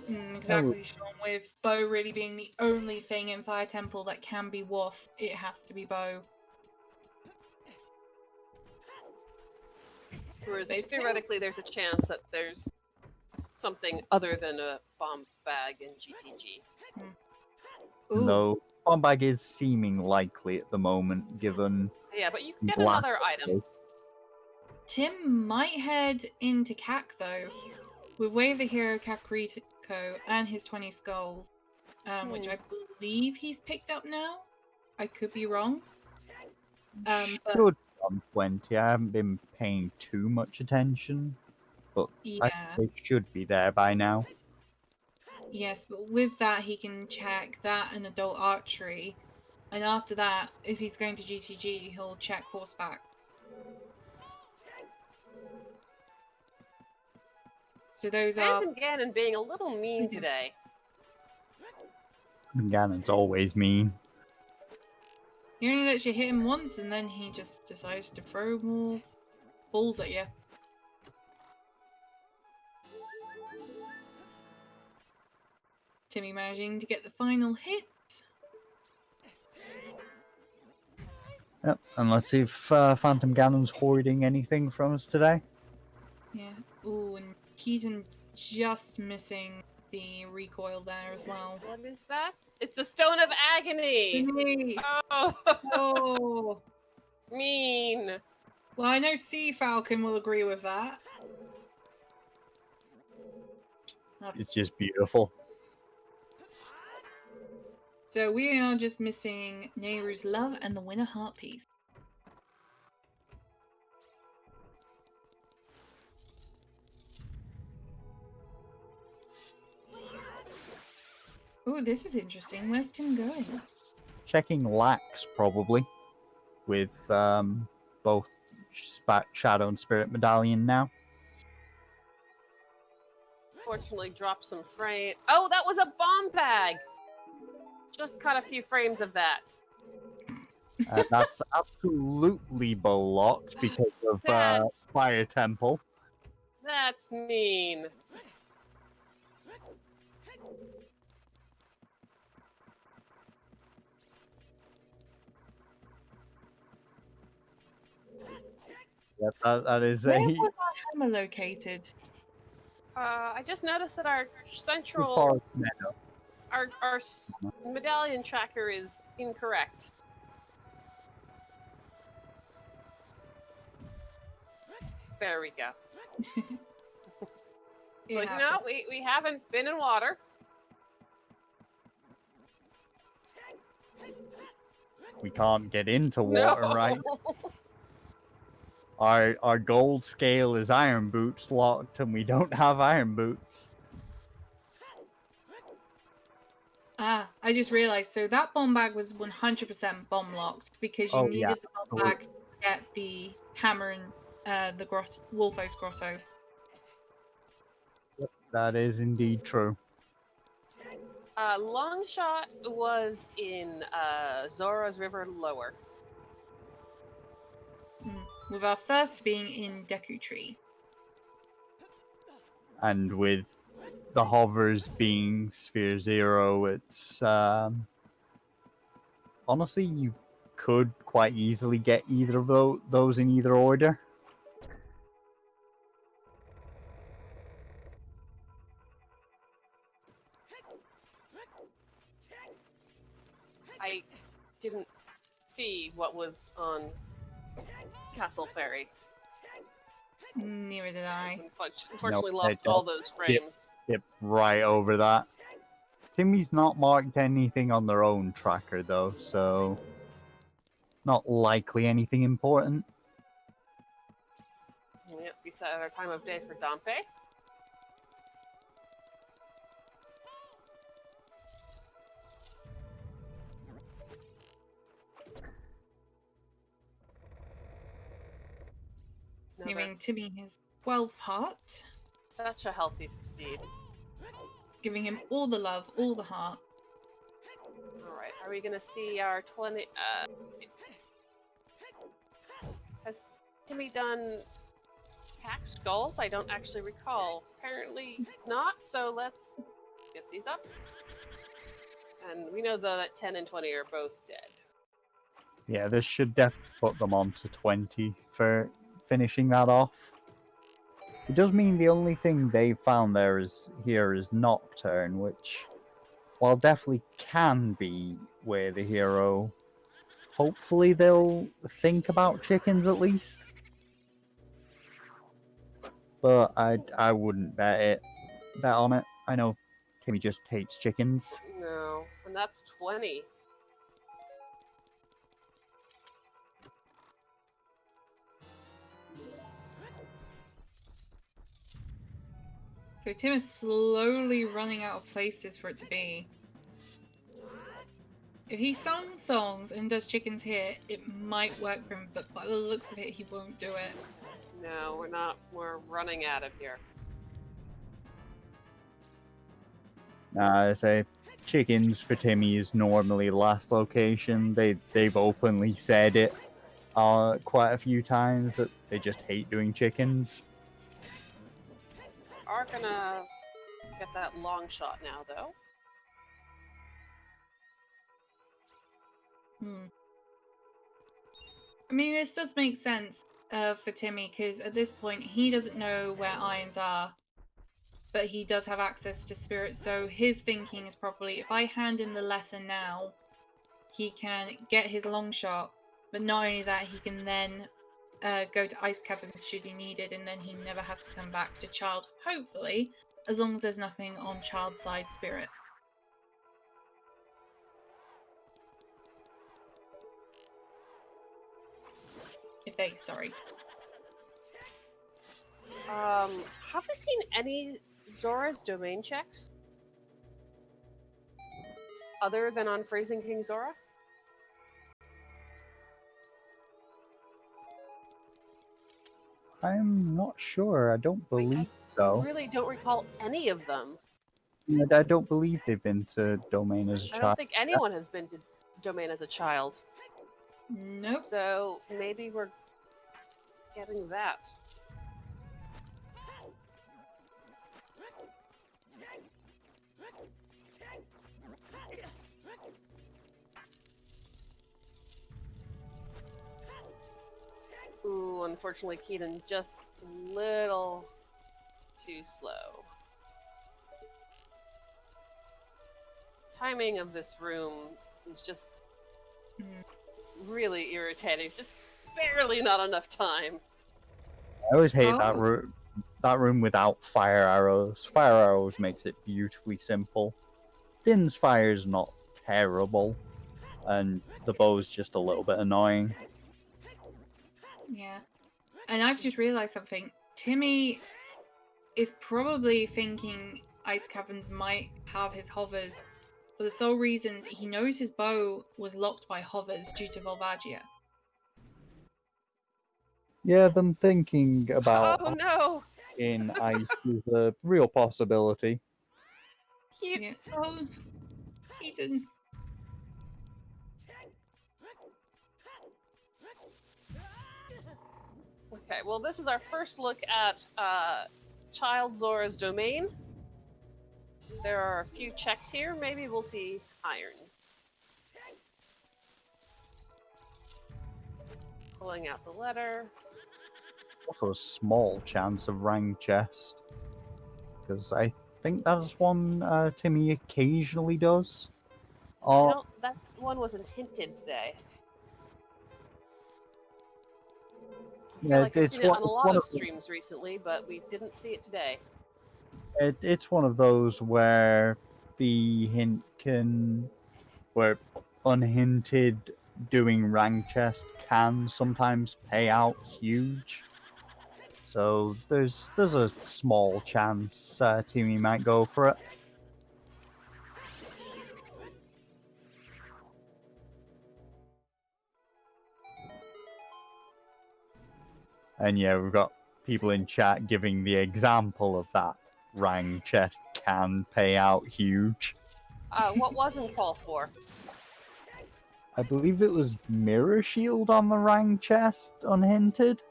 Exactly, Sean. With bow really being the only thing in Fire Temple that can be Woof, it has to be bow. Whereas They've theoretically, there's a chance that there's something other than a bomb bag in GTG. Ooh, Though bomb bag is seeming likely at the moment, given Yeah, but you can get Black another item. Tim might head into CAC though, with Way of the Hero Kakariko and his 20 skulls, which I believe he's picked up now. I could be wrong. But should be on 20. I haven't been paying too much attention, but I yeah, think it should be there by now. yes, but with that he can check that and adult archery, and after that, if he's going to GTG, he'll check horseback. So those are Phantom Ganon being a little mean today. Ganon's always mean. he only lets you hit him once, and then he just decides to throw more balls at you. Timmy managing to get the final hit. Yep, and let's see if Phantom Ganon's hoarding anything from us today. Yeah. Ooh, and Keaton just missing the recoil there as well. What is that? It's the Stone of Agony! Timmy! Oh, Oh! mean! Well, I know Sea Falcon will agree with that. It's just beautiful. So we are just missing Nehru's Love and the Winter Heart piece. Ooh, this is interesting. Where's Tim going? Checking Lax, probably, with both Shadow and Spirit Medallion now. Fortunately, dropped some frame. Oh, that was a bomb bag! Just caught a few frames of that. That's absolutely bow locked because of That's- Fire Temple. That's mean. Yep, that is Where a was our hammer located? I just noticed that our central, forest meadow. our medallion tracker is incorrect. There we go. It Like, happened. no, we haven't been in water. We can't get into water, No. right? Our gold scale is iron boots locked, and we don't have iron boots. Ah, I just realized. So that bomb bag was 100% bomb locked because you Oh, needed yeah, the bomb totally. bag to get the hammer in the Wolfos Grotto. That is indeed true. Longshot was in Zora's River Lower. With our first being in Deku Tree. And with the hovers being Sphere Zero, it's honestly, you could quite easily get either of those in either order. I didn't see what was on Castle Fairy. Neither did I. Unfortunately, Nope, lost they all don't. those frames. Skip right over that. Timmy's not marked anything on their own tracker though, so not likely anything important. Yep, we set our time of day for Dompe. Giving Timmy his 12th heart. Such a healthy seed. Giving him all the love, all the heart. Alright, are we gonna see our 20... has Timmy done hack skulls? I don't actually recall. Apparently not, so let's get these up. And we know though that 10 and 20 are both dead. Yeah, this should definitely put them on to 20 for finishing that off. It does mean the only thing they found here is Nocturne, which, while definitely can be where the hero, hopefully they'll think about chickens at least. But I wouldn't bet on it. I know Timmy just hates chickens. No, and that's 20. So Tim is slowly running out of places for it to be. If he sung songs and does chickens here, it might work for him, but by the looks of it, he won't do it. No, we're not. We're running out of here. I say chickens for Timmy is normally last location. They've openly said it quite a few times that they just hate doing chickens. Are gonna get that long shot now, though. I mean, this does make sense for Timmy, because at this point, he doesn't know where irons are, but he does have access to spirits, so his thinking is probably, if I hand in the letter now, he can get his long shot, but not only that, he can then go to Ice Caverns should he need it, and then he never has to come back to Child, hopefully, as long as there's nothing on Child's side spirit. Sorry. Have we seen any Zora's domain checks? Other than on Phrasing King Zora? I'm not sure. I don't believe I so. really don't recall any of them. I don't believe they've been to Domain as a I child. don't think anyone has been to Domain as a child. Nope. So maybe we're getting that. Ooh, unfortunately, Keaton just a little too slow. Timing of this room is just really irritating. It's just barely not enough time. I always hate that room without fire arrows. Fire arrows makes it beautifully simple. Din's fire's not terrible, and the bow's just a little bit annoying. Yeah. And I've just realised something. Timmy is probably thinking Ice Caverns might have his hovers for the sole reason he knows his bow was locked by hovers due to Volvagia. Yeah, them thinking about Oh no! in ice is a real possibility. Cute. Yeah. Oh, Keaton. Okay, well, this is our first look at Child Zora's domain. There are a few checks here. Maybe we'll see irons. Pulling out the letter. Also a small chance of rang chest. Because I think that's one Timmy occasionally does. I Oh, don't. That one wasn't hinted today. I feel yeah, like I've seen it on a it's lot one of of the- streams recently, but we didn't see it today. it's one of those where the hint where unhinted doing rank chest can sometimes pay out huge. So there's a small chance Timmy might go for it. And yeah, we've got people in chat giving the example of that rank chest can pay out huge. What wasn't called for? I believe it was Mirror Shield on the rank chest, unhinted.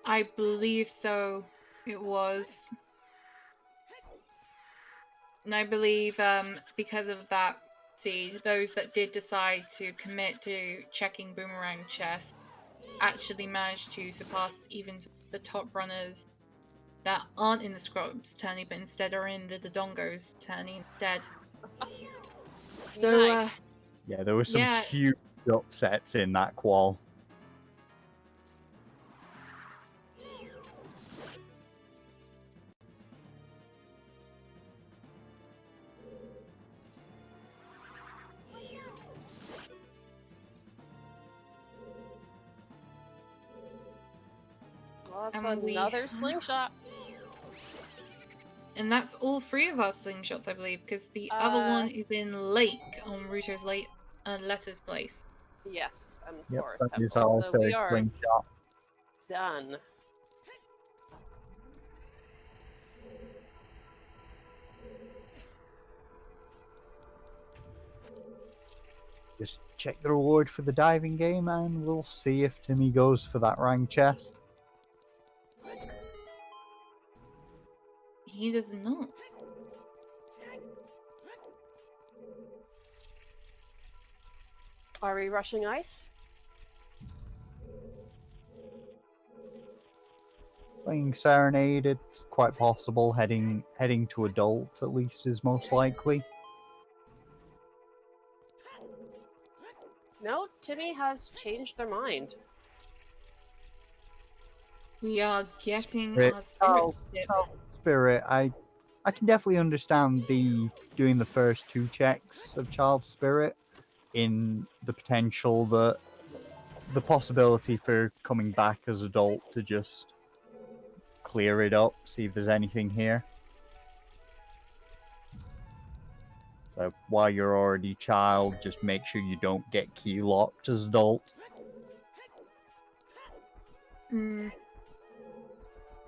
I believe so. It was. And I believe because of that, see, those that did decide to commit to checking Boomerang chests actually managed to surpass even the top runners that aren't in the Scrubs tourney, but instead are in the Dodongos tourney instead. So, Nice. Yeah, there were some yeah. huge upsets in that qual. Well, that's And we another have- slingshot. And that's all three of our slingshots, I believe, because the other one is in Lake on Ruto's Letter's place. Yes, and Yep, Forest that is Temple. our So third we are slingshot. done. Just check the reward for the diving game and we'll see if Timmy goes for that rank chest. He does not. Are we rushing ice? Playing Serenade, it's quite possible heading to adult at least is most likely. No, Timmy has changed their mind. We are getting Spirit. our spirit dip. Spirit, I can definitely understand the doing the first two checks of Child Spirit in the potential that the possibility for coming back as adult to just clear it up, see if there's anything here. So while you're already child, just make sure you don't get key locked as adult.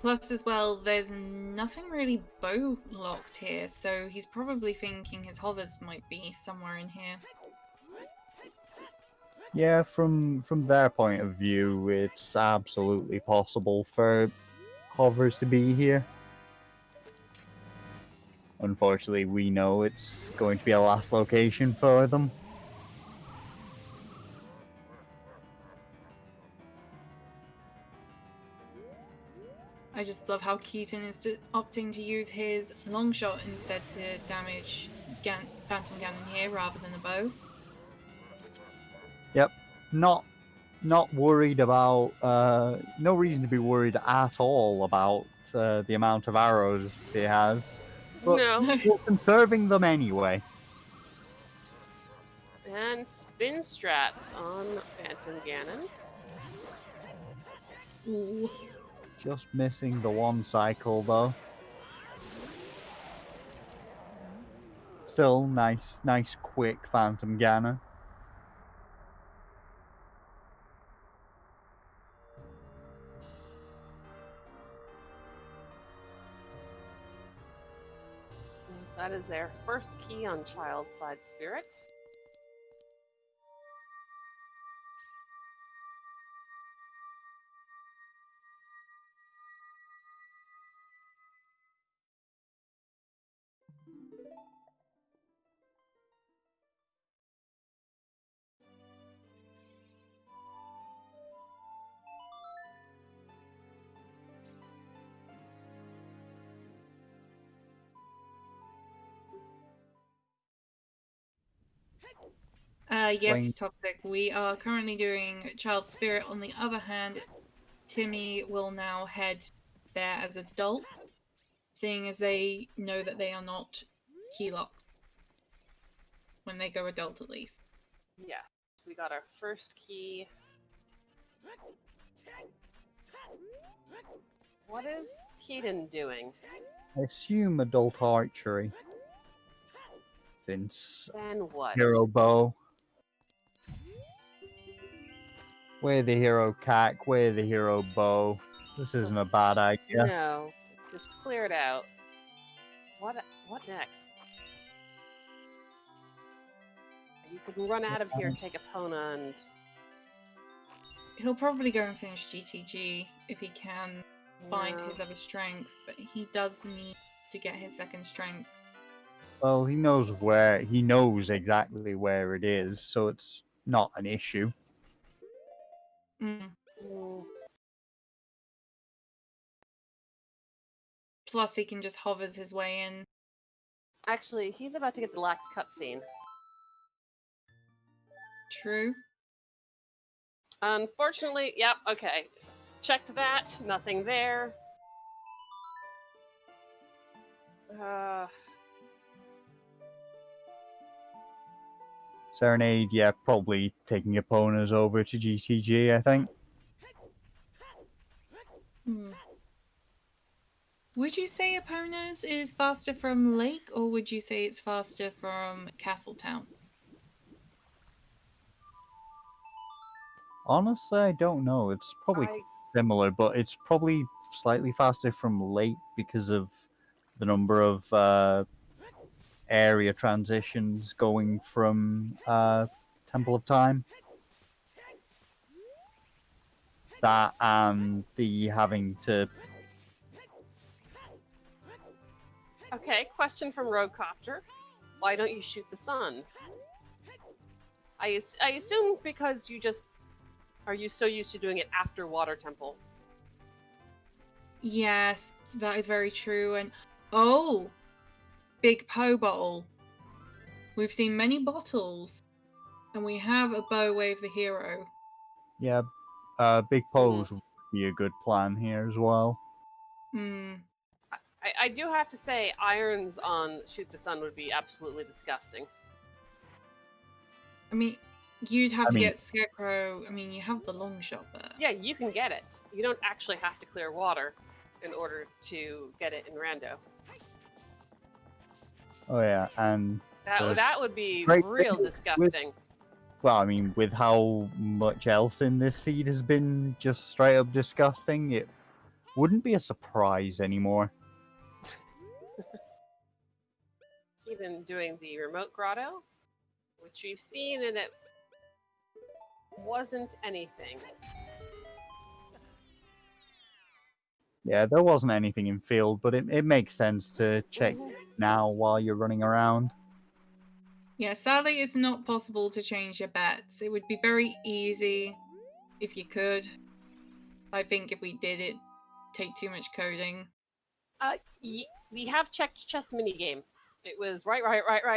Plus, as well, there's nothing really bow locked here, so he's probably thinking his hovers might be somewhere in here. Yeah, from their point of view, it's absolutely possible for hovers to be here. Unfortunately, we know it's going to be a last location for them. I just love how Keaton is opting to use his long shot instead to damage Phantom Ganon here rather than a bow. Yep, not worried about. No reason to be worried at all about the amount of arrows he has, but No. we're conserving them anyway. And spin strats on Phantom Ganon. Ooh. Just missing the one cycle though. Still nice, quick Phantom Ganon. That is their first key on Child Side Spirit. Yes, Wayne. Toxic. We are currently doing Child Spirit. On the other hand, Timmy will now head there as adult, seeing as they know that they are not key locked when they go adult, at least. Yeah, we got our first key. What is Keaton doing? I assume adult archery. Since Then what? hero bow. Where the hero cack, where the hero bow. This isn't a bad idea. No, just clear it out. What next? You could run out of here, take Epona, and He'll probably go and finish GTG if he can find Yeah. his other strength, but he does need to get his second strength. Well, he knows exactly where it is, so it's not an issue. Mm. Mm, Plus, he can just hovers his way in. Actually, he's about to get the lax cutscene. True. Unfortunately, yep, okay. Checked that, nothing there. Serenade, yeah, probably taking Epona's over to GTG, I think. Hmm. Would you say Epona's is faster from Lake, or would you say it's faster from Castletown? Honestly, I don't know. It's probably I similar, but it's probably slightly faster from late because of the number of area transitions going from Temple of Time. That and the having to. Okay, question from Roadcopter. Why don't you shoot the sun? I assume because are you so used to doing it after Water Temple? Yes, that is very true. And oh, Big Po bottle. We've seen many bottles, and we have a Bow Wave the hero. Yeah, Big Pose would be a good plan here as well. Hmm. I do have to say, irons on Shoot the Sun would be absolutely disgusting. I mean, you'd have I to mean- get Scarecrow. I mean, you have the long shot there. Yeah, you can get it. You don't actually have to clear water in order to get it in Rando. Oh yeah, and That would be Great real thing disgusting. well, I mean, with how much else in this seed has been just straight up disgusting, it wouldn't be a surprise anymore. Even doing the remote grotto, which we've seen, and it wasn't anything. Yeah, there wasn't anything in field, but it makes sense to check now while you're running around. Yeah, sadly, it's not possible to change your bets. It would be very easy if you could. I think if we did it, take too much coding. We have checked chess minigame. It was right,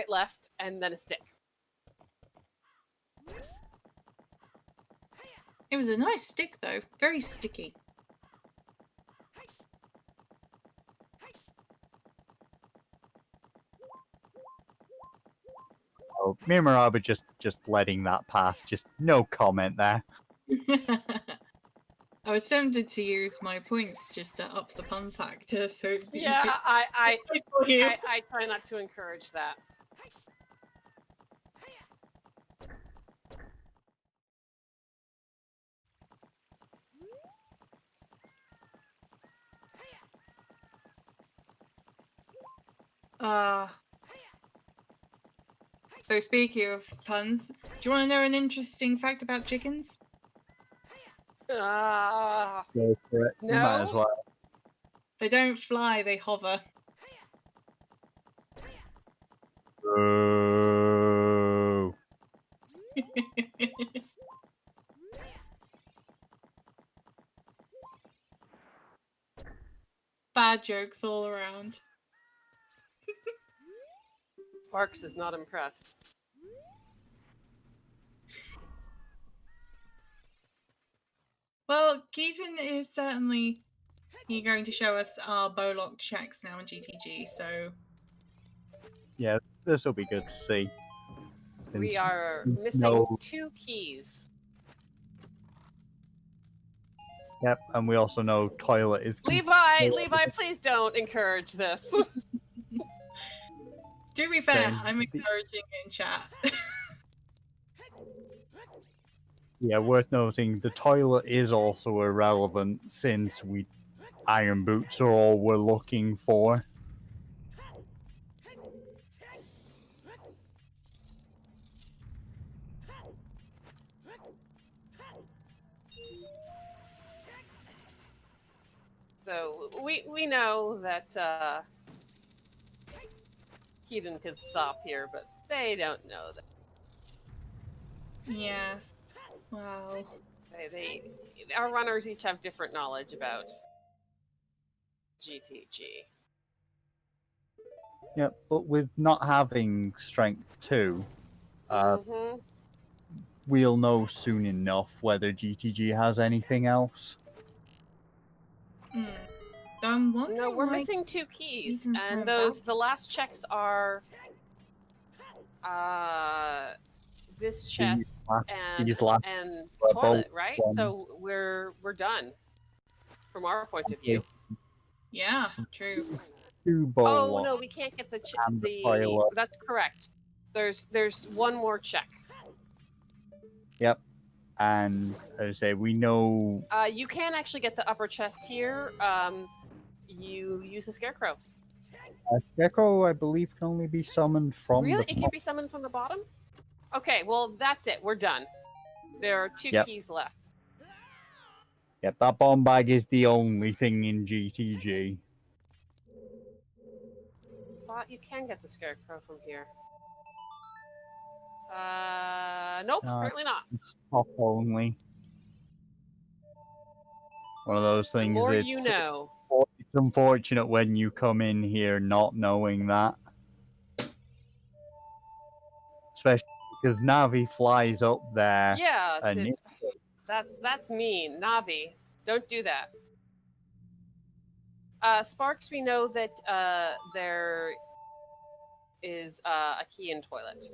left, and then a stick. It was a nice stick, though. Very sticky. Oh, Mirmaraba just letting that pass, just no comment there. I was tempted to use my points just to up the fun factor, so it'd be Yeah, I for you. I try not to encourage that. So speaking of puns, do you want to know an interesting fact about chickens? Ah, Go for it. You might as No. well. They don't fly, they hover. Boo. Bad jokes all around. Sparks is not impressed. Well, Keaton is certainly going to show us our Bowlock checks now in GTG, so Yeah, this will be good to see. We Since are we missing know- 2 keys. Yep, and we also know toilet is. Levi, please don't encourage this. to be fair, Then I'm the- encouraging it in chat. Yeah, worth noting, the toilet is also irrelevant since iron boots are all we're looking for. So we know that Keaton could stop here, but they don't know that. Yes. Wow. Our runners each have different knowledge about GTG. Yep, but with not having strength 2, Mm-hmm. we'll know soon enough whether GTG has anything else. Hmm. So I'm wondering No, we're why missing 2 keys, Keaton and turned the last checks are this chest these last and were toilet, both right? ones. So we're done from our point of view. Yeah, true. 2 Oh bowl no, we can't get the and the toilet. That's correct. There's one more check. Yep, and as I say, we know. You can actually get the upper chest here. You use the scarecrow. Gecko, I believe, can only be summoned from Really, the it can top. be summoned from the bottom. Okay, well that's it. We're done. There are 2 Yep. keys left. Yep, that bomb bag is the only thing in GTG. Thought you can get the scarecrow from here. Nope, No. apparently not. It's top only. One of those The things. more It's, you know. it's unfortunate when you come in here not knowing that. Especially because Navi flies up there. Yeah, And that's mean. Navi, don't do that. Sparks, we know that there is a key in toilet.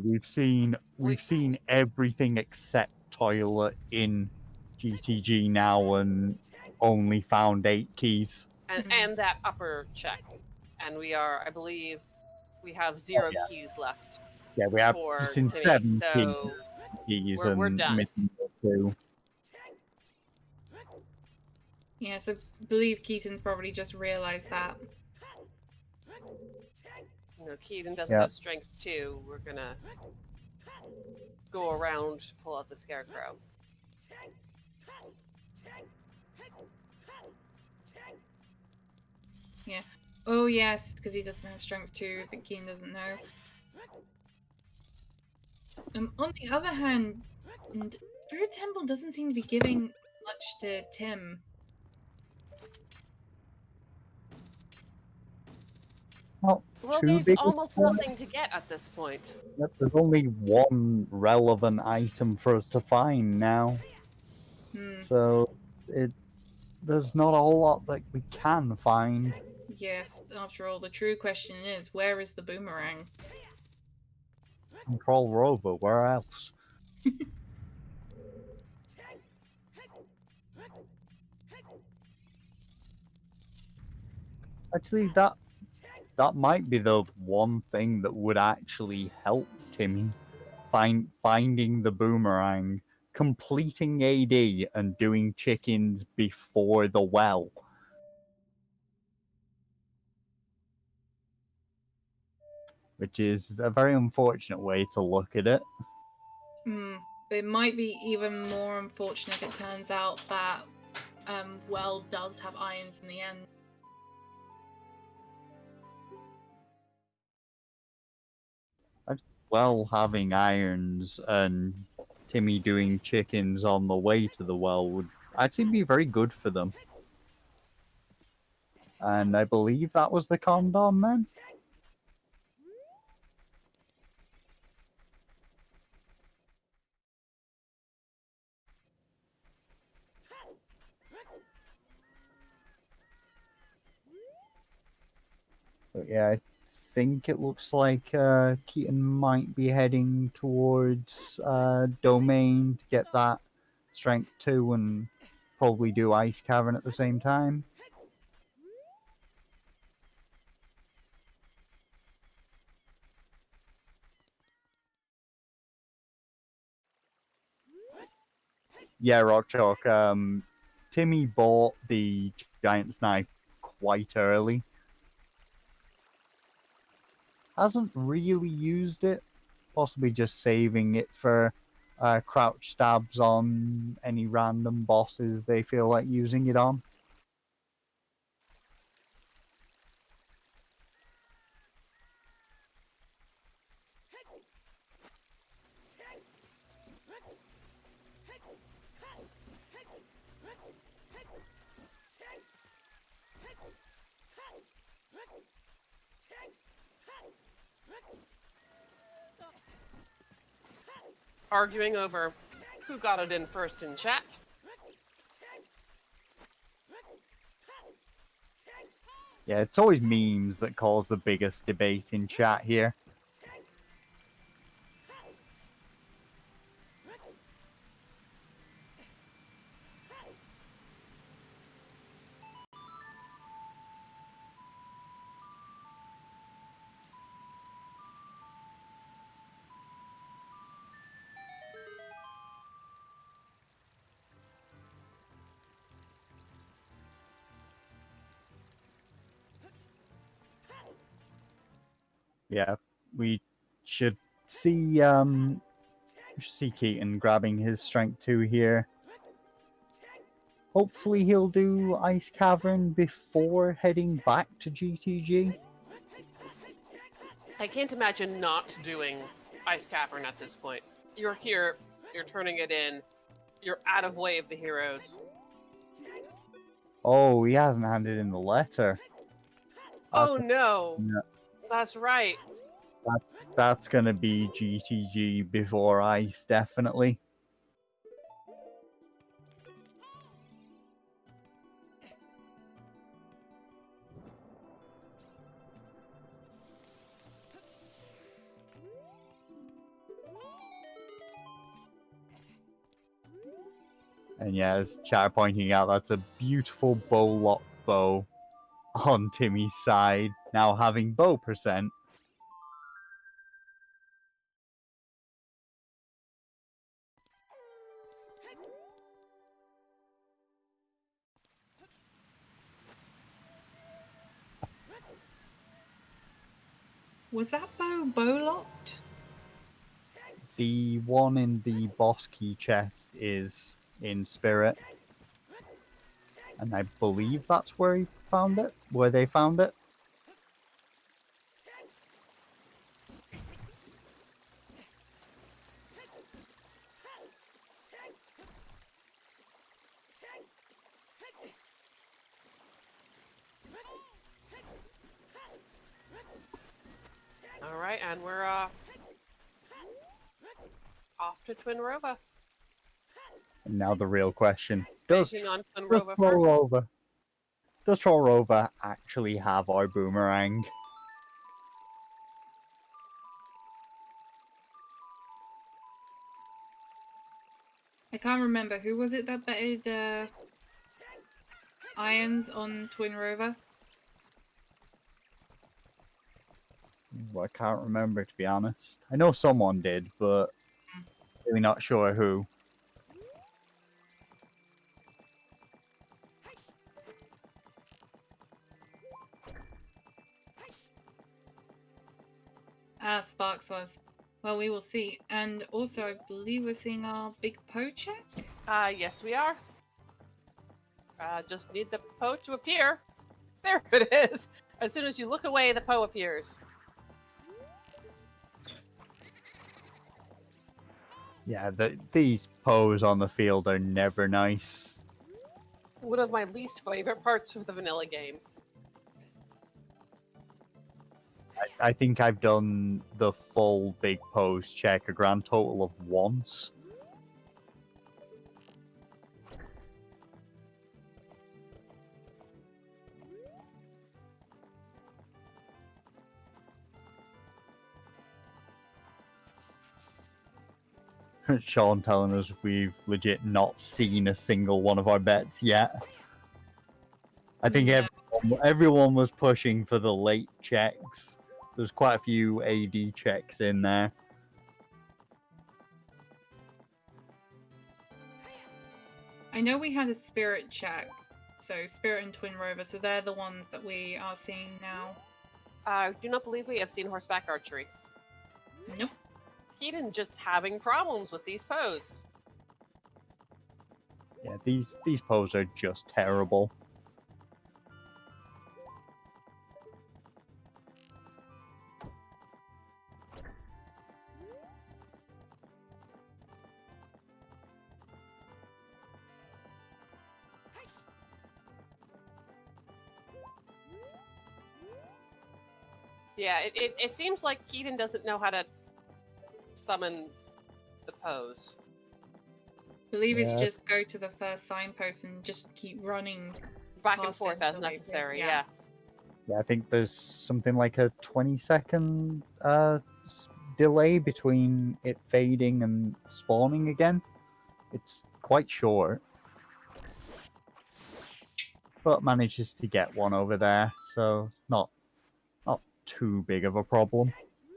we've seen everything except toilet in GTG now and only found 8 keys. And that upper check. And we are, I believe, we have 0 keys left. Yeah, we have for seen Timmy, 7 so keys we're and done. missing 2. Yeah, so I believe Keaton's probably just realised that. No, Keaton doesn't Yeah. have strength 2. We're gonna go around to pull out the scarecrow. Oh yes, because he doesn't have strength 2 that Keaton doesn't know. On the other hand, Spirit Temple doesn't seem to be giving much to Tim. Not Well, too there's big a almost spoil. nothing to get at this point. Yep, there's only one relevant item for us to find now. So there's not a whole lot that we can find. Yes, after all, the true question is, where is the boomerang? Control Rover, where else? Actually, that might be the one thing that would actually help Timmy finding the boomerang, completing AD, and doing chickens before the well. Which is a very unfortunate way to look at it. It might be even more unfortunate if it turns out that Well does have irons in the end. Well, having irons and Timmy doing chickens on the way to the well would actually be very good for them. And I believe that was the condom then? But yeah, I think it looks like Keaton might be heading towards Domain to get that Strength 2 and probably do Ice Cavern at the same time. Yeah, Rockchalk. Timmy bought the Giant's Knife quite early. Hasn't really used it, possibly just saving it for crouch stabs on any random bosses they feel like using it on. Arguing over who got it in first in chat. Yeah, it's always memes that cause the biggest debate in chat here. Yeah, we should see Keaton grabbing his strength 2 here. Hopefully he'll do Ice Cavern before heading back to GTG. I can't imagine not doing Ice Cavern at this point. You're here, you're turning it in, you're out of way of the heroes. Oh, he hasn't handed in the letter. Oh no! No. That's right. That's gonna be GTG before Ice, definitely. And yeah, as chat pointing out, that's a beautiful bow lock bow on Timmy's side, now having bow percent. Was that bow locked? The one in the boss key chest is in spirit. And I believe that's where he found it, where they found it. Alright, and we're off to Twinrova. And now the real question: Does Banking on Twinrova first. Trollrover actually have our boomerang? I can't remember. Who was it that betted irons on Twinrova? Well, I can't remember, to be honest. I know someone did, but really not sure who. Sparks was. Well, we will see. And also, I believe we're seeing our big Poe check. Yes, we are. Just need the Poe to appear. There it is. As soon as you look away, the Poe appears. Yeah, these Poes on the field are never nice. One of my least favorite parts of the vanilla game. I think I've done the full big Pose check a grand total of once. Sean telling us we've legit not seen a single one of our bets yet. I think No. everyone was pushing for the late checks. There's quite a few AD checks in there. I know we had a spirit check, so spirit and twin rover, so they're the ones that we are seeing now. I do not believe we have seen horseback archery. Nope. Keaton just having problems with these pose. Yeah, these poses are just terrible. Yeah, it seems like Keaton doesn't know how to summon the pose. I believe it's Yeah. just go to the first signpost and just keep running. Back and Past forth it as until they- necessary, yeah. yeah. Yeah, I think there's something like a 20-second delay between it fading and spawning again. It's quite short. But manages to get one over there, so not too big of a problem.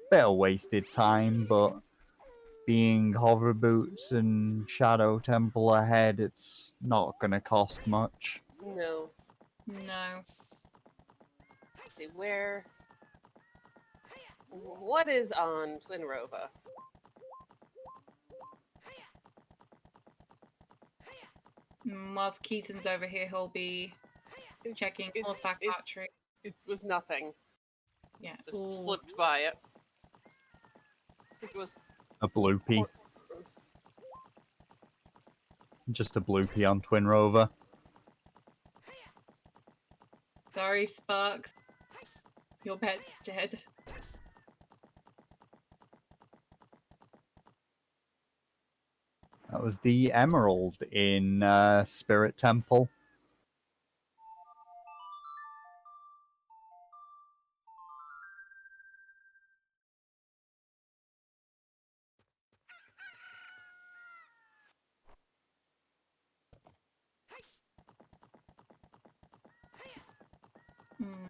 Bit of wasted time, but being hover boots and shadow temple ahead, it's not gonna cost much. No. No. Let's see, what is on Twin Rova? Whilst Keaton's over here, he'll be checking horseback archery. It was nothing. Yeah. Just Ooh. flipped by it. It was A bloopy. Just a bloopy on Twin Rover. Sorry, Sparks. Your pet's dead. That was the Emerald in Spirit Temple. Hmm.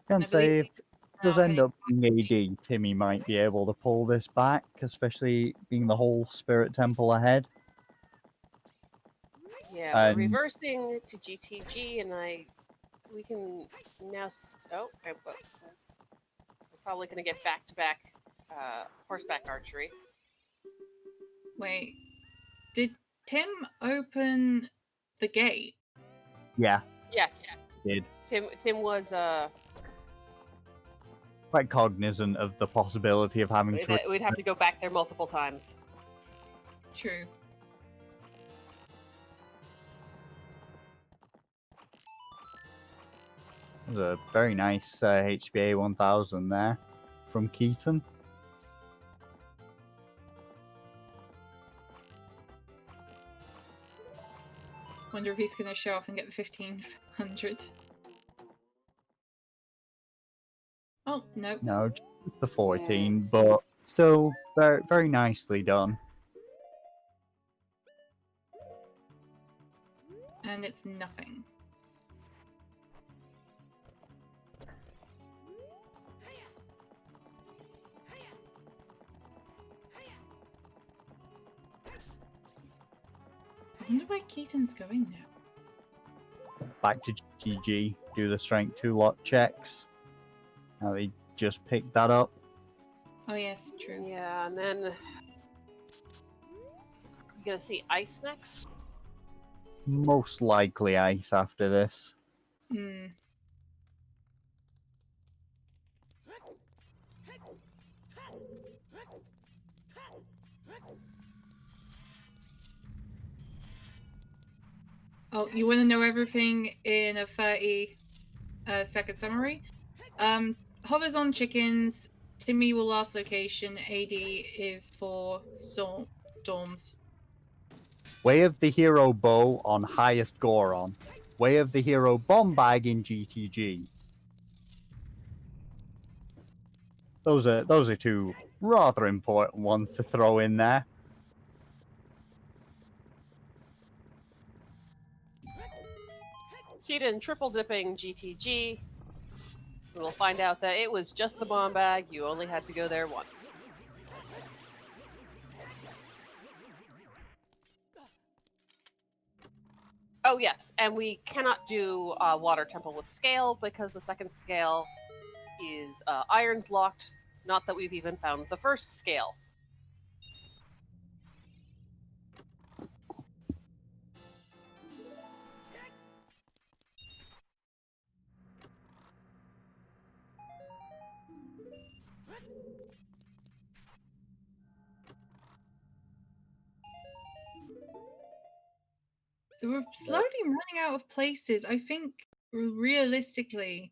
Can't I say believe- if it does Oh, end okay. up being AD, Timmy might be able to pull this back, especially being the whole Spirit Temple ahead. yeah, we're And- reversing to GTG, and we can now. Okay, but we're probably gonna get back-to-back horseback archery. Wait. Did Tim open the gate? Yeah, Yes, did. Tim was Quite cognizant of the possibility of having to. we'd have to go back there multiple times. True. There's a very nice HBA 1000 there from Keaton. Wonder if he's gonna show off and get the 1500. Oh, no. No, just the 14, but still very, very nicely done. And it's nothing. I wonder where Keaton's going now. Back to GTG, do the strength 2 lot checks. Now they just picked that up. Oh yes, true. Yeah, and then we're gonna see ice next. Most likely ice after this. Hmm. Oh, you want to know everything in a 30-second summary? Hovers on chickens. Timmy will last location. AD is for storms. Way of the Hero Bow on highest Goron. Way of the Hero Bomb Bag in GTG. Those are two rather important ones to throw in there. Keaton triple dipping GTG. We'll find out that it was just the bomb bag. You only had to go there once. Oh yes, and we cannot do Water Temple with scale because the second scale is irons locked. Not that we've even found the first scale. So we're slowly running out of places. I think realistically,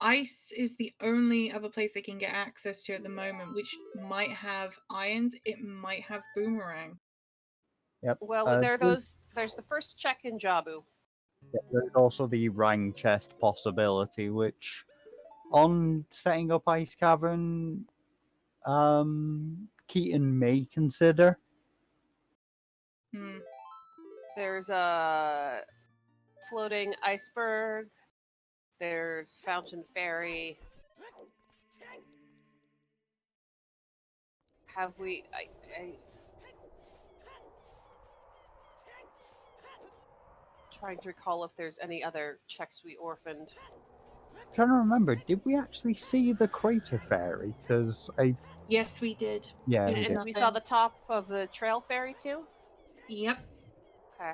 ice is the only other place they can get access to at the moment, which might have irons. It might have boomerang. Yep. Well, there's the first check in Jabu. There's also the Rang chest possibility, which, on setting up Ice Cavern, Keaton may consider. Hmm. There's a floating iceberg. There's Fountain Fairy. Have we? Trying to recall if there's any other checks we orphaned. Trying to remember, did we actually see the Crater Fairy? Because Yes, we did. yeah, It we was did. And we saw nothing. the top of the Trail Fairy too. Yep. Okay.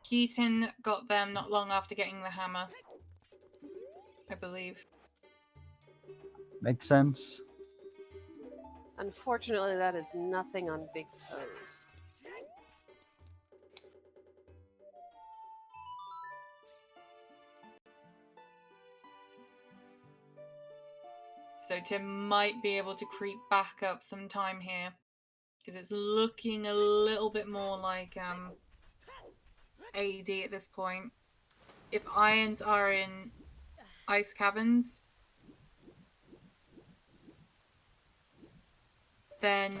Keaton got them not long after getting the hammer, I believe. Makes sense. Unfortunately, that is nothing on Big Toes. So Tim might be able to creep back up some time here, because it's looking a little bit more like AD at this point. If irons are in ice caverns, then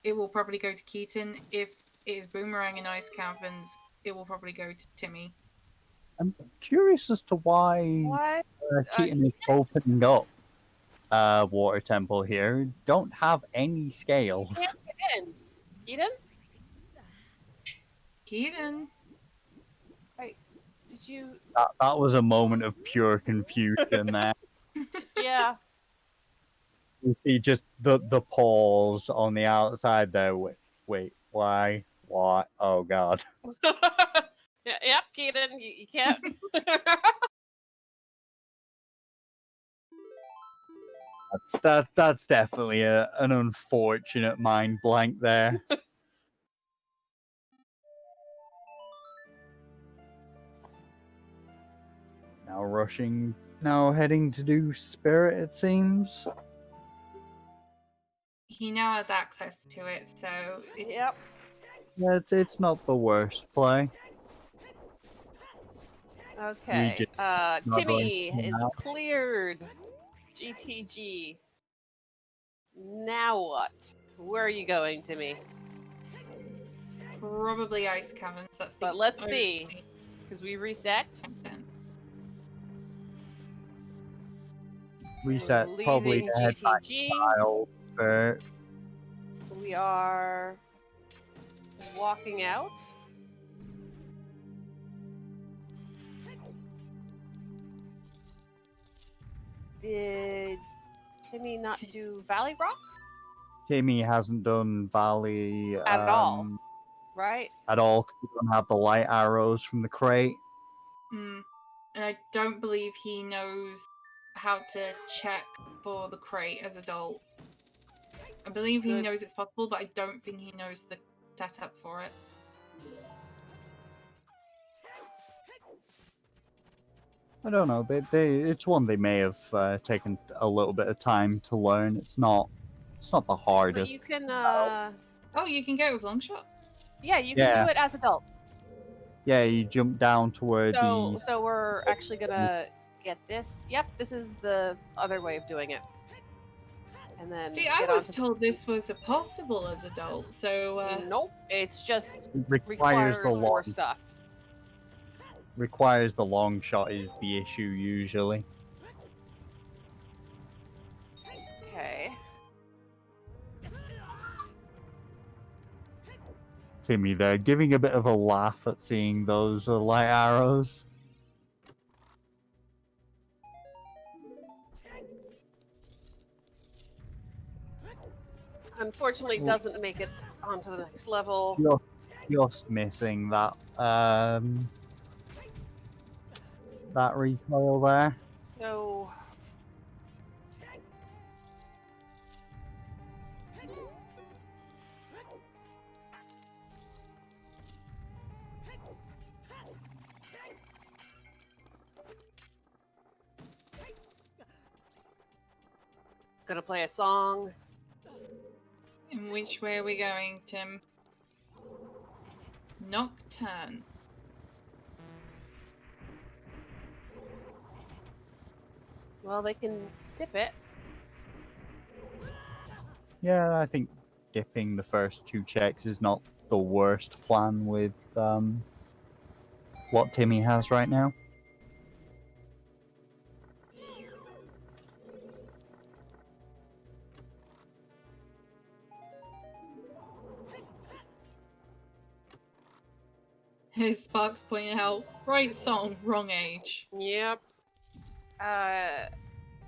it will probably go to Keaton. If it is boomerang in ice caverns, it will probably go to Timmy. I'm curious as to why What? Keaton is opening up Water Temple here. Don't have any scales. Can't get in. Eden? Keaton, Did you? That was a moment of pure confusion there. Yeah. You see just the pause on the outside there. Wait, why? What? Oh god. Yeah, yep, Keaton, you can't. That's definitely an unfortunate mind blank there. Now heading to do Spirit, it seems. he now has access to it, so Yep. Yeah, it's not the worst play. Okay. just Timmy going is now. cleared. GTG. Now what? Where are you going, Timmy? probably ice caverns. That's the But let's only see. Because we reset. content. Reset We're probably leaving to head back GTG. style for We are walking out. Did Timmy not do Valley Rocks? Timmy hasn't done Valley At all. Right? At all, 'cause we don't have the light arrows from the crate. And I don't believe he knows how to check for the crate as adult. I believe he Good. knows it's possible, but I don't think he knows the setup for it. I don't know. It's one they may have taken a little bit of time to learn. It's not the But hardest. you can, Oh, you can go with long shot. yeah, you can Yeah. do it as adult. Yeah, you jump down to where So, these. so we're actually gonna get this. Yep, this is the other way of doing it. and then See, I get was onto. told this was possible as adult, so Nope, it's just It requires the long more stuff. requires the long shot is the issue usually. Okay. Timmy there, giving a bit of a laugh at seeing those light arrows. Unfortunately, doesn't make it onto the next level. Just missing that that recoil there. So gonna play a song. in which way are we going, Tim? Nocturne. Well, they can dip it. Yeah, I think dipping the first 2 checks is not the worst plan with what Timmy has right now. Sparks pointing out, right song, wrong age. Yep.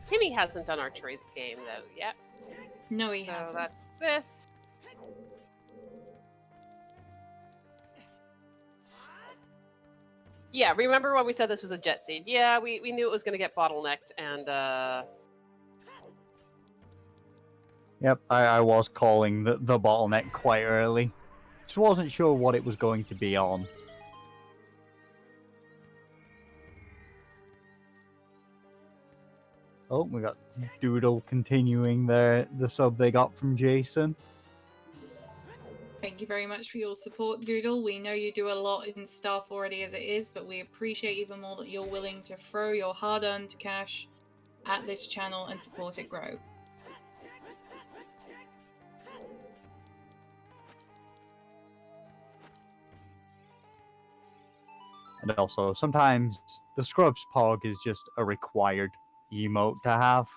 Timmy hasn't done archery game though yet. No, he So hasn't. that's this. Yeah, remember when we said this was a jet seed? Yeah, we knew it was going to get bottlenecked, and Yep, I was calling the bottleneck quite early. Just wasn't sure what it was going to be on. Oh, we got Doodle continuing the sub they got from Jason. Thank you very much for your support, Doodle. We know you do a lot in staff already as it is, but we appreciate even more that you're willing to throw your hard-earned cash at this channel and support it grow. And also, sometimes the Scrubs Pog is just a required emote to have.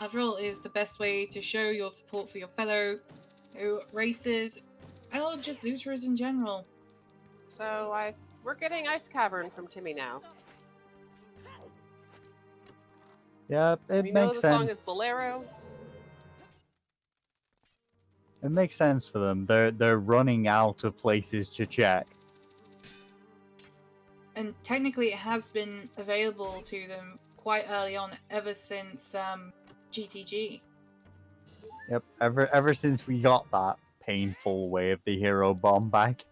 After all, it is the best way to show your support for your fellow races, or just Zooters in general. so we're getting Ice Cavern from Timmy now. Yeah, it We know makes the song sense. is Bolero. It makes sense for them. They're running out of places to check. And technically it has been available to them quite early on, ever since GTG. Yep, ever since we got that painful Way of the Hero bomb back.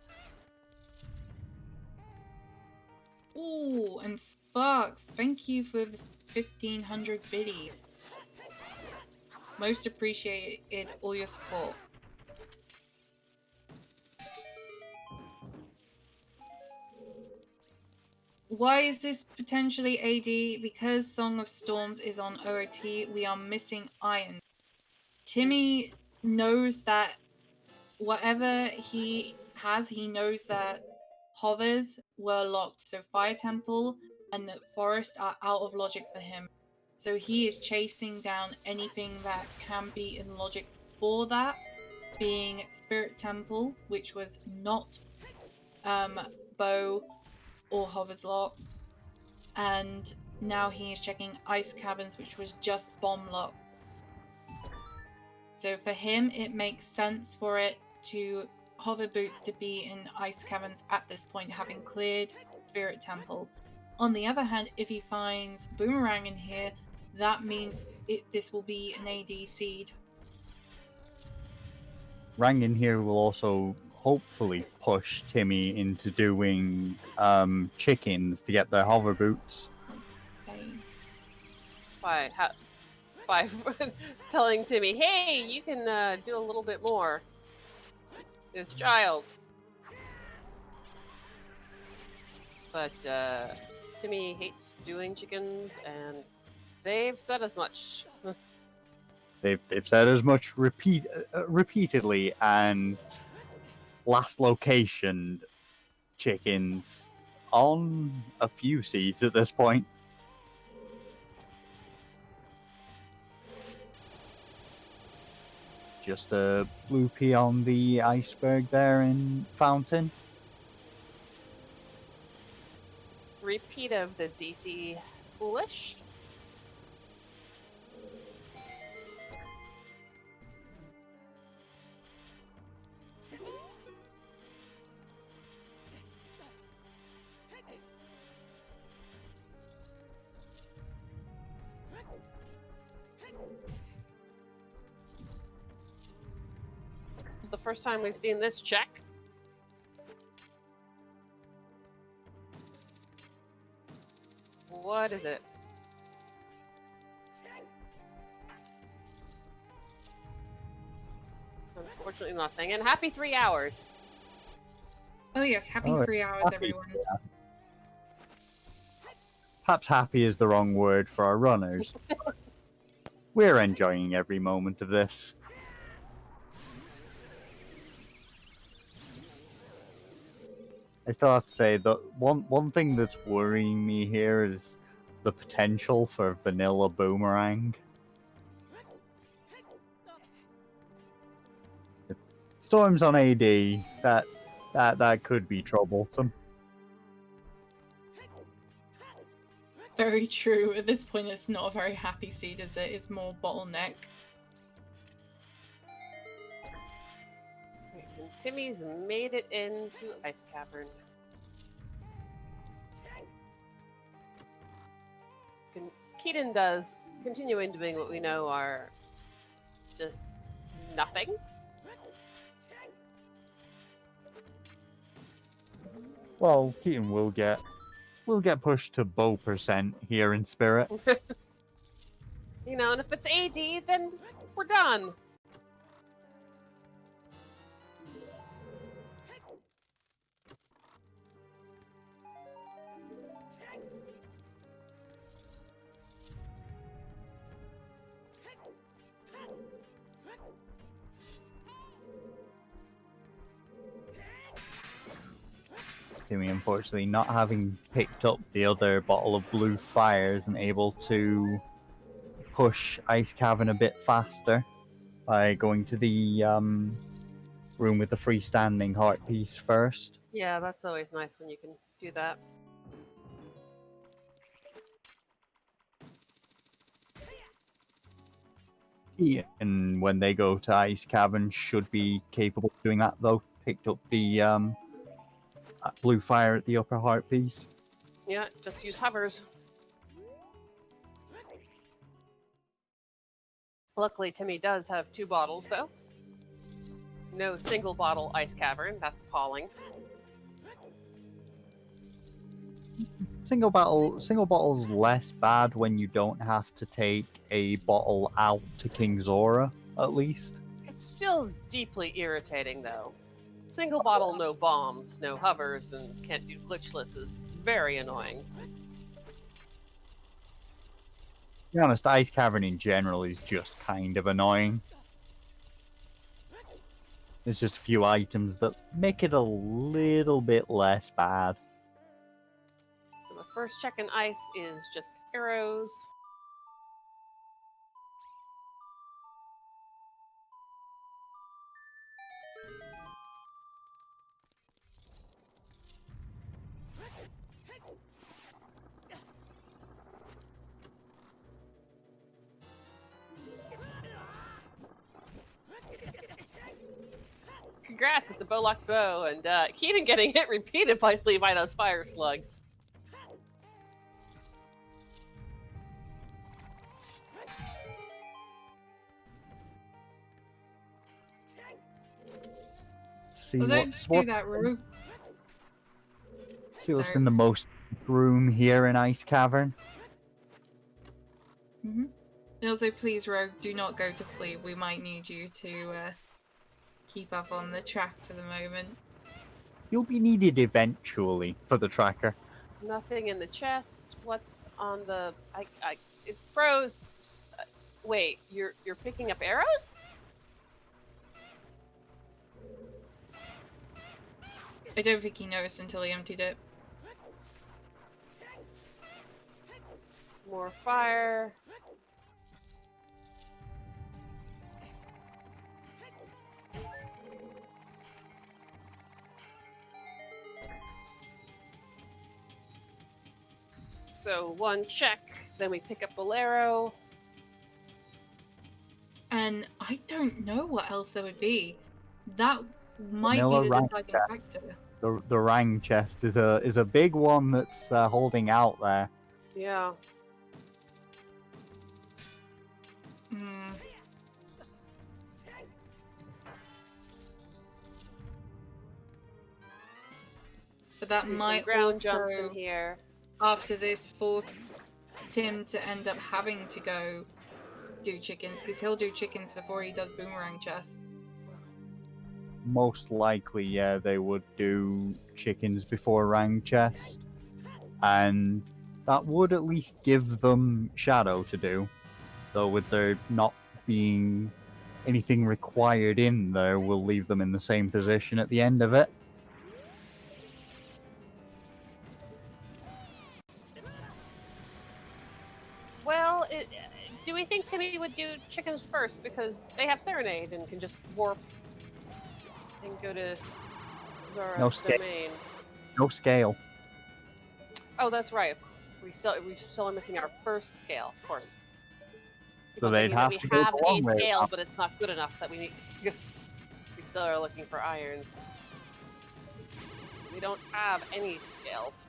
Ooh, and Sparks, thank you for the 1500 biddy. Most appreciated all your support. Why is this potentially AD? Because Song of Storms is on OOT, we are missing Iron. Timmy knows that whatever he has, he knows that hovers were locked, so Fire Temple and the Forest are out of logic for him. So he is chasing down anything that can be in logic for that, being Spirit Temple, which was not Bow or Hover's Lock, and now he is checking Ice Caverns, which was just Bomb Lock. So for him, it makes sense for it to Hover Boots to be in Ice Caverns at this point, having cleared Spirit Temple. On the other hand, if he finds Boomerang in here, that means this will be an AD seed. Rangin here will also hopefully push Timmy into doing chickens to get their hover boots. Okay. By telling Timmy, hey, you can do a little bit more. This child. But Timmy hates doing chickens, and They've said as much. They've said as much repeatedly, and last location chickens on a few seeds at this point. Just a blue pea on the iceberg there in Fountain. Repeat of the DC Foolish. This is the first time we've seen this check. What is it? Unfortunately nothing. And happy 3 hours. Oh yes, happy Oh, 3 hours, happy. everyone. Perhaps happy is the wrong word for our runners. We're enjoying every moment of this. I still have to say that one thing that's worrying me here is the potential for vanilla boomerang. Storms on AD, that could be troublesome. Very true. At this point, it's not a very happy seed, is it? It's more bottleneck. Timmy's made it into Ice Cavern. Keaton does continuing doing what we know are just nothing. Well, Keaton will get pushed to bow percent here in spirit. You know, and if it's AD, then we're done. Timmy, unfortunately, not having picked up the other bottle of blue fire, isn't able to push Ice Cavern a bit faster by going to the room with the freestanding heart piece first. Yeah, that's always nice when you can do that. And when they go to Ice Cavern, should be capable of doing that, though. Picked up the blue fire at the upper heart piece. Yeah, just use hovers. Luckily, Timmy does have 2 bottles, though. No single bottle Ice Cavern. That's appalling. Single bottle's less bad when you don't have to take a bottle out to King Zora, at least. It's still deeply irritating, though. Single bottle, no bombs, no hovers, and can't do glitchless is very annoying. To be honest, Ice Cavern in general is just kind of annoying. There's just a few items that make it a little bit less bad. So the first check in ice is just arrows. Congrats, it's a bow-locked bow, and Keaton getting hit repeatedly by those fire slugs. See Well, don't what's do that, Rue. see what's Sorry. in the most room here in Ice Cavern. Mm-hmm. And also, please, Rogue, do not go to sleep. We might need you to keep up on the track for the moment. You'll be needed eventually for the tracker. Nothing in the chest. What's on the... it froze. Wait, you're picking up arrows? I don't think he noticed until he emptied it. More fire. So one check, then we pick up Bolero. And I don't know what else there would be. That might Vanilla be the rank deciding chest. factor. The Rang chest is a big one that's holding out there. Yeah. Hmm. But that Do some might ground jumps also, in here. after this, force Tim to end up having to go do chickens, because he'll do chickens before he does boomerang chest. Most likely, yeah, they would do chickens before Rang chest. And that would at least give them Shadow to do. Though with there not being anything required in there, we'll leave them in the same position at the end of it. Well, do we think Timmy would do chickens first because they have Serenade and can just warp and go to Zora's No scale. domain? No scale. Oh, that's right. We still are missing our first scale, of course. So People they'd thinking that have we to go have the long a way scale, around. but it's not good enough that we need. We still are looking for irons. We don't have any scales.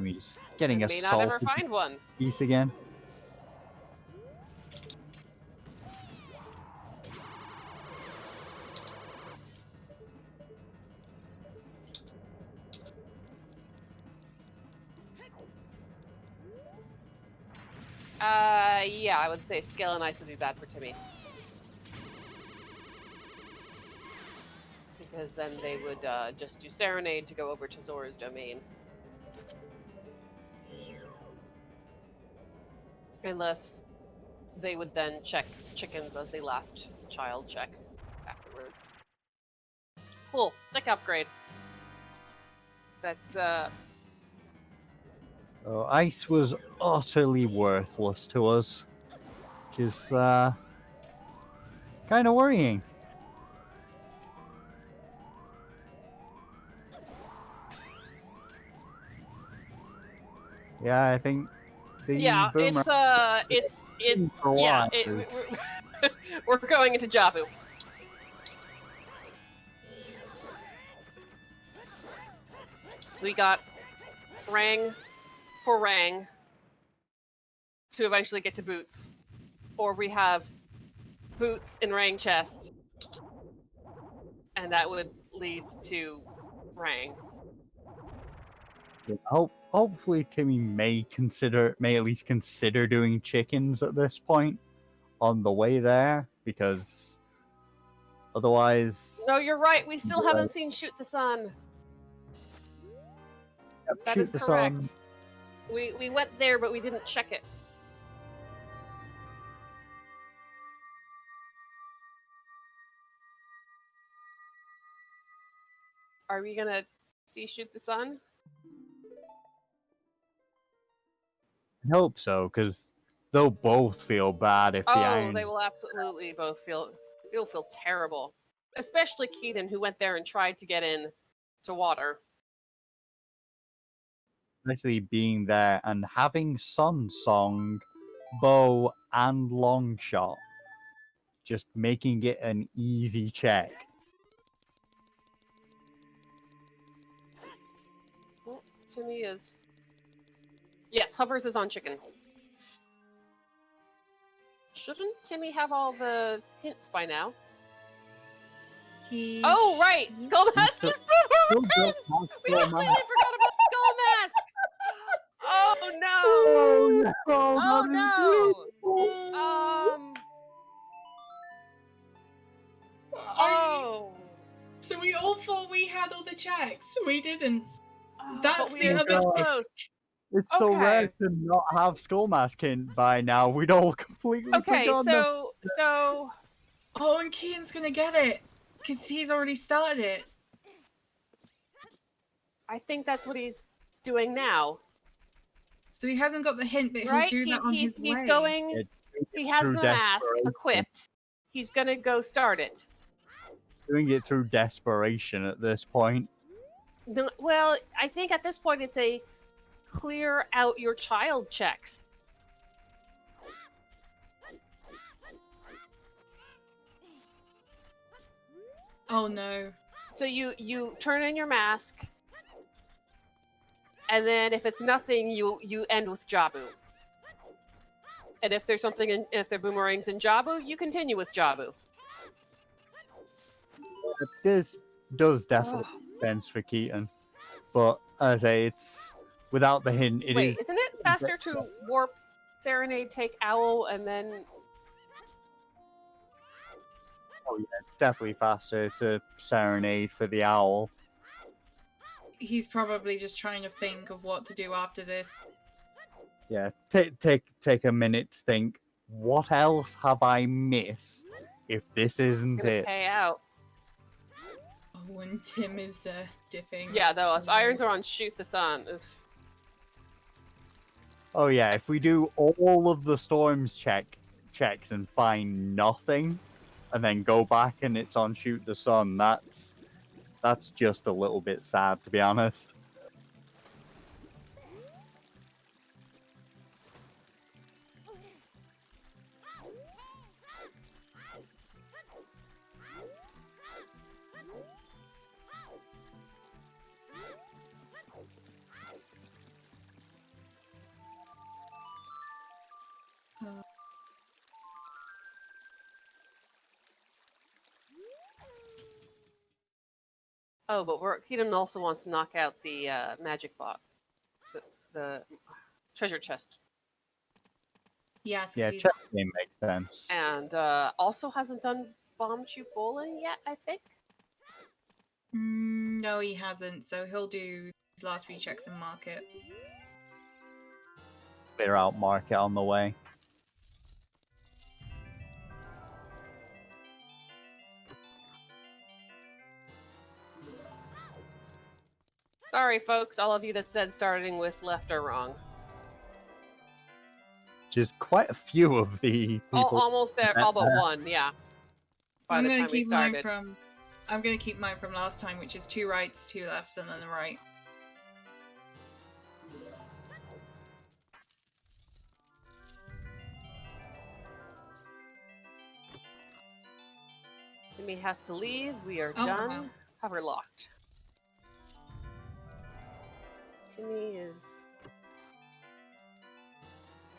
He's getting We a may not ever salted find one. piece again. Yeah, I would say scale and ice would be bad for Timmy. Because then they would just do Serenade to go over to Zora's domain. Unless they would then check chickens as the last child check afterwards. Cool, stick upgrade. That's So ice was utterly worthless to us, which is kind of worrying. Yeah, I think the yeah, boomerang it's for yeah. what is- We're going into Jabu. We got Rang for Rang to eventually get to Boots, or we have Boots in Rang chest, and that would lead to Rang. Hopefully Timmy may at least consider doing chickens at this point on the way there, because otherwise No, you're right. We still Right. haven't seen Shoot the Sun. That shoot is the correct. sun. We went there, but we didn't check it. Are we gonna see Shoot the Sun? I hope so, because they'll both feel bad if the Oh, iron. they will absolutely both feel terrible. Especially Keaton, who went there and tried to get in to water. Especially being there and having Sun Song, bow, and long shot, just making it an easy check. Well, Timmy is. Yes, Hovers is on chickens. Shouldn't Timmy have all the hints by now? He... Oh, right! Skull Mask is Still boomerang! don't have We Skull completely Mask. forgot about Skull Mask! Oh no! Oh no! Oh that is no! beautiful. Are you... Oh! So we all thought we had all the checks. We didn't. That's but we the are other so thing. close. It's so rare Okay. to not have Skullmask hint by now. We'd all completely Okay, forgotten. so Oh, and Keaton's gonna get it because he's already started it. I think that's what he's doing now, So he hasn't got the hint, but right? he'll do that on his He's way. going. He has through the mask desperation. equipped. He's gonna go start it. Doing it through desperation at this point. No, well, I think at this point it's a clear out your child checks. Oh no. So you turn in your mask, and then if it's nothing, you end with Jabu. And if there's something if there are boomerangs in Jabu, you continue with Jabu. This does definitely make sense for Keaton, but as I say, it's without the hint. It Wait, is. isn't it faster to warp, serenade, take owl, and then? Oh yeah, it's definitely faster to serenade for the owl. He's probably just trying to think of what to do after this. Yeah, take a minute to think. What else have I missed? If this isn't Gonna it, pay out. Oh, and Tim is dipping. Yeah, though, if irons are on shoot the sun. oh yeah, if we do all of the storms checks and find nothing, and then go back and it's on shoot the sun, that's just a little bit sad, to be honest. Oh, but Keaton also wants to knock out the magic bot, the treasure chest, Yes. Yeah, he's... check game makes sense. and also hasn't done bomb shoot bowling yet. I think. No, he hasn't. So he'll do his last few checks and mark it. Clear out market on the way. Sorry, folks, all of you that said starting with left are wrong. Just quite a few of the people. Almost all but one, yeah. By I'm the gonna time we keep mine started. from. I'm gonna keep mine from last time, which is 2 rights, 2 lefts, and then the right. Timmy has to leave. We are Oh, done. wow. Cover locked. Timmy is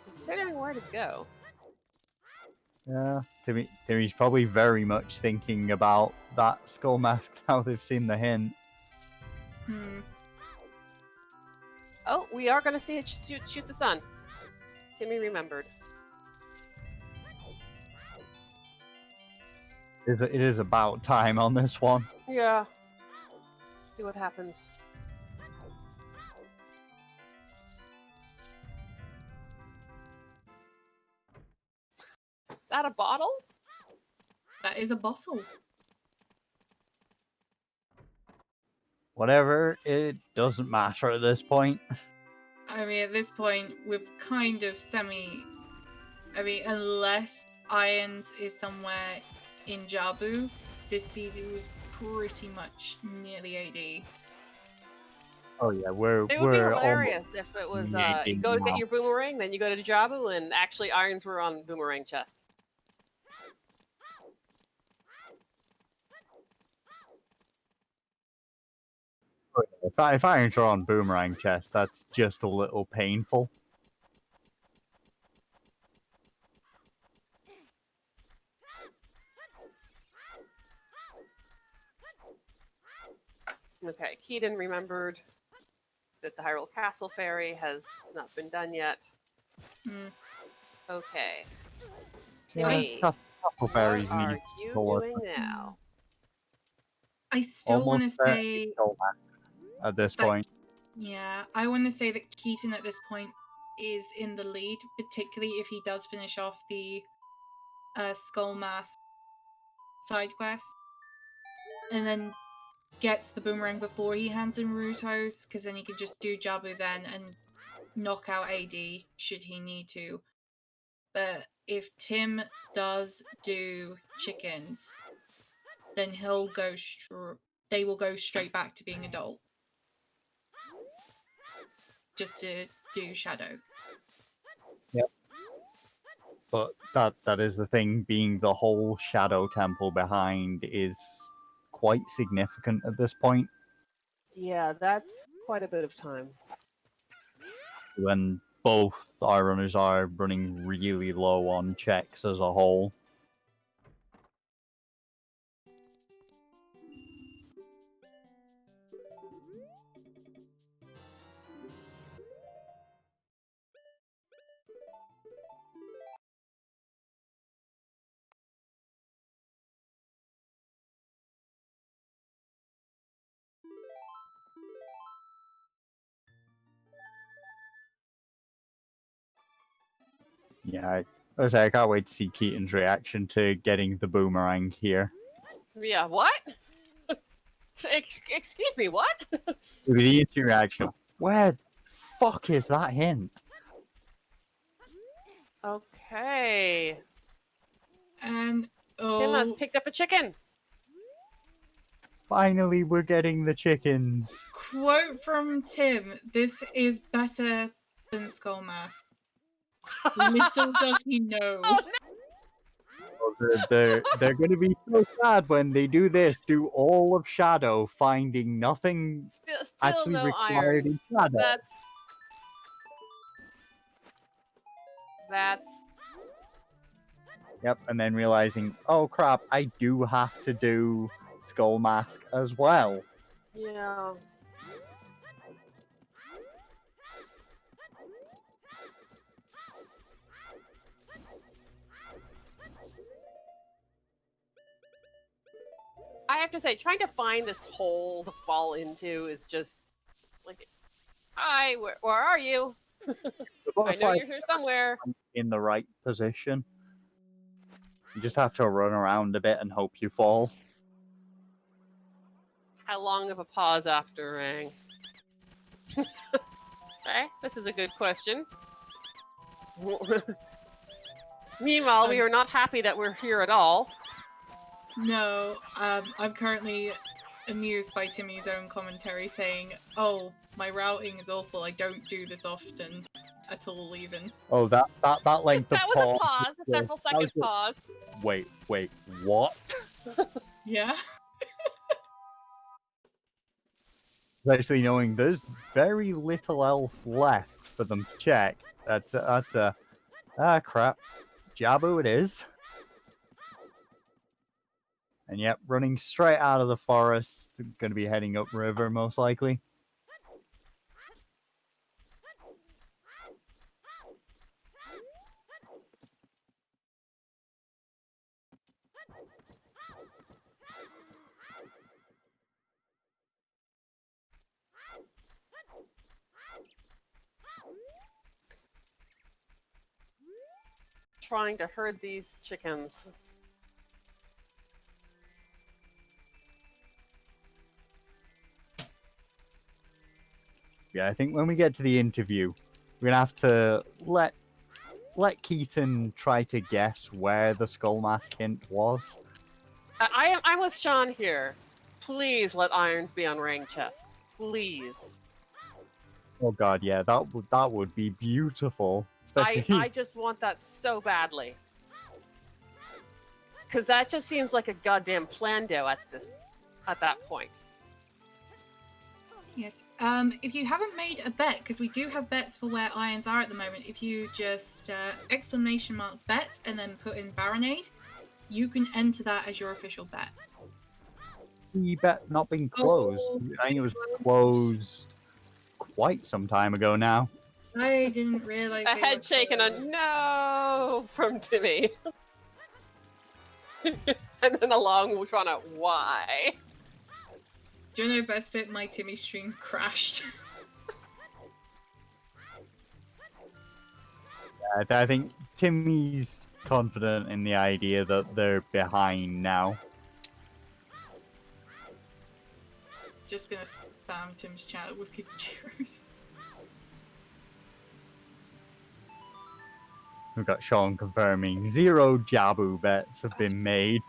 considering where to go. Yeah, Timmy's probably very much thinking about that skull mask now they've seen the hint. Oh, we are going to see it shoot the sun. Timmy remembered. It is about time on this one. Yeah. See what happens. Is that a bottle? That is a bottle. Whatever, it doesn't matter at this point. I mean, at this point, we've kind of I mean, unless Irons is somewhere in Jabu, this season was pretty much nearly AD. Oh yeah, It would be we're hilarious if it was you go to now. get your boomerang, then you go to Jabu, and actually irons were on boomerang chest. If I enter on boomerang chest, that's just a little painful. Okay, Keaton remembered that the Hyrule Castle Ferry has not been done yet. Okay. Yeah, Timmy, couple fairies what are need you forward. doing now? I still want to Almost say skull mask at this But- point. Yeah, I want to say that Keaton at this point is in the lead, particularly if he does finish off the Skull Mask side quest, and then gets the boomerang before he hands in Ruto's, because then he can just do Jabu then and knock out AD should he need to. But if Tim does do chickens, then they will go straight back to being adult. Just to do Shadow. Yep. But that is the thing, being the whole Shadow Temple behind is quite significant at this point. Yeah, that's quite a bit of time. When both our runners are running really low on checks as a whole. Yeah, I can't wait to see Keaton's reaction to getting the boomerang here. Yeah, what? Excuse me, what? The instant reaction. Where the fuck is that hint? Okay. And Tim has picked up a chicken. Finally, we're getting the chickens. quote from Tim: "This is better than Skull Mask." Little does he know. Oh, no. They're going to be so sad when they do this. Do all of Shadow, finding nothing Still actually no required in irons. Shadow. That's. Yep, and then realizing, oh crap, I do have to do Skull Mask as well. Yeah. I have to say, trying to find this hole to fall into is just like, hi, where are you? The I know butterfly you're here somewhere. in the right position. You just have to run around a bit and hope you fall. How long of a pause after rang? Okay, this is a good question. Meanwhile, we are not happy that we're here at all. No, I'm currently amused by Timmy's own commentary saying, "Oh, my routing is awful. I don't do this often at all, even." Oh, that length of That was a pause, a several second was a- pause. Wait, what? Yeah. Especially knowing there's very little else left for them to check. That's a crap. Jabu it is. And yep, running straight out of the forest, going to be heading upriver most likely. Trying to herd these chickens. Yeah, I think when we get to the interview, we're gonna have to let Keaton try to guess where the Skull Mask hint was. I'm with Sean here. Please let irons be on Rang chest. Please. Oh god, yeah, that would be beautiful. Especially I just want that so badly. Because that just seems like a goddamn plando at that point. Yes. If you haven't made a bet, because we do have bets for where irons are at the moment, if you just exclamation mark bet and then put in Baronade, you can enter that as your official bet. the bet not being closed. I think it was closed quite some time ago now. I didn't realize. A head shaking on no from Timmy. And then a long one at why. Do you know best bit? My Timmy stream crashed. I think Timmy's confident in the idea that they're behind now. Just gonna spam Tim's chat with Pikachu's. We've got Sean confirming 0 Jabu bets have been made.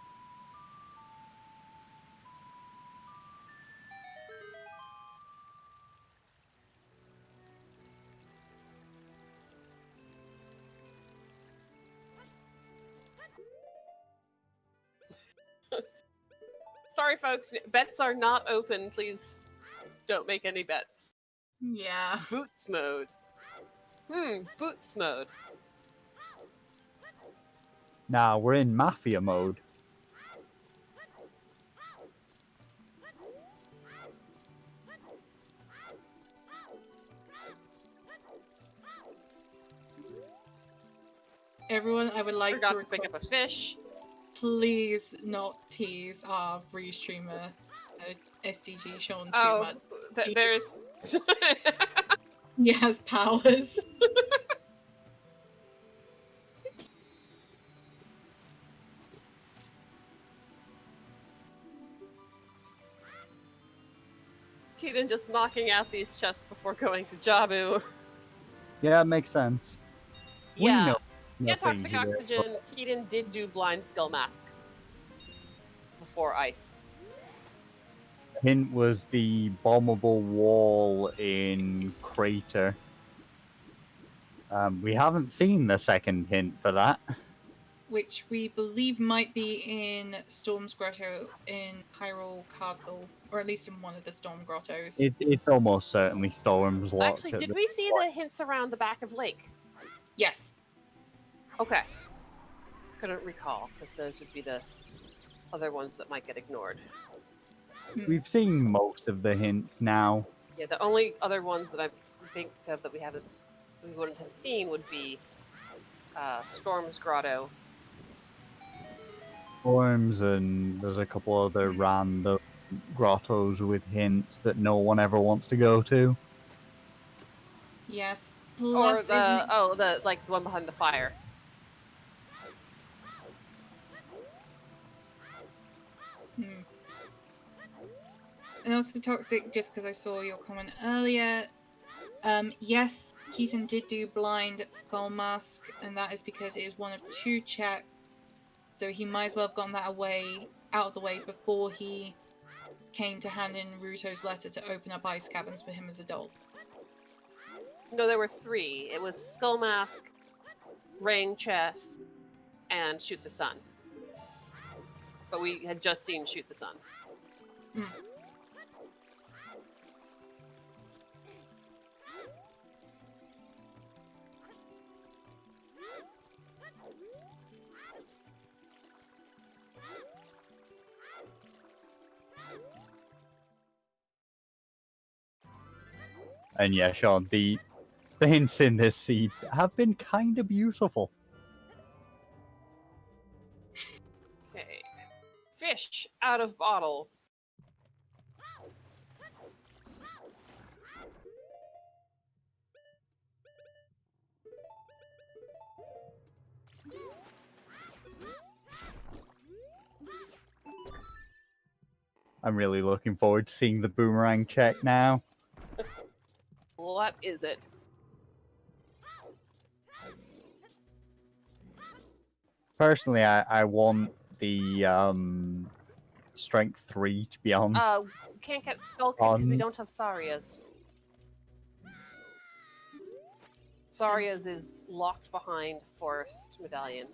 Sorry, folks. Bets are not open. Please don't make any bets. Yeah. Boots mode. Boots mode. Now we're in Mafia mode. Everyone, I would like Forgot to to pick up a fish. please not tease our restreamer SDG Sean too Oh, much. there's. He has powers. Keaton just knocking out these chests before going to Jabu. Yeah, it makes sense. We Yeah. know Yeah, nothing toxic here, oxygen. Keaton did do blind skull mask before ice. Hint was the bombable wall in Crater. We haven't seen the second hint for that. Which we believe might be in Storm's Grotto in Hyrule Castle, or at least in one of the Storm Grottos. It's almost certainly Storm's locked. Actually, at did the- we see the hints around the back of Lake? Yes. Okay. Couldn't recall, because those would be the other ones that might get ignored. We've seen most of the hints now. Yeah, the only other ones that I think of that we wouldn't have seen would be Storm's Grotto. Storms, and there's a couple other random grottos with hints that no one ever wants to go to. Yes. Or Plus, the one behind the fire. And also toxic, just because I saw your comment earlier. Yes, Keaton did do blind skull mask, and that is because it is one of 2 checks. So he might as well have gotten that out of the way before he came to hand in Ruto's letter to open up ice caverns for him as adult. No, there were 3. It was Skull Mask, Rain Chest, and Shoot the Sun. But we had just seen Shoot the Sun. And yeah, Sean, the hints in this seed have been kind of beautiful. Okay. Fish out of bottle. I'm really looking forward to seeing the boomerang check now. What is it? Personally, I want the strength 3 to be on. Can't get Skull Kid because we On. don't have Saria's. Saria's is locked behind Forest Medallion.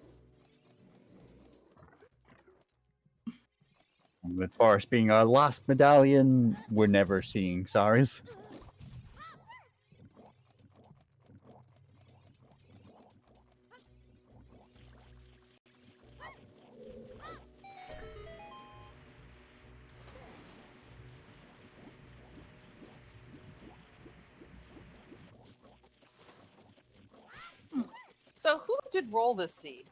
With Forest being our last medallion, we're never seeing Saris. So who did roll this seed?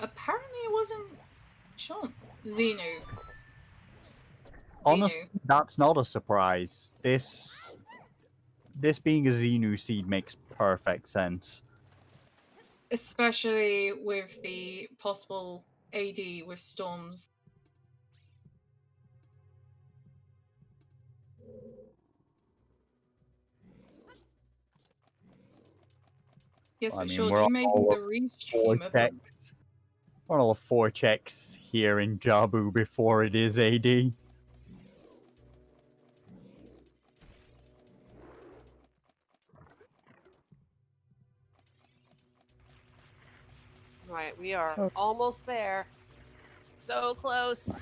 Apparently it wasn't Sean. Xenu. Honestly, that's not a surprise. this being a Xenu seed makes perfect sense. Especially with the possible AD with storms. Yes, I but mean, Sean, we're you may be all the four restream of them. checks. We're all 4 checks here in Jabu before it is AD. Right, we are Oh. almost there. So close.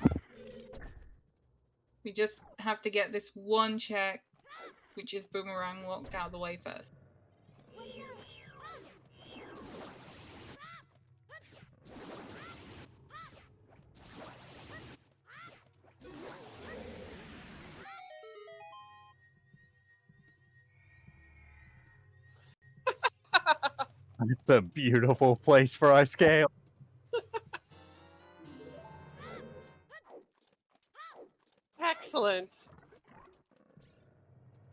We just have to get this one check, which is Boomerang, walked out of the way first. It's a beautiful place for our scale. Excellent.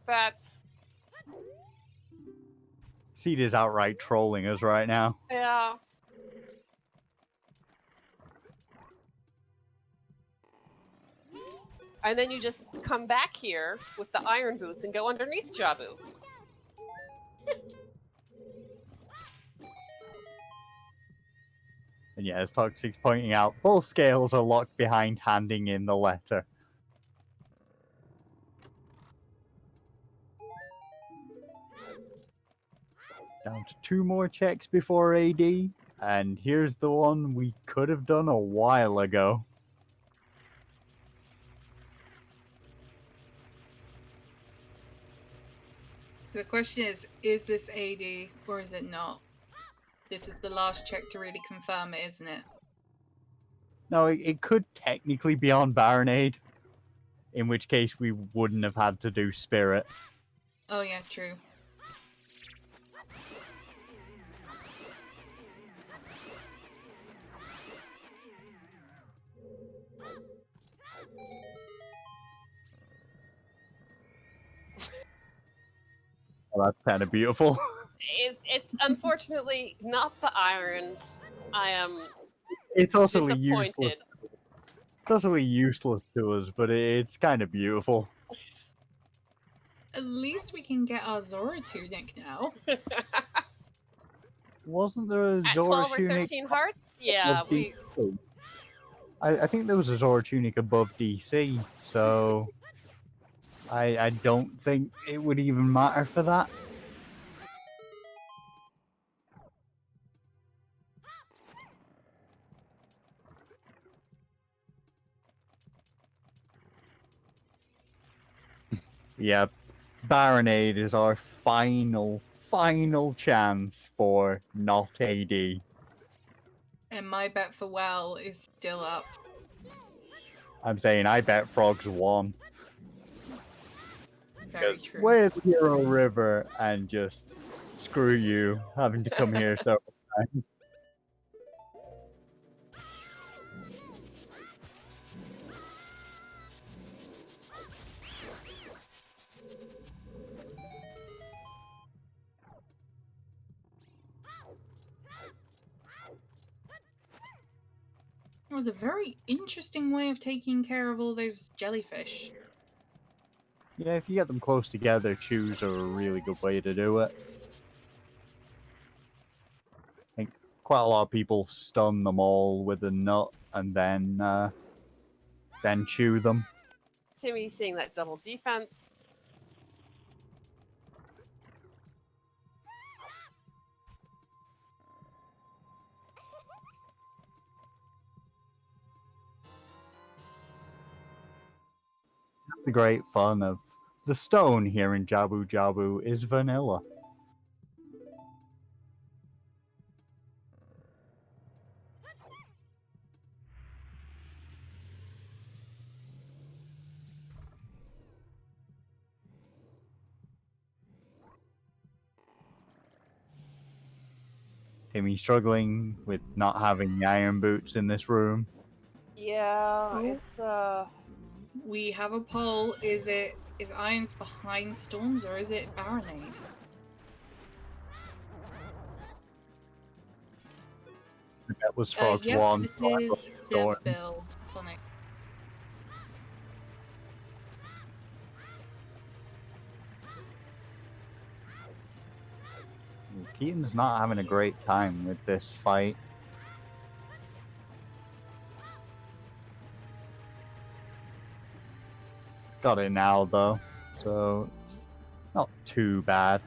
That's Seed is outright trolling us right now. yeah. And then you just come back here with the iron boots and go underneath Jabu. And yeah, as Toxic's pointing out, both scales are locked behind handing in the letter. Down to 2 more checks before AD, and here's the one we could have done a while ago. So the question is this AD or is it not? This is the last check to really confirm it, isn't it? No, it could technically be on Baronade, in which case we wouldn't have had to do Spirit. Oh yeah, true. Well, that's kind of beautiful. It's unfortunately not the irons. I am It's also disappointed. useless. It's also useless to us, but it's kind of beautiful. At least we can get our Zora tunic now. Wasn't there a At Zora 12 or tunic? 13 hearts? Yeah, above we DC? I think there was a Zora tunic above DC, so I don't think it would even matter for that. Yeah, Baronade is our final chance for not AD. And my bet for well is still up. I'm saying I bet Frogs won. Very Because true. where's Hero River and just screw you having to come here several times. It was a very interesting way of taking care of all those jellyfish. Yeah, if you get them close together, chews are a really good way to do it. I think quite a lot of people stun them all with a nut and then chew them. Timmy seeing that double defense. The great fun of the stone here in Jabu Jabu is vanilla. Timmy struggling with not having the iron boots in this room. Yeah, Oh. it's We have a poll. Is it Is Irons behind Storms or is it Baronade? That was Frogs Yes, 1. this so I is got the Storms. build, Sonic. Keaton's not having a great time with this fight. Got it now, though, so it's not too bad.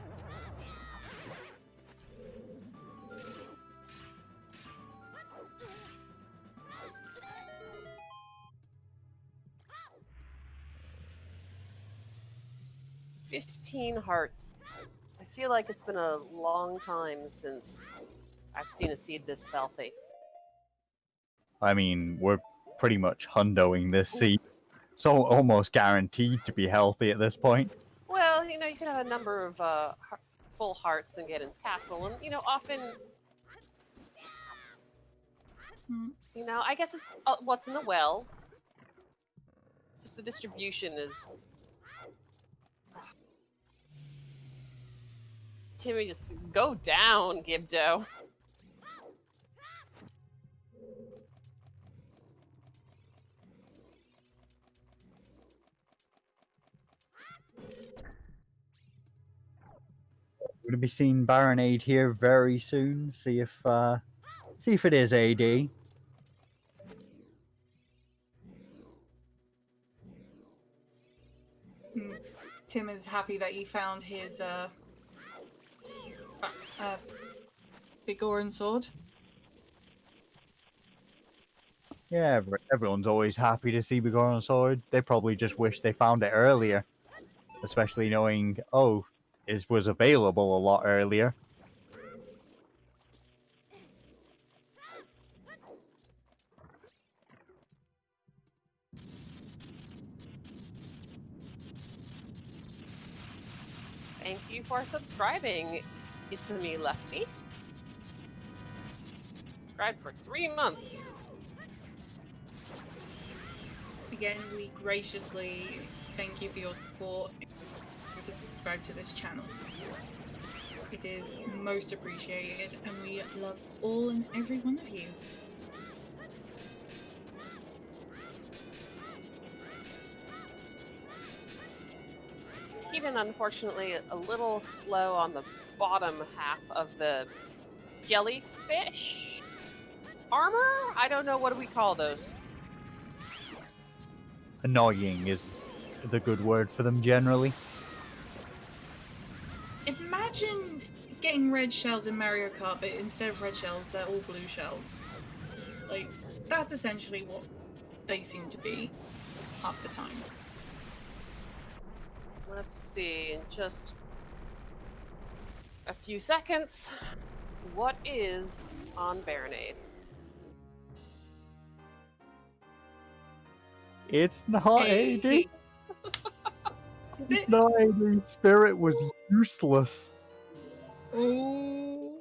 $15 hearts. I feel like it's been a long time since I've seen a seed this healthy. I mean, we're pretty much hundoing this seed, so almost guaranteed to be healthy at this point. Well, you could have a number of full hearts in Gaden's Castle, and often, Hmm. I guess it's what's in the well. Just the distribution is. Timmy, just go down, Gibdo. We're gonna be seeing Baronade here very soon. See if it is AD. Tim is happy that he found his Bigoran sword. Yeah, everyone's always happy to see Bigoron Sword. They probably just wish they found it earlier, especially knowing it was available a lot earlier. Thank you for subscribing. It's me, Lefty. Subscribed for 3 months. Again, we graciously thank you for your support and to subscribe to this channel. It is most appreciated, and we love all and every one of you. Keaton, unfortunately, a little slow on the bottom half of the jellyfish armor? I don't know, what do we call those? Annoying is the good word for them generally. Imagine getting red shells in Mario Kart, but instead of red shells, they're all blue shells. Like, that's essentially what they seem to be half the time. Let's see, in just a few seconds, what is on Baronade? It's not AD. Is It's it? not AD. Spirit was useless. Oh.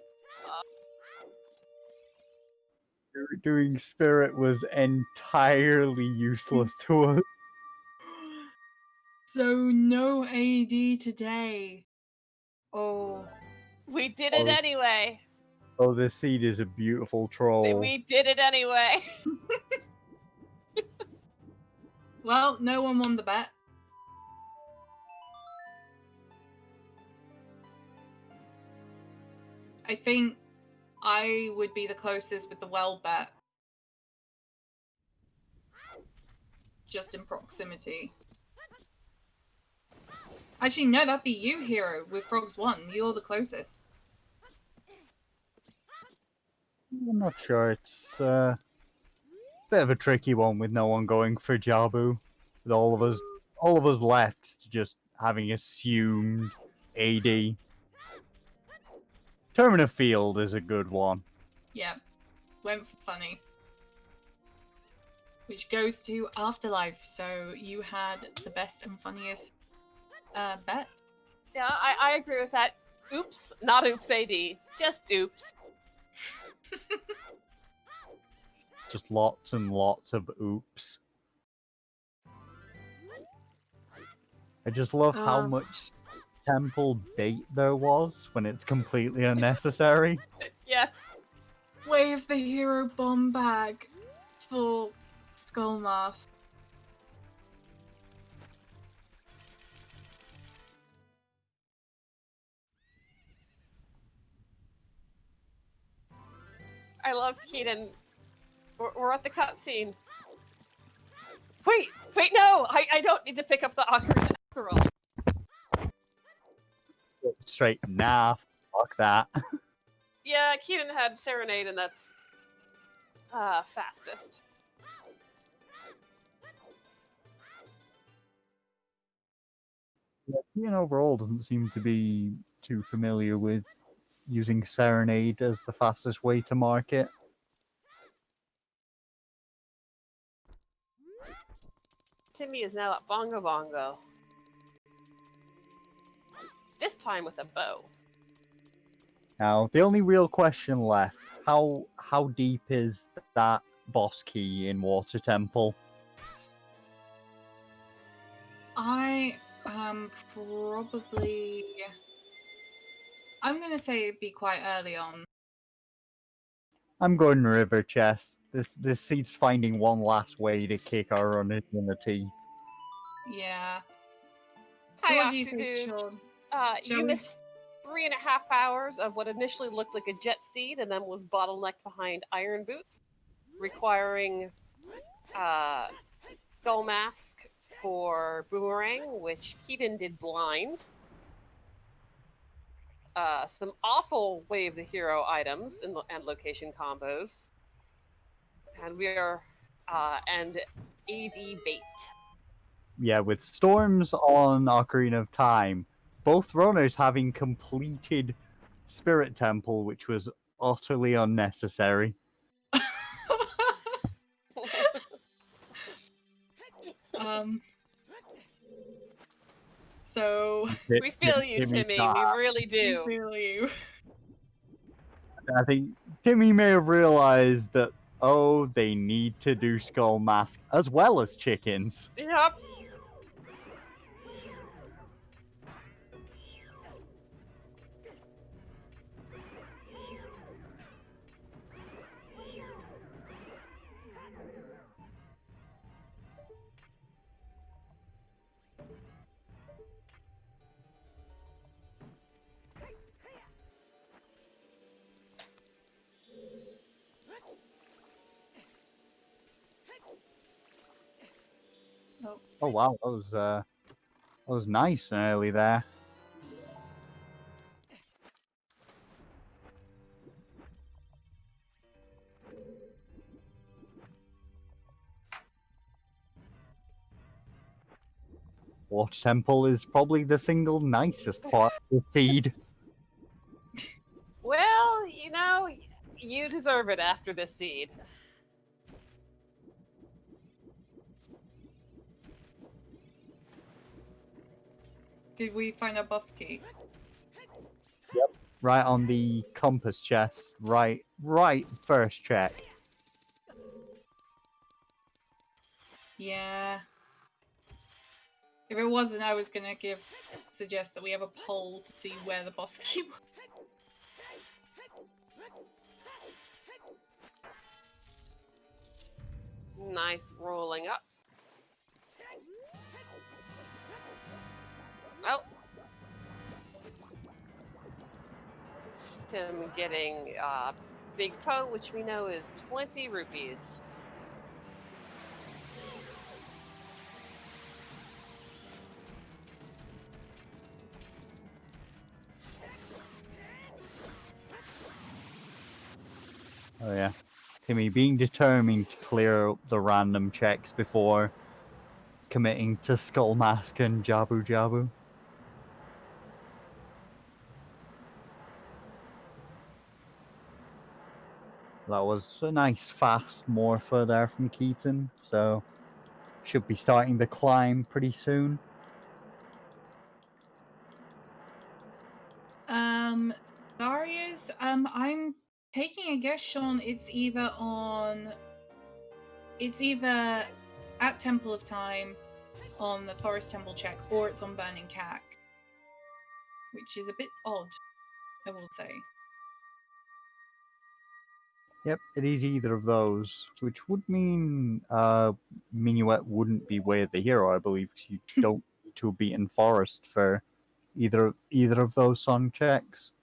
Doing Spirit was entirely useless to us. So no AD today. Oh. We did it Oh. anyway! Oh, this seed is a beautiful troll. We did it anyway! Well, no one won the bet. I think I would be the closest with the well bet. Just in proximity. Actually, no, that'd be you, Hero, with Frogs 1. You're the closest. I'm not sure. It's a bit of a tricky one with no one going for Jabu. With all of us left just having assumed AD. Termina Field is a good one. Yeah. Went for funny. Which goes to Afterlife, so you had the best and funniest bet. Yeah, I agree with that. Oops, not oops AD, just oops. Just lots and lots of oops. I just love how Oh. much temple bait there was when it's completely unnecessary. Yes. Wave the hero bomb bag for Skullmask. I love Keaton. We're at the cutscene. Wait, no! I don't need to pick up the ocarina after all. Straight, nah, fuck that. Yeah, Keaton had Serenade, and that's fastest. Ian overall doesn't seem to be too familiar with using Serenade as the fastest way to market. Timmy is now at Bongo Bongo. This time with a bow. Now, the only real question left, how deep is that boss key in Water Temple? I probably. I'm gonna say it'd be quite early on. I'm going River Chest. This seed's finding one last way to kick our runners in the teeth. Yeah. Hi, So what do you think, Oxydude. Sean? You missed 3.5 hours of what initially looked like a jet seed and then was bottlenecked behind iron boots, requiring Skull Mask for Boomerang, which Keaton did blind. Some awful Wave the Hero items and location combos. And we are and AD bait. Yeah, with Storms on Ocarina of Time, both runners having completed Spirit Temple, which was utterly unnecessary. So We feel you, Timmy. We really do. we feel you. I think Timmy may have realized that, oh, they need to do Skull Mask as well as chickens. Yep. Oh wow, that was nice and early there. Water Temple is probably the single nicest part of the seed. Well, you know, you deserve it after this seed. Did we find a boss key? Right on the compass chest, right first check. Yeah. If it wasn't, I was gonna suggest that we have a poll to see where the boss key was. Nice rolling up. Well, Tim getting Big Poe, which we know is 20 rupees. Oh yeah. Timmy being determined to clear the random checks before committing to Skull Mask and Jabu Jabu. That was a nice fast morpher there from Keaton, so should be starting the climb pretty soon. Darius, I'm taking a guess, Sean, it's either at Temple of Time on the Forest Temple check, or it's on Burning Cack, which is a bit odd, I will say. Yep, it is either of those, which would mean Minuet wouldn't be Way of the Hero, I believe, because you don't need to be in Forest for either of those song checks.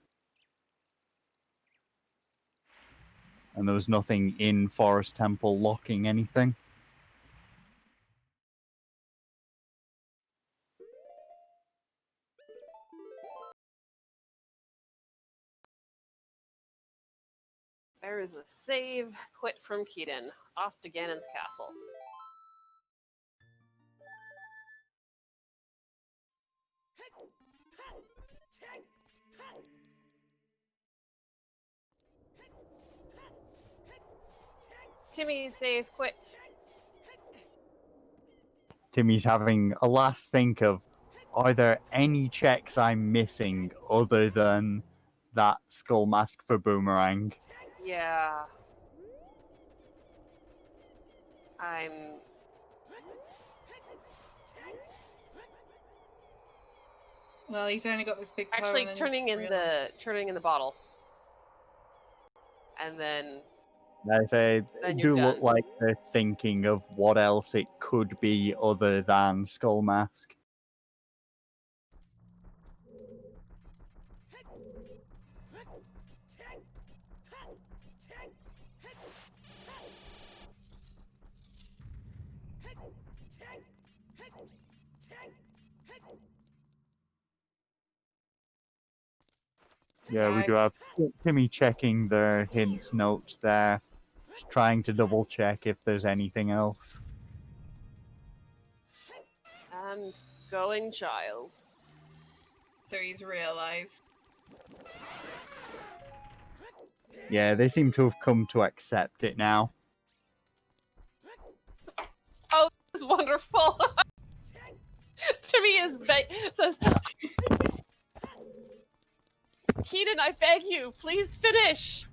And there was nothing in Forest Temple locking anything. There is a save quit from Keaton. Off to Ganon's castle. Timmy save quit. Timmy's having a last think of, are there any checks I'm missing other than that skull mask for Boomerang? Yeah. I'm Well, he's only got this big power, actually and then turning in realize- the bottle. And then I say, Then do you're look done. like they're thinking of what else it could be other than skull mask. Yeah, we do have Timmy checking the hints notes there, just trying to double check if there's anything else. and going child. So he's realized. Yeah, they seem to have come to accept it now. Oh, this is wonderful. Timmy is says, Keaton, I beg you, please finish.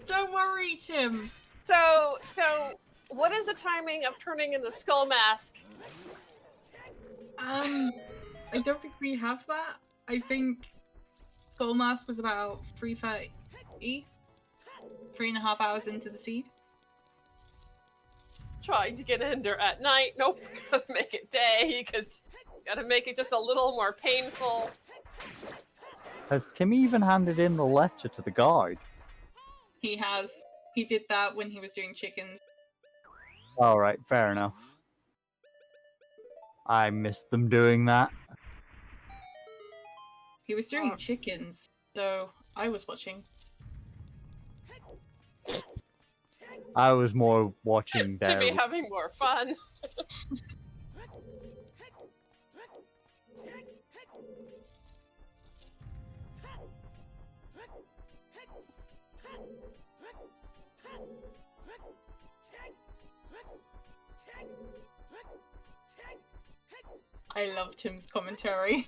Don't worry, Tim. So, what is the timing of turning in the skull mask? I don't think we have that. I think Skull Mask was about 3:30, 3.5 hours into the seed. Trying to get Ender at night. Nope, gotta make it day, because gotta make it just a little more painful. Has Timmy even handed in the letter to the guard? He has. He did that when he was doing chickens. Alright, fair enough. I missed them doing that. He was doing chickens, so I was watching. I was more watching their... Timmy having more fun. I love Tim's commentary.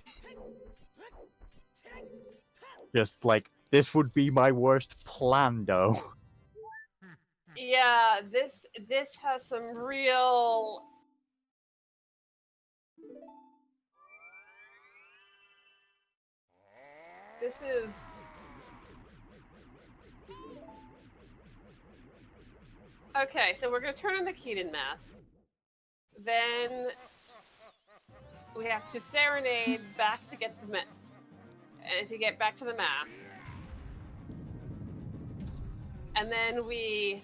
Just like, this would be my worst plan, though. Yeah, this has some real. This is. Okay, so we're gonna turn on the Keaton mask. Then we have to serenade back to get the to get back to the mask. And then we.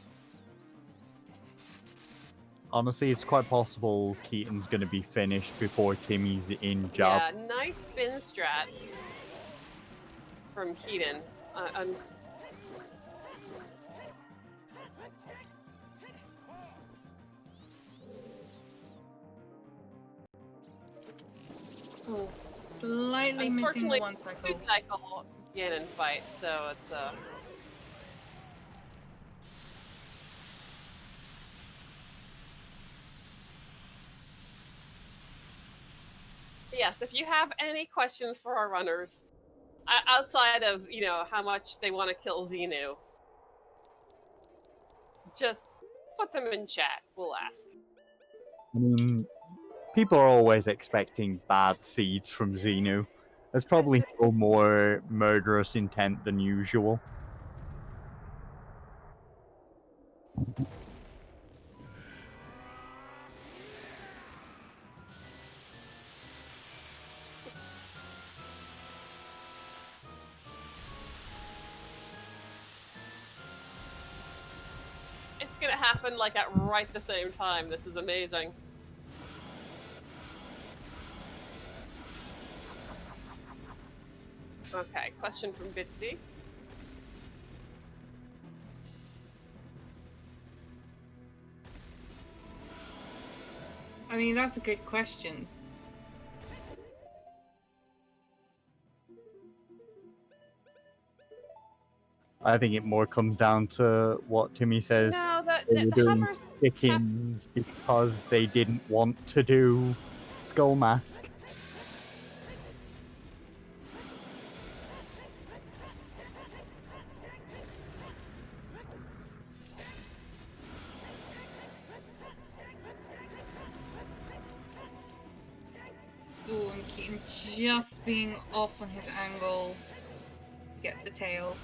Honestly, it's quite possible Keaton's going to be finished before Timmy's in job. Yeah, nice spin strat from Keaton. Slightly missing Unfortunately, one cycle. two-cycle Ganon fight, so it's Yes, if you have any questions for our runners, outside of, how much they want to kill Xenu, Just put them in chat. We'll ask. I mean, people are always expecting bad seeds from Xenu. There's probably no more murderous intent than usual. It's gonna happen like at right the same time. This is amazing. Okay, question from Bitsy. I mean, that's a good question. I think it more comes down to what Timmy says. No, They were the doing hovers. chickens because they didn't want to do Skull Mask. Ooh, and Keaton just being off on his angle. Get the tail.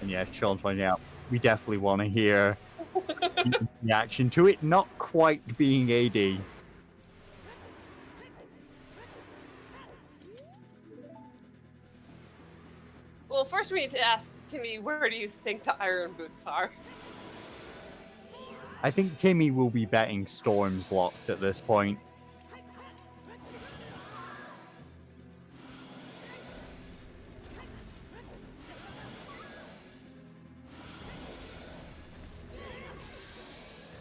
And yeah, Sean's pointing out, we definitely want to hear the reaction to it not quite being AD. Well, first we need to ask Timmy, where do you think the iron boots are? I think Timmy will be betting Storm's locked at this point.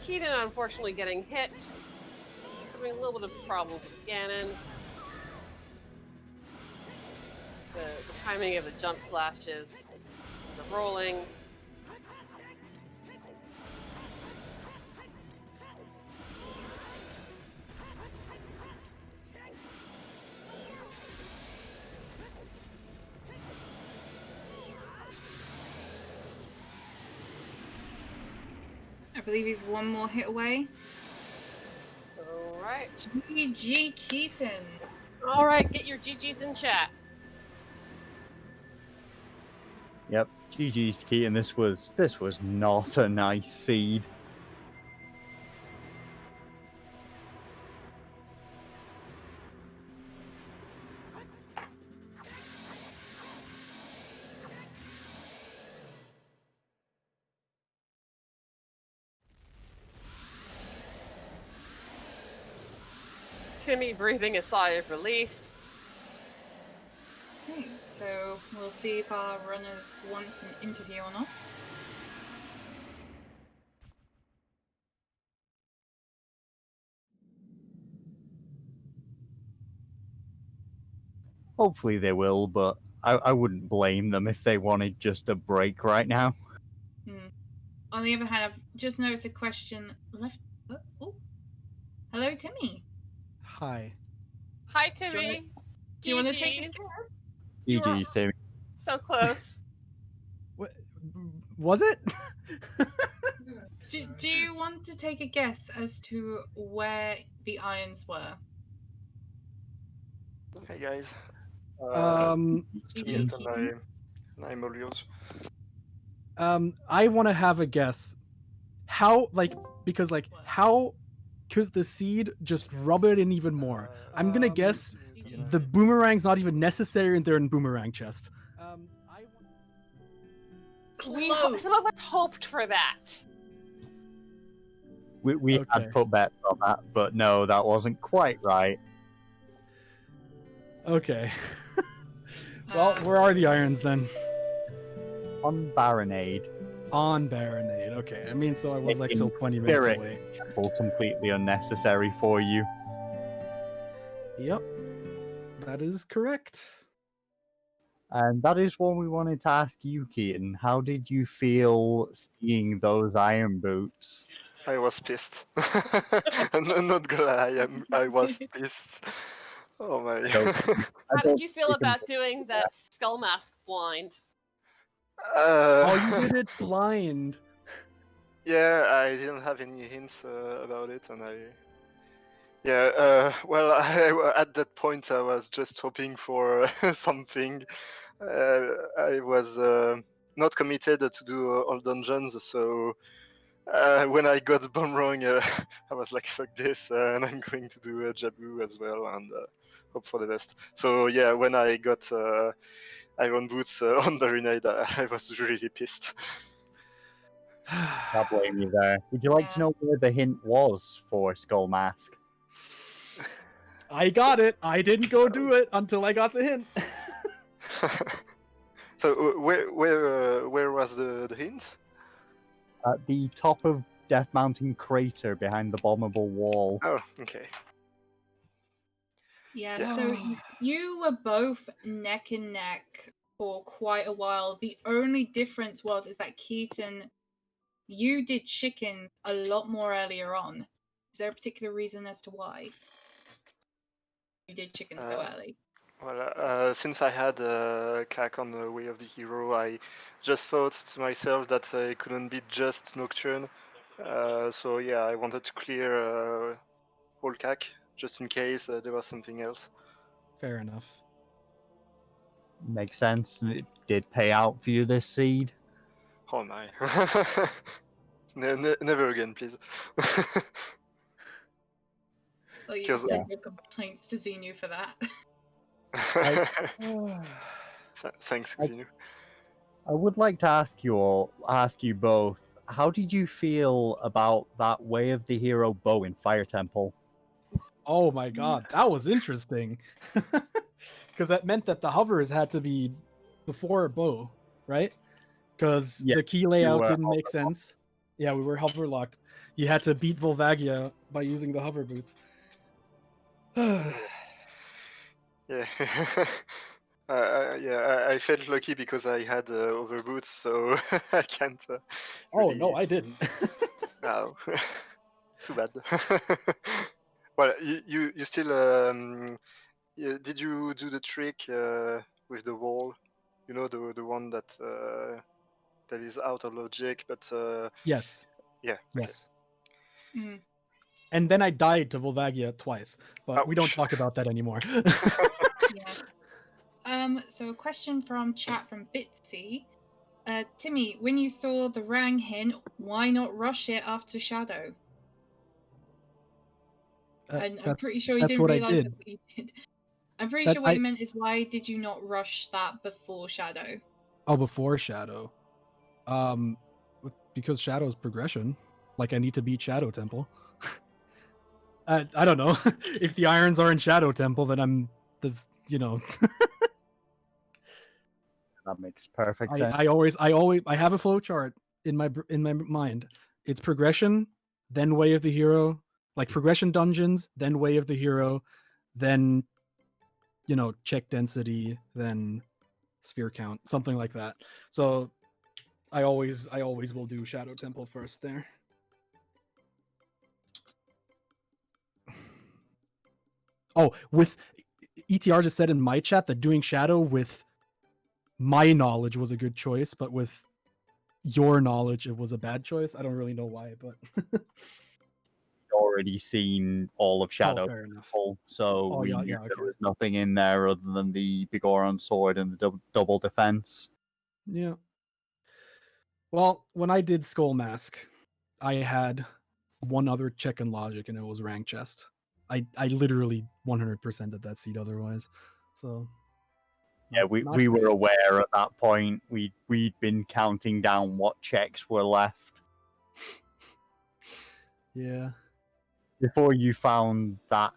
Keaton unfortunately getting hit. Having a little bit of problems with Ganon. The timing of the jump slashes, the rolling. I believe he's one more hit away. Alright. GG Keaton. Alright, get your GGs in chat. Yep, GG's Keaton. This was not a nice seed. Timmy breathing a sigh of relief. Okay, so we'll see if our runners want an interview or not. Hopefully they will, but I wouldn't blame them if they wanted just a break right now. On the other hand, I've just noticed a question left. Oh. Hello, Timmy. Hi. Hi, Timmy. Do you want to take a GGs. guess? You were- GG's, Timmy. So close. What was it? Do you want to take a guess as to where the irons were? Hey guys. It's Keaton and I'm Olios. I want to have a guess. How how could the seed just rub it in even more? I'm gonna guess the boomerang's not even necessary and they're in boomerang chest. Some of us hoped for that. We Okay. had put bets on that, but no, that wasn't quite right. Okay. Well, where are the irons then? On Baronade, On Baronade. Okay. I mean, so I was like In still 20 minutes spirit. away. all completely unnecessary for you. Yep. That is correct. And that is what we wanted to ask you, Keaton. How did you feel seeing those iron boots? I was pissed. I'm not gonna lie, I was pissed. Oh my. So, How did you feel about doing that skull mask blind? Oh, you did it blind. Yeah, I didn't have any hints about it, and yeah, well, at that point I was just hoping for something. I was not committed to do all dungeons, so when I got Boomerang, I was like, fuck this, and I'm going to do Jabu as well, and hope for the best. So yeah, when I got Iron Boots on Marinade, I was really pissed. Can't blame you there. Would you like to Yeah. know where the hint was for Skull Mask? I got it. I didn't go do it until I got the hint. So where was the hint? At the top of Death Mountain crater behind the bombable wall. Oh, okay. Yeah, Yeah. so you were both neck and neck for quite a while. The only difference is that Keaton, you did chickens a lot more earlier on. Is there a particular reason as to why you did chickens so early? Well, since I had CAC on the Way of the Hero, I just thought to myself that it couldn't be just Nocturne. So yeah, I wanted to clear whole CAC just in case there was something else. Fair enough. Makes sense. It did pay out for you this seed. Oh my. Never again, please. So you Because- send your complaints to Xenu for that. Thanks, I- Xenu. I would like to ask you both, how did you feel about that Way of the Hero bow in Fire Temple? Oh my god, that was interesting. Because that meant that the hovers had to be before bow, right? Because Yeah, the key layout were didn't make hover sense. Yeah, we were hover locked. You had to beat Volvagia by using the hover boots. Yeah. I felt lucky because I had overboots, so I can't. Oh really... no, I didn't. Oh, too bad. Well, you still did you do the trick with the wall? You know, the one that that is out of logic, but Yes. yeah. Okay. Yes. Mm. And then I died to Volvagia twice, but we don't Ouch. talk about that anymore. Yeah. So a question from chat from Bitsy. Timmy, when you saw the Rang hint, why not rush it after Shadow? And I'm pretty sure you that's didn't what I realize did. that's what you did. I'm pretty That sure what I- you meant is why did you not rush that before Shadow? Oh, before Shadow. Because Shadow's progression. Like I need to beat Shadow Temple. I don't know. If the irons are in Shadow Temple, then I'm That makes perfect sense. I have a flow chart in my mind. It's progression, then Way of the Hero, like progression dungeons, then Way of the Hero, then check density, then sphere count, something like that. So I always will do Shadow Temple first there. Oh, with ETR just said in my chat that doing Shadow with my knowledge was a good choice, but with your knowledge it was a bad choice. I don't really know why, but Already seen all of Shadow fair enough. Temple, so Oh, we yeah, knew yeah, there okay. was nothing in there other than the Bigoron sword and the double defense. Yeah. Well, when I did Skull Mask, I had one other check in logic, and it was rank chest. I literally 100%ed that seed otherwise. So Yeah, we not were great. aware at that point. We'd been counting down what checks were left. Yeah. Before you found that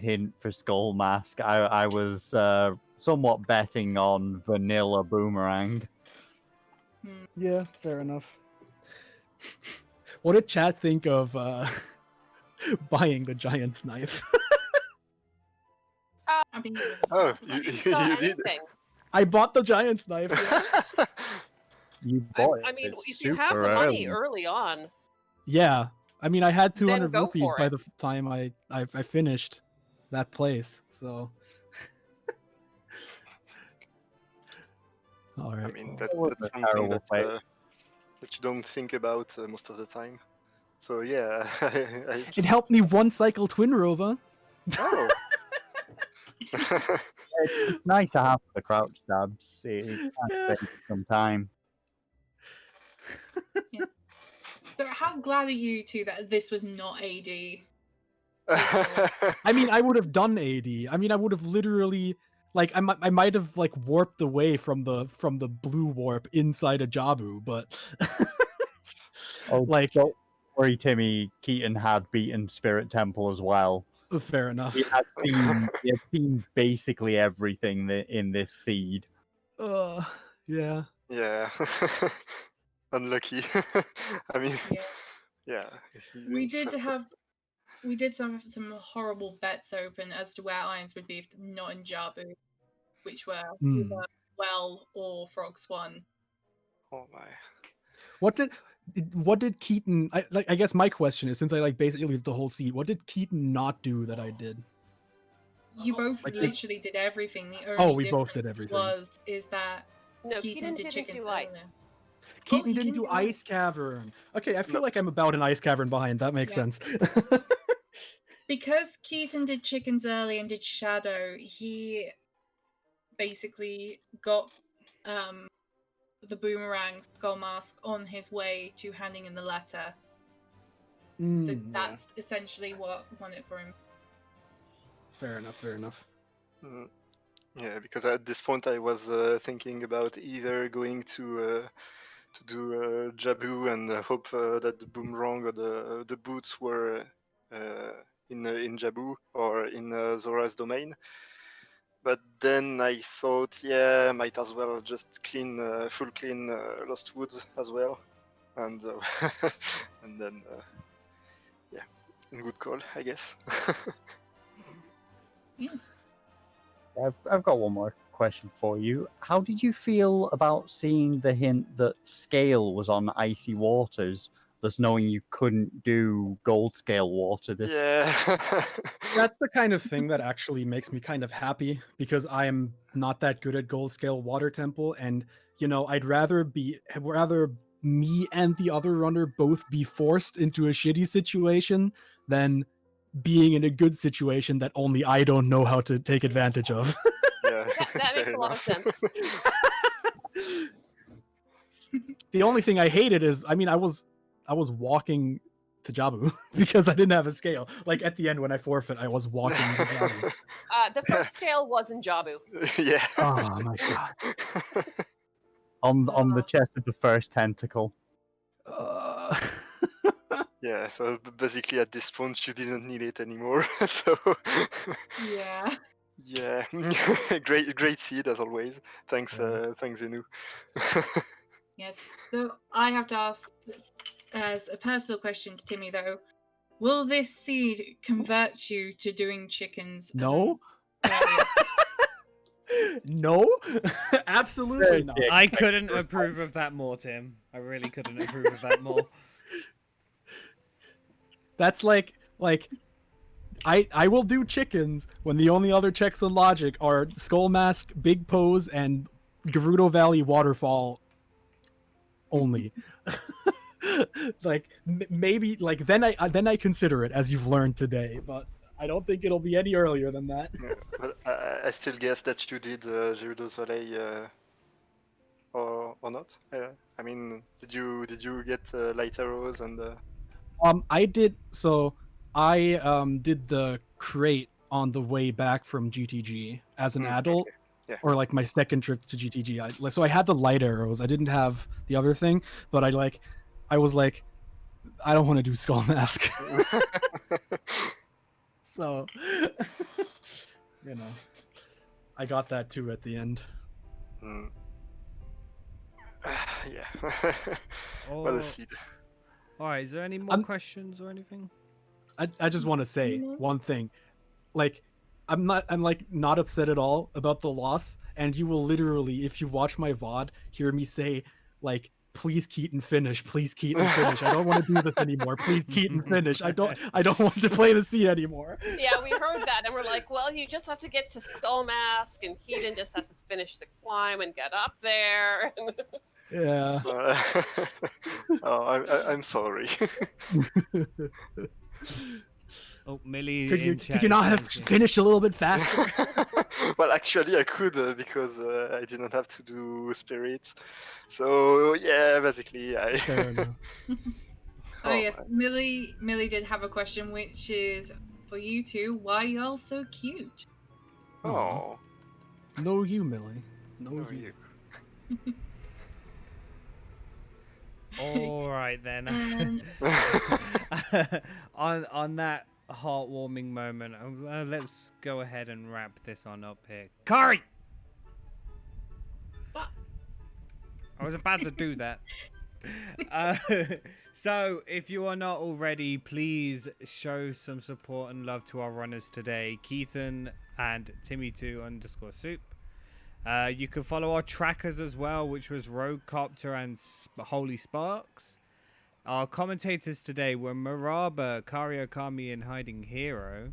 hint for Skull Mask, I was somewhat betting on Vanilla Boomerang. Yeah, fair enough. What did chat think of buying the giant's knife? I mean, it was a Oh, smart you Saw did. anything. I bought the giant's knife. Yeah. You bought it. I mean, it's if you have the super money early. early on, Yeah. I mean, I had 200 go rupees for by it. the time I finished that place. So All I right. mean, That was that's a something terrible that fight. that you don't think about most of the time. So yeah, I It helped me one cycle Twin Rover. Oh. It's nice to have the crouch stabs. It can Yeah. save some time. So how glad are you two that this was not AD? I mean, I would have done AD. I mean, I would have literally like I might have like warped away from the blue warp inside a Jabu, but Oh, like don't worry, Timmy. Keaton had beaten Spirit Temple as well. fair enough. He had seen basically everything in this seed. Yeah. Yeah. Unlucky. I mean, Yeah. yeah. We did have some horrible bets open as to where Irons would be if not in Jabu, which were either Well or Frog Swan. Oh my. What did Keaton? I guess my question is, since I like basically did the whole seed, what did Keaton not do that I did? You both Like, literally did everything. The only Oh, we both difference did everything. is that No, Keaton Keaton did didn't chicken do earlier. ice. Keaton he didn't didn't do do Ice Cavern. Okay, I feel No. like I'm about an Ice Cavern behind. That makes Yeah. sense. Because Keaton did chickens early and did Shadow, he basically got the boomerang skull mask on his way to handing in the letter. So that's essentially what won it for him. Fair enough. Fair enough. Mm, yeah, because at this point I was thinking about either going to do Jabu and hope that the boomerang or the boots were in Jabu or in Zora's domain. But then I thought, yeah, might as well just full clean Lost Woods as well, and and then yeah, good call, I guess. I've got one more question for you. How did you feel about seeing the hint that Scale was on Icy Waters, thus knowing you couldn't do Gold Scale Water this? Yeah. That's the kind of thing that actually makes me kind of happy because I am not that good at Gold Scale Water Temple, and you know, I'd rather me and the other runner both be forced into a shitty situation than being in a good situation that only I don't know how to take advantage of. Yeah, That makes fair a lot of enough. sense. The only thing I hated is, I mean, I was walking to Jabu because I didn't have a scale. Like at the end when I forfeit, I was walking to Jabu. The first scale was in Jabu. Yeah. Oh my god. On the chest of the first tentacle. Yeah, so basically at this point you didn't need it anymore. So Yeah. yeah, great seed as always. Thanks, thanks Inu. Yes. So I have to ask, as a personal question to Timmy though, will this seed convert you to doing chickens? as No. an area? No, absolutely not. I couldn't approve of that more, Tim. I really couldn't approve of that more. That's like I will do chickens when the only other checks on logic are Skull Mask, Big Pose, and Gerudo Valley Waterfall only. Like maybe like then I consider it, as you've learned today, but I don't think it'll be any earlier than that. Yeah, but I still guess that you did Gerudo's Valley or not. I mean, did you get light arrows and? I did so. I did the crate on the way back from GTG as an adult, Yeah. or like my second trip to GTG. So I had the light arrows. I didn't have the other thing, but I was like, I don't want to do Skull Mask. So, you know, I got that too at the end. Mm. Yeah. Oh, What a seed. all right. Is there any more questions or anything? I just want to say one thing. Like, I'm like not upset at all about the loss, and you will literally, if you watch my VOD, hear me say like please Keaton finish, please Keaton finish. I don't want to do this anymore. Please Keaton finish. I don't want to play the seed anymore. Yeah, we heard that, and we're like, well, you just have to get to Skull Mask, and Keaton just has to finish the climb and get up there. Yeah. I'm sorry. Oh, Millie Could in you chat not have says, finished a little bit faster? Well, actually, I could because I didn't have to do spirits. So yeah, basically, I. Fair enough. Oh yes, Millie did have a question, which is for you two. Why y'all so cute? Oh, No, you, Millie. No, no, you. you. all right then. And on that heartwarming moment, let's go ahead and wrap this on up here. Kari! What? I was about to do that. So, if you are not already, please show some support and love to our runners today, Keaton and Timmy2_soup. You can follow our trackers as well, which was Rogue Copter and Holy Sparks. Our commentators today were Maraba, Kari Okami, and Hiding Hero.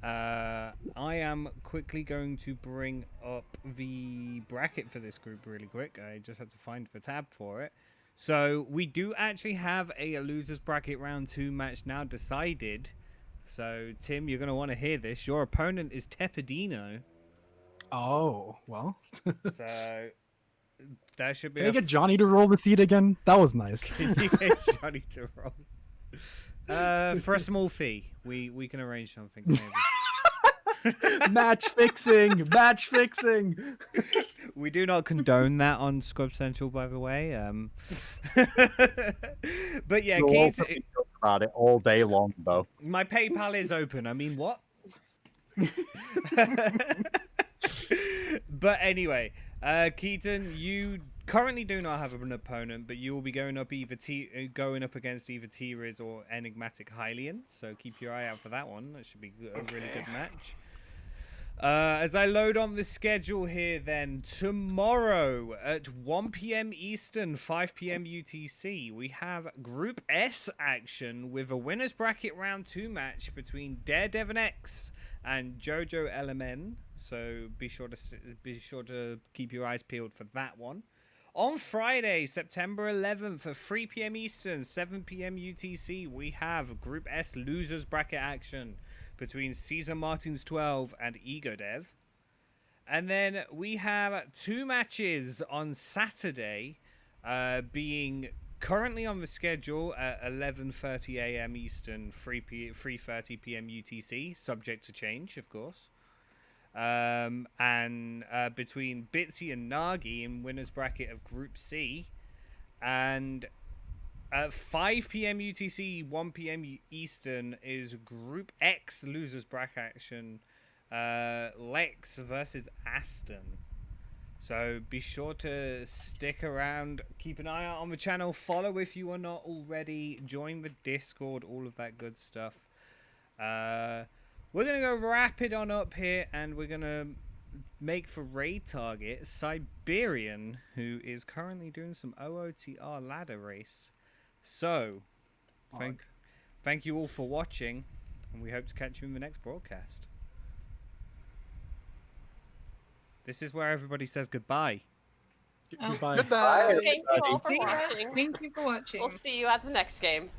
I am quickly going to bring up the bracket for this group really quick. I just had to find the tab for it. So we do actually have a losers bracket round 2 match now decided. So Tim, you're going to want to hear this. Your opponent is Tepidino. Oh, well. So that should be Can I get Johnny to roll the seed again? That was nice. Can you get Johnny to roll? For a small fee. We can arrange something maybe. Match fixing. We do not condone that on Scrub Central, by the way. But yeah, We'll Keith, also be talking about it all day long, though. my PayPal is open. I mean, what? But anyway, Keaton, you currently do not have an opponent, but you will be going up against either T-Riz or Enigmatic Hylian. So keep your eye out for that one. That should be a really good match. As I load on the schedule here, then tomorrow at 1 p.m. Eastern, 5 p.m. UTC, we have Group S action with a winners bracket round 2 match between Daredevil X and Jojo LMN. So be sure to keep your eyes peeled for that one. On Friday, September 11th at 3 p.m. Eastern, 7 p.m. UTC, we have Group S losers bracket action between Caesar Martins 12 and EgoDev. And then we have 2 matches on Saturday, being currently on the schedule at 11:30 a.m. Eastern, 3:30 p.m. UTC, subject to change, of course. And between Bitsy and Nagi in winners bracket of Group C, and at 5 p.m. UTC, 1 p.m. Eastern is Group X losers bracket action, Lex versus Aston. So be sure to stick around, keep an eye out on the channel, follow if you are not already, join the Discord, all of that good stuff. We're going to go rapid on up here, and we're going to make for raid target Siberian, who is currently doing some OOTR ladder race. So, thank you all for watching, and we hope to catch you in the next broadcast. This is where everybody says goodbye. Goodbye. Goodbye. Thank you all for See ya. watching. Thank you for watching. We'll see you at the next game.